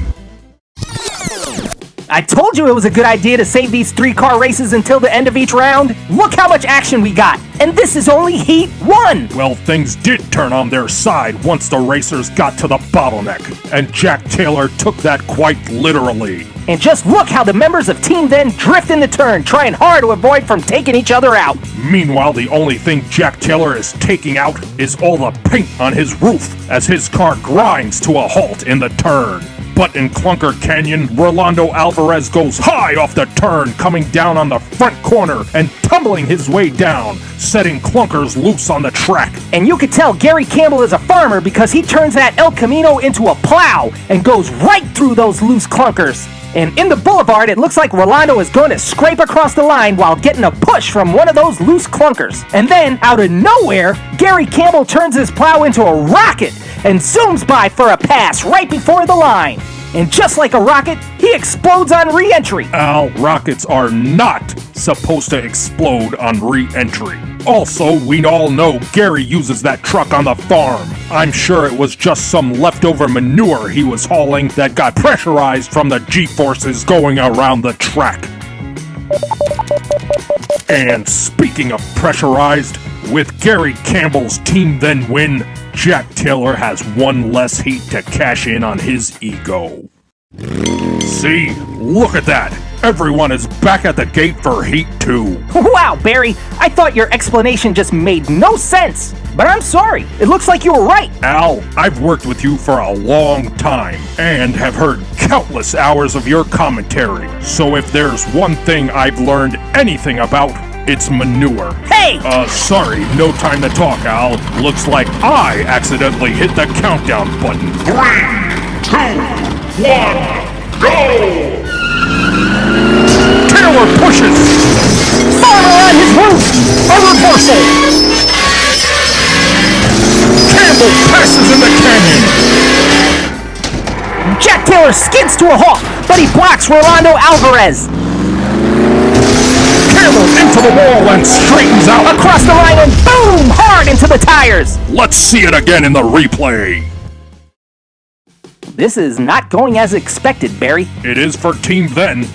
I told you it was a good idea to save these 3-car races until the end of each round. Look how much action we got, and this is only Heat 1! Well, things did turn on their side once the racers got to the bottleneck, and Jack Taylor took that quite literally. And just look how the members of Team Then drift in the turn, trying hard to avoid from taking each other out. Meanwhile, the only thing Jack Taylor is taking out is all the paint on his roof as his car grinds to a halt in the turn. But in Clunker Canyon, Rolando Alvarez goes high off the turn, coming down on the front corner and tumbling his way down, setting clunkers loose on the track. And you could tell Gary Campbell is a farmer because he turns that El Camino into a plow and goes right through those loose clunkers. And in the boulevard, it looks like Rolando is going to scrape across the line while getting a push from one of those loose clunkers. And then, out of nowhere, Gary Campbell turns his plow into a rocket and zooms by for a pass right before the line. And just like a rocket, he explodes on re-entry. Al, rockets are not supposed to explode on re-entry. Also, we all know Gary uses that truck on the farm. I'm sure it was just some leftover manure he was hauling that got pressurized from the G-forces going around the track. And speaking of pressurized, with Gary Campbell's Team Then win, Jack Taylor has one less heat to cash in on his ego. See? Look at that! Everyone is back at the gate for Heat 2. Wow, Barry, I thought your explanation just made no sense. But I'm sorry, it looks like you were right. Al, I've worked with you for a long time and have heard countless hours of your commentary. So if there's one thing I've learned anything about, it's manure. Hey! Sorry, no time to talk, Al. Looks like I accidentally hit the countdown button. 3, 2, 1, go! Taylor pushes! Farmer on his roof! A reversal! Campbell passes in the canyon! Jack Taylor skids to a halt, but he blocks Rolando Alvarez. Campbell into the wall and straightens out. Across the line and boom! Hard into the tires! Let's see it again in the replay. This is not going as expected, Barry. It is for Team Then,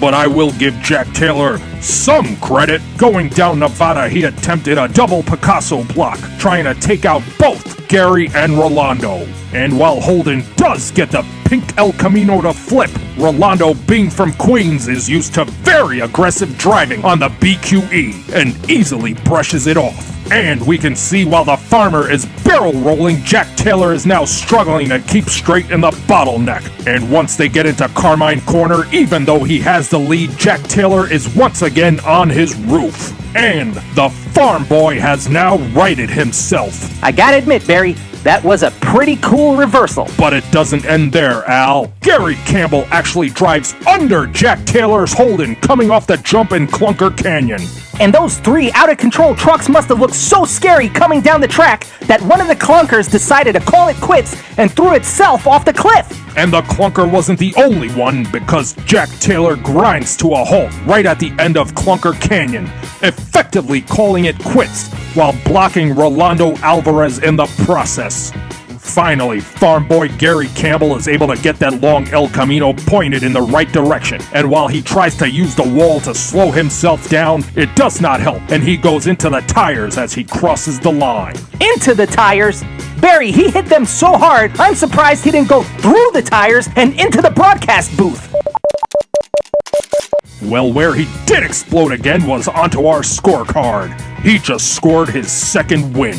but I will give Jack Taylor some credit. Going down Nevada, he attempted a double Picasso block, trying to take out both Gary and Rolando. And while Holden does get the pink El Camino to flip, Rolando, being from Queens, is used to very aggressive driving on the BQE and easily brushes it off. And we can see while the farmer is barrel rolling, Jack Taylor is now struggling to keep straight in the bottleneck. And once they get into Carmine Corner, even though he has the lead, Jack Taylor is once again on his roof. And the farm boy has now righted himself. I gotta admit, Barry, that was a pretty cool reversal. But it doesn't end there, Al. Gary Campbell actually drives under Jack Taylor's Holden coming off the jump in Clunker Canyon. And those three out-of-control trucks must have looked so scary coming down the track that one of the clunkers decided to call it quits and threw itself off the cliff. And the clunker wasn't the only one, because Jack Taylor grinds to a halt right at the end of Clunker Canyon, effectively calling it quits while blocking Rolando Alvarez in the process. Finally, farm boy Gary Campbell is able to get that long El Camino pointed in the right direction, and while he tries to use the wall to slow himself down, it does not help, and he goes into the tires as he crosses the line. Into the tires? Barry, he hit them so hard, I'm surprised he didn't go through the tires and into the broadcast booth. Well, where he did explode again was onto our scorecard. He just scored his second win.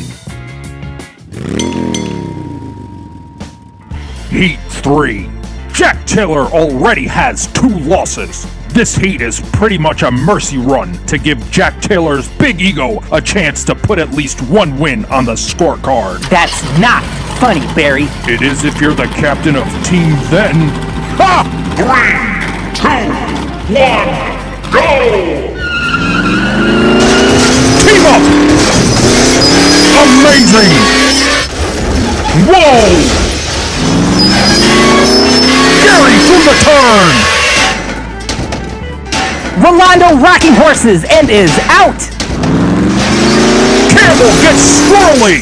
Heat 3. Jack Taylor already has 2 losses. This heat is pretty much a mercy run to give Jack Taylor's big ego a chance to put at least 1 win on the scorecard. That's not funny, Barry. It is if you're the captain of Team Then. Ha! 3, 2, 1, go! Team up! Amazing! Whoa! Gary through the turn! Rolando rocking horses and is out! Campbell gets swirly!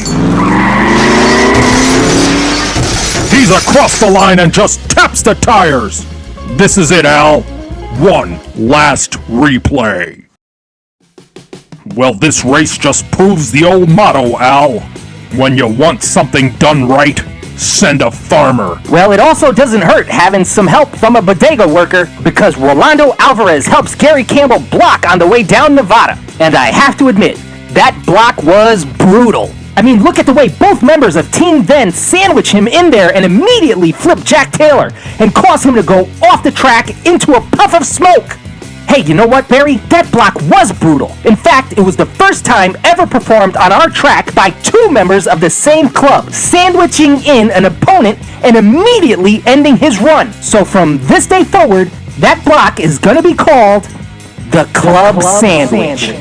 He's across the line and just taps the tires! This is it, Al. One last replay. Well, this race just proves the old motto, Al. When you want something done right, send a farmer. Well, it also doesn't hurt having some help from a bodega worker, because Rolando Alvarez helps Gary Campbell block on the way down Nevada. And I have to admit, that block was brutal. I mean, look at the way both members of Team Then sandwich him in there and immediately flip Jack Taylor and cause him to go off the track into a puff of smoke. Hey, you know what, Barry? That block was brutal. In fact, it was the first time ever performed on our track by 2 members of the same club, sandwiching in an opponent and immediately ending his run. So from this day forward, that block is going to be called the Club Sandwich.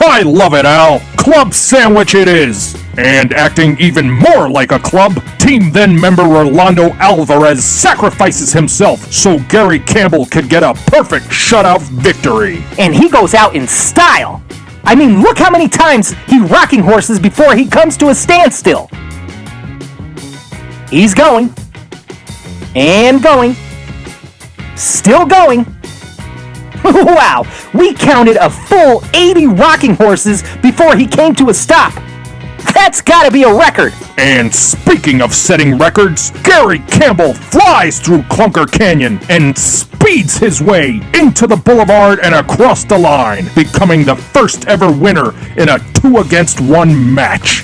I love it, Al. Club Sandwich it is. And acting even more like a club, Team Then member Rolando Alvarez sacrifices himself so Gary Campbell could get a perfect shutout victory. And he goes out in style. I mean, look how many times he rocking horses before he comes to a standstill. He's going. And going. Still going. Wow, we counted a full 80 rocking horses before he came to a stop. That's gotta be a record. And speaking of setting records, Gary Campbell flies through Clunker Canyon and speeds his way into the boulevard and across the line, becoming the first ever winner in a 2-against-1 match.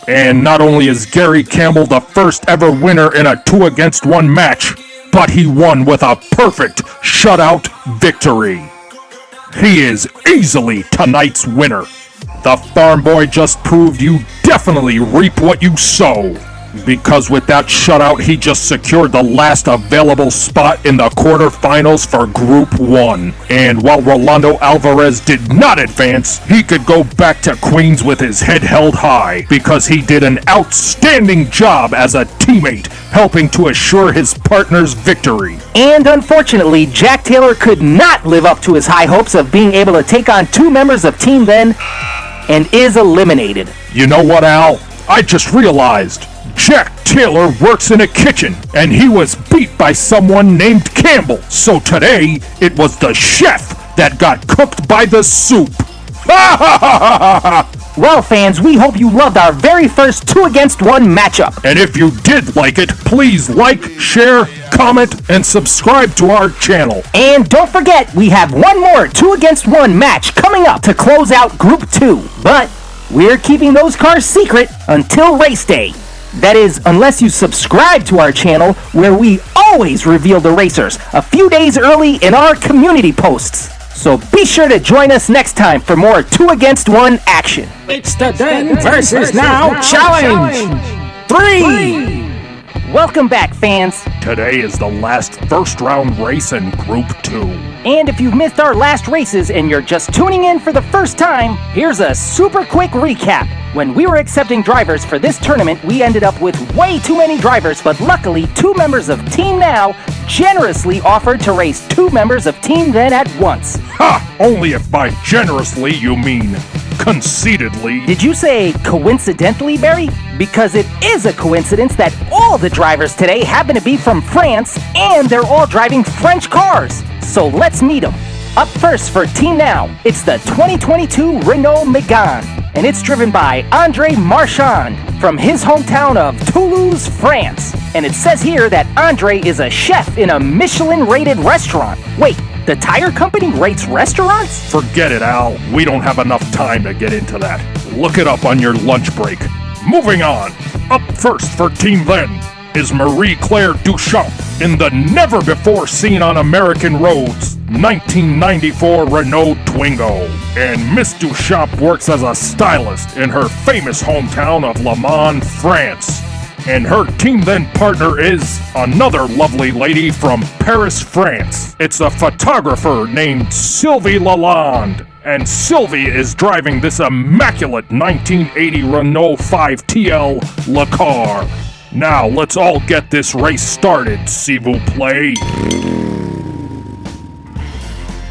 And not only is Gary Campbell the first ever winner in a 2-against-1 match, but he won with a perfect shutout victory. He is easily tonight's winner. The farm boy just proved you definitely reap what you sow. Because with that shutout, he just secured the last available spot in the quarterfinals for Group 1. And while Rolando Alvarez did not advance, he could go back to Queens with his head held high, because he did an outstanding job as a teammate, helping to assure his partner's victory. And unfortunately, Jack Taylor could not live up to his high hopes of being able to take on 2 members of Team Then, and is eliminated. You know what, Al? I just realized Jack Taylor works in a kitchen, and he was beat by someone named Campbell. So today, it was the chef that got cooked by the soup. Well, fans, we hope you loved our very first 2 against 1 matchup. And if you did like it, please like, share, comment, and subscribe to our channel. And don't forget, we have one more 2 against 1 match coming up to close out Group 2. But we're keeping those cars secret until race day. That is, unless you subscribe to our channel, where we always reveal the racers a few days early in our community posts. So be sure to join us next time for more 2 against 1 action. It's the Then versus Now Challenge! 3! Welcome back, fans. Today is the last first round race in Group 2. And if you've missed our last races and you're just tuning in for the first time, here's a super quick recap. When we were accepting drivers for this tournament, we ended up with way too many drivers, but luckily 2 members of Team Now generously offered to race 2 members of Team Then at once. Ha! Only if by generously you mean conceitedly. Did you say coincidentally, Barry? Because it is a coincidence that all the drivers today happen to be from France, and they're all driving French cars. So let's meet them. Up first for Team Now, it's the 2022 Renault Megane, and it's driven by Andre Marchand from his hometown of Toulouse, France. And it says here that Andre is a chef in a Michelin-rated restaurant. Wait, the tire company rates restaurants? Forget it, Al. We don't have enough time to get into that. Look it up on your lunch break. Moving on. Up first for Team Then is Marie-Claire Duchamp in the never-before-seen on American roads 1994 Renault Twingo. And Miss Duchamp works as a stylist in her famous hometown of Le Mans, France. And her Team Then partner is another lovely lady from Paris, France. It's a photographer named Sylvie Lalonde. And Sylvie is driving this immaculate 1980 Renault 5TL Le Car. Now, let's all get this race started, s'il vous plaît.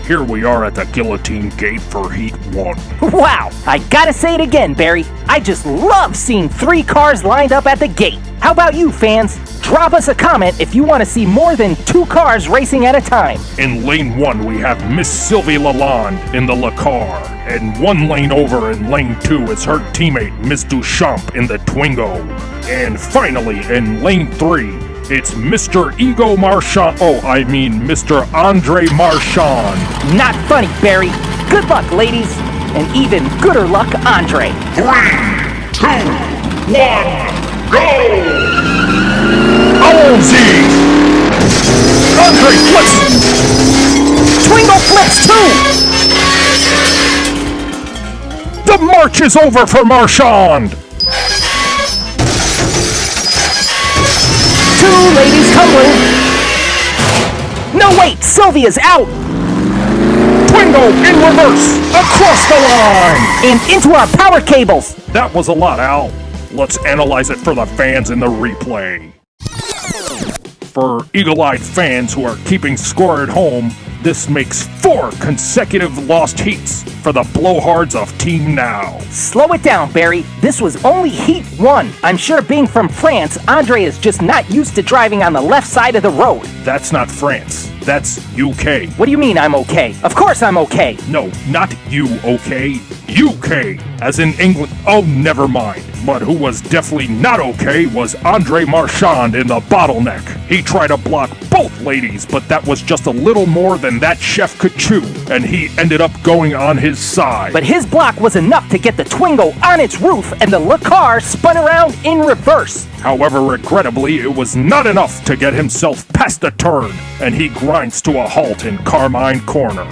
Here we are at the guillotine gate for Heat 1. Wow, I gotta say it again, Barry. I just love seeing 3 cars lined up at the gate. How about you, fans? Drop us a comment if you want to see more than 2 cars racing at a time. In lane 1, we have Miss Sylvie Lalonde in the Le Car. And 1 lane over in lane 2 is her teammate, Miss Duchamp in the Twingo. And finally, in lane 3, it's Mr. Mr. Andre Marchand. Not funny, Barry. Good luck, ladies. And even gooder luck, Andre. 3, 2, 1, go! Allons-y! Andre flips! Twingo flips too! The march is over for Marchand! 2 ladies tumbling. No, wait, Sylvia's out. Twingo in reverse, across the line! And into our power cables. That was a lot, Al. Let's analyze it for the fans in the replay. For eagle-eyed fans who are keeping score at home, this makes 4 consecutive lost heats for the blowhards of Team Now. Slow it down, Barry. This was only Heat 1. I'm sure being from France, Andre is just not used to driving on the left side of the road. That's not France. That's UK. What do you mean I'm okay? Of course I'm okay. No, not you, okay? UK, as in England. Oh, never mind. But who was definitely not okay was Andre Marchand in the bottleneck. He tried to block both ladies, but that was just a little more than that chef could chew, and he ended up going on his side. But his block was enough to get the Twingo on its roof, and the Le Car spun around in reverse. However, regrettably, it was not enough to get himself past the turn, and he grinds to a halt in Carmine Corner.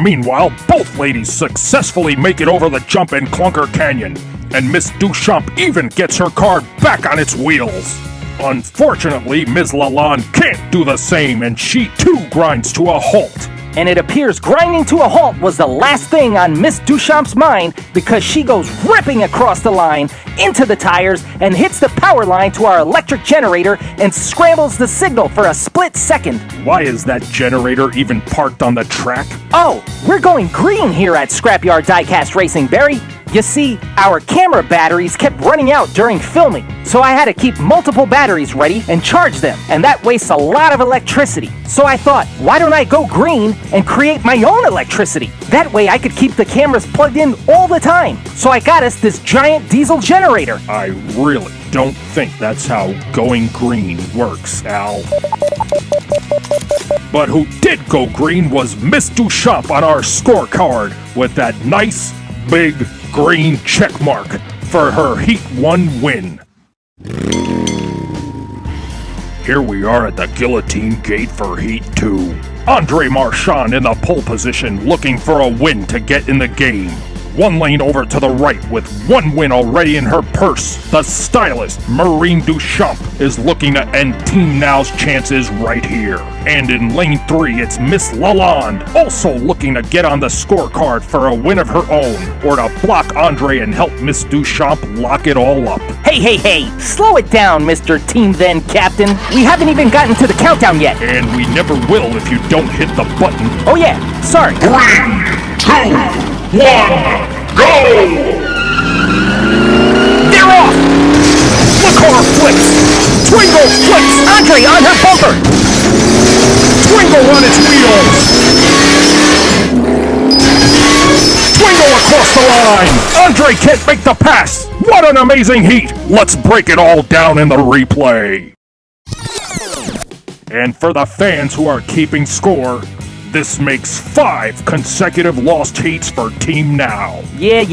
Meanwhile, both ladies successfully make it over the jump in Clunker Canyon, and Miss Duchamp even gets her car back on its wheels. Unfortunately, Ms. Lalonde can't do the same, and she too grinds to a halt. And it appears grinding to a halt was the last thing on Miss Duchamp's mind, because she goes ripping across the line, into the tires, and hits the power line to our electric generator and scrambles the signal for a split second. Why is that generator even parked on the track? Oh, we're going green here at Scrapyard Diecast Racing, Barry. You see, our camera batteries kept running out during filming, so I had to keep multiple batteries ready and charge them, and that wastes a lot of electricity. So I thought, why don't I go green and create my own electricity? That way I could keep the cameras plugged in all the time. So I got us this giant diesel generator. I really don't think that's how going green works, Al. But who did go green was Miss Duchamp on our scorecard with that nice, big, green check mark for her Heat 1 win. Here we are at the guillotine gate for Heat 2. Andre Marchand in the pole position looking for a win to get in the game. One lane over to the right with one win already in her purse. The stylist, Marine Duchamp, is looking to end Team Now's chances right here. And in lane 3, it's Miss Lalonde, also looking to get on the scorecard for a win of her own, or to block Andre and help Miss Duchamp lock it all up. Hey, slow it down, Mr. Team Then Captain. We haven't even gotten to the countdown yet. And we never will if you don't hit the button. Oh yeah, sorry. 3, 2, 1, go! They're off! Car flips! Twingo flips! Andre on her bumper! Twingo on its wheels! Twingo across the line! Andre can't make the pass! What an amazing heat! Let's break it all down in the replay! And for the fans who are keeping score, this makes 5 consecutive lost heats for Team Now. Yeah,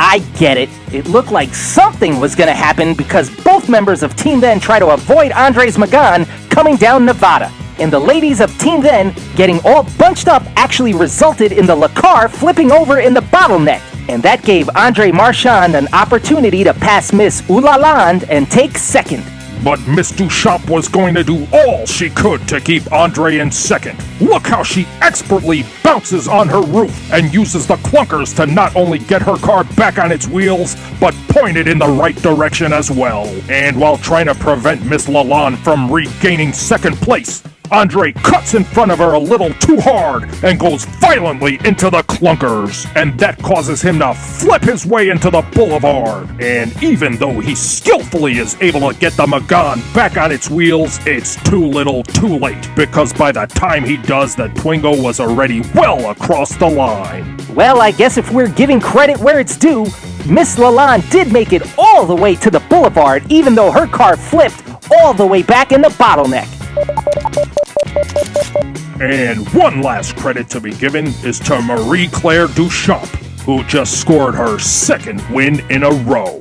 I get it. It looked like something was gonna happen because both members of Team Then try to avoid Andres Magan coming down Nevada. And the ladies of Team Then getting all bunched up actually resulted in the car flipping over in the bottleneck. And that gave Andre Marchand an opportunity to pass Miss Lalonde and take second. But Miss Duchamp was going to do all she could to keep Andre in second. Look how she expertly bounces on her roof and uses the clunkers to not only get her car back on its wheels, but point it in the right direction as well. And while trying to prevent Miss Lalonde from regaining second place, Andre cuts in front of her a little too hard and goes violently into the clunkers, and that causes him to flip his way into the boulevard. And even though he skillfully is able to get the Magan back on its wheels, it's too little too late, because by the time he does, the Twingo was already well across the line. Well, I guess if we're giving credit where it's due, Miss Lalonde did make it all the way to the boulevard, even though her car flipped all the way back in the bottleneck. And one last credit to be given is to Marie-Claire Duchamp, who just scored her second win in a row.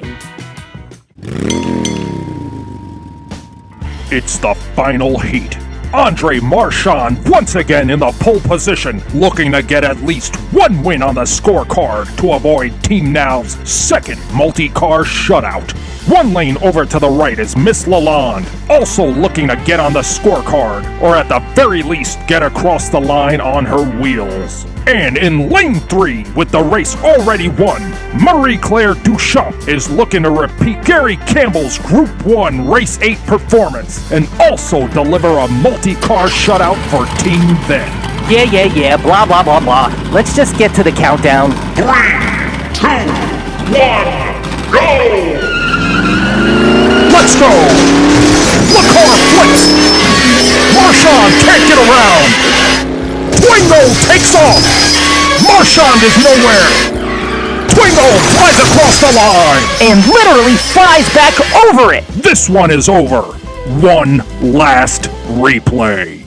It's the final heat. Andre Marchand once again in the pole position, looking to get at least one win on the scorecard to avoid Team Now's second multi-car shutout. One lane over to the right is Miss Lalonde, also looking to get on the scorecard, or at the very least get across the line on her wheels. And in lane 3, with the race already won, Marie-Claire Duchamp is looking to repeat Gary Campbell's Group 1 Race 8 performance, and also deliver a multi-car shutout for Team Then. Yeah, blah, blah, blah, blah. Let's just get to the countdown. 3, 2, 1, go! Let's go! The car flips! Marchand can't get around! Twingo takes off! Marchand is nowhere! Twingo flies across the line! And literally flies back over it! This one is over. One last replay.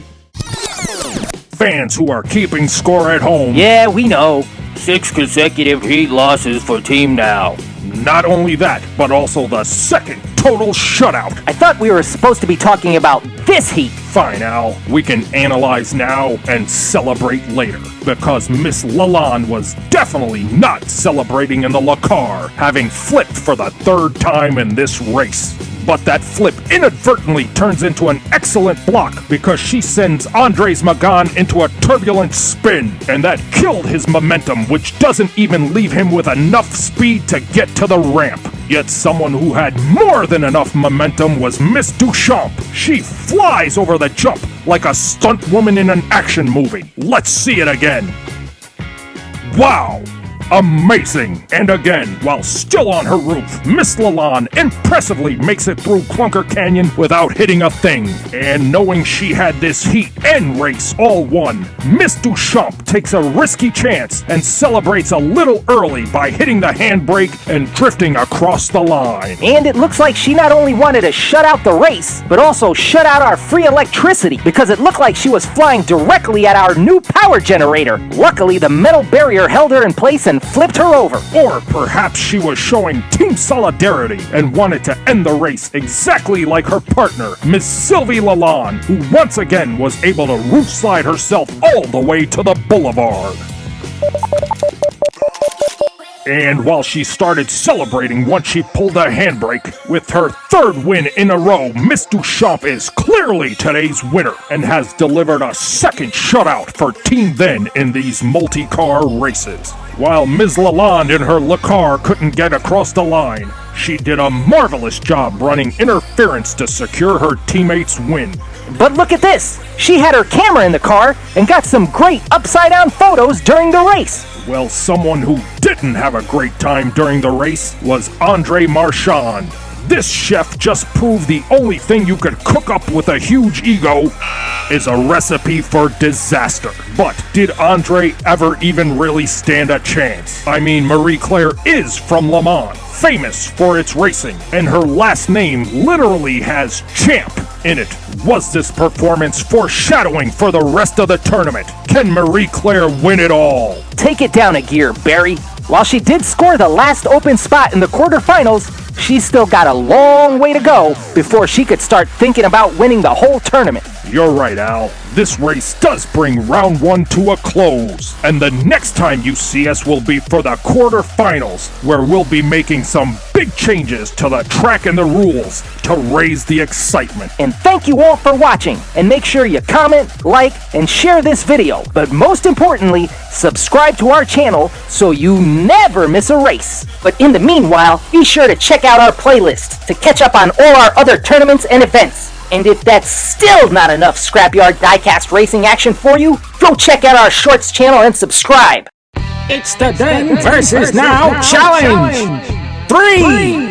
Fans who are keeping score at home. Yeah, we know. 6 consecutive heat losses for Team Now. Not only that, but also the second total shutout. I thought we were supposed to be talking about this heat. Fine, Al. We can analyze now and celebrate later, because Miss Lalonde was definitely not celebrating in the car, having flipped for the 3rd time in this race. But that flip inadvertently turns into an excellent block because she sends Andres Magan into a turbulent spin, and that killed his momentum, which doesn't even leave him with enough speed to get to the ramp. Yet someone who had more than enough momentum was Miss Duchamp. She flies over the jump like a stunt woman in an action movie. Let's see it again. Wow! Amazing! And again, while still on her roof, Miss Lalonde impressively makes it through Clunker Canyon without hitting a thing. And knowing she had this heat and race all won, Miss Duchamp takes a risky chance and celebrates a little early by hitting the handbrake and drifting across the line. And it looks like she not only wanted to shut out the race, but also shut out our free electricity because it looked like she was flying directly at our new power generator. Luckily, the metal barrier held her in place and flipped her over. Or perhaps she was showing team solidarity and wanted to end the race exactly like her partner, Miss Sylvie Lalonde, who once again was able to roof slide herself all the way to the boulevard. And while she started celebrating once she pulled the handbrake, with her third win in a row, Miss Duchamp is clearly today's winner and has delivered a second shutout for Team Then in these multi-car races. While Ms. Lalonde in her Le Car couldn't get across the line, she did a marvelous job running interference to secure her teammates' win. But look at this! She had her camera in the car and got some great upside-down photos during the race. Well, someone who didn't have a great time during the race was Andre Marchand. This chef just proved the only thing you could cook up with a huge ego is a recipe for disaster. But did Andre ever even really stand a chance? I mean, Marie Claire is from Le Mans, famous for its racing, and her last name literally has champ in it. Was this performance foreshadowing for the rest of the tournament? Can Marie Claire win it all? Take it down a gear, Barry. While she did score the last open spot in the quarterfinals, she's still got a long way to go before she could start thinking about winning the whole tournament. You're right, Al. This race does bring round one to a close, and the next time you see us will be for the quarterfinals, where we'll be making some big changes to the track and the rules to raise the excitement. And thank you all for watching, and make sure you comment, like, and share this video. But most importantly, subscribe to our channel so you never miss a race. But in the meanwhile, be sure to check out our playlist to catch up on all our other tournaments and events. And if that's still not enough Scrapyard diecast racing action for you, go check out our Shorts channel and subscribe. It's the Then versus Now challenge. 3,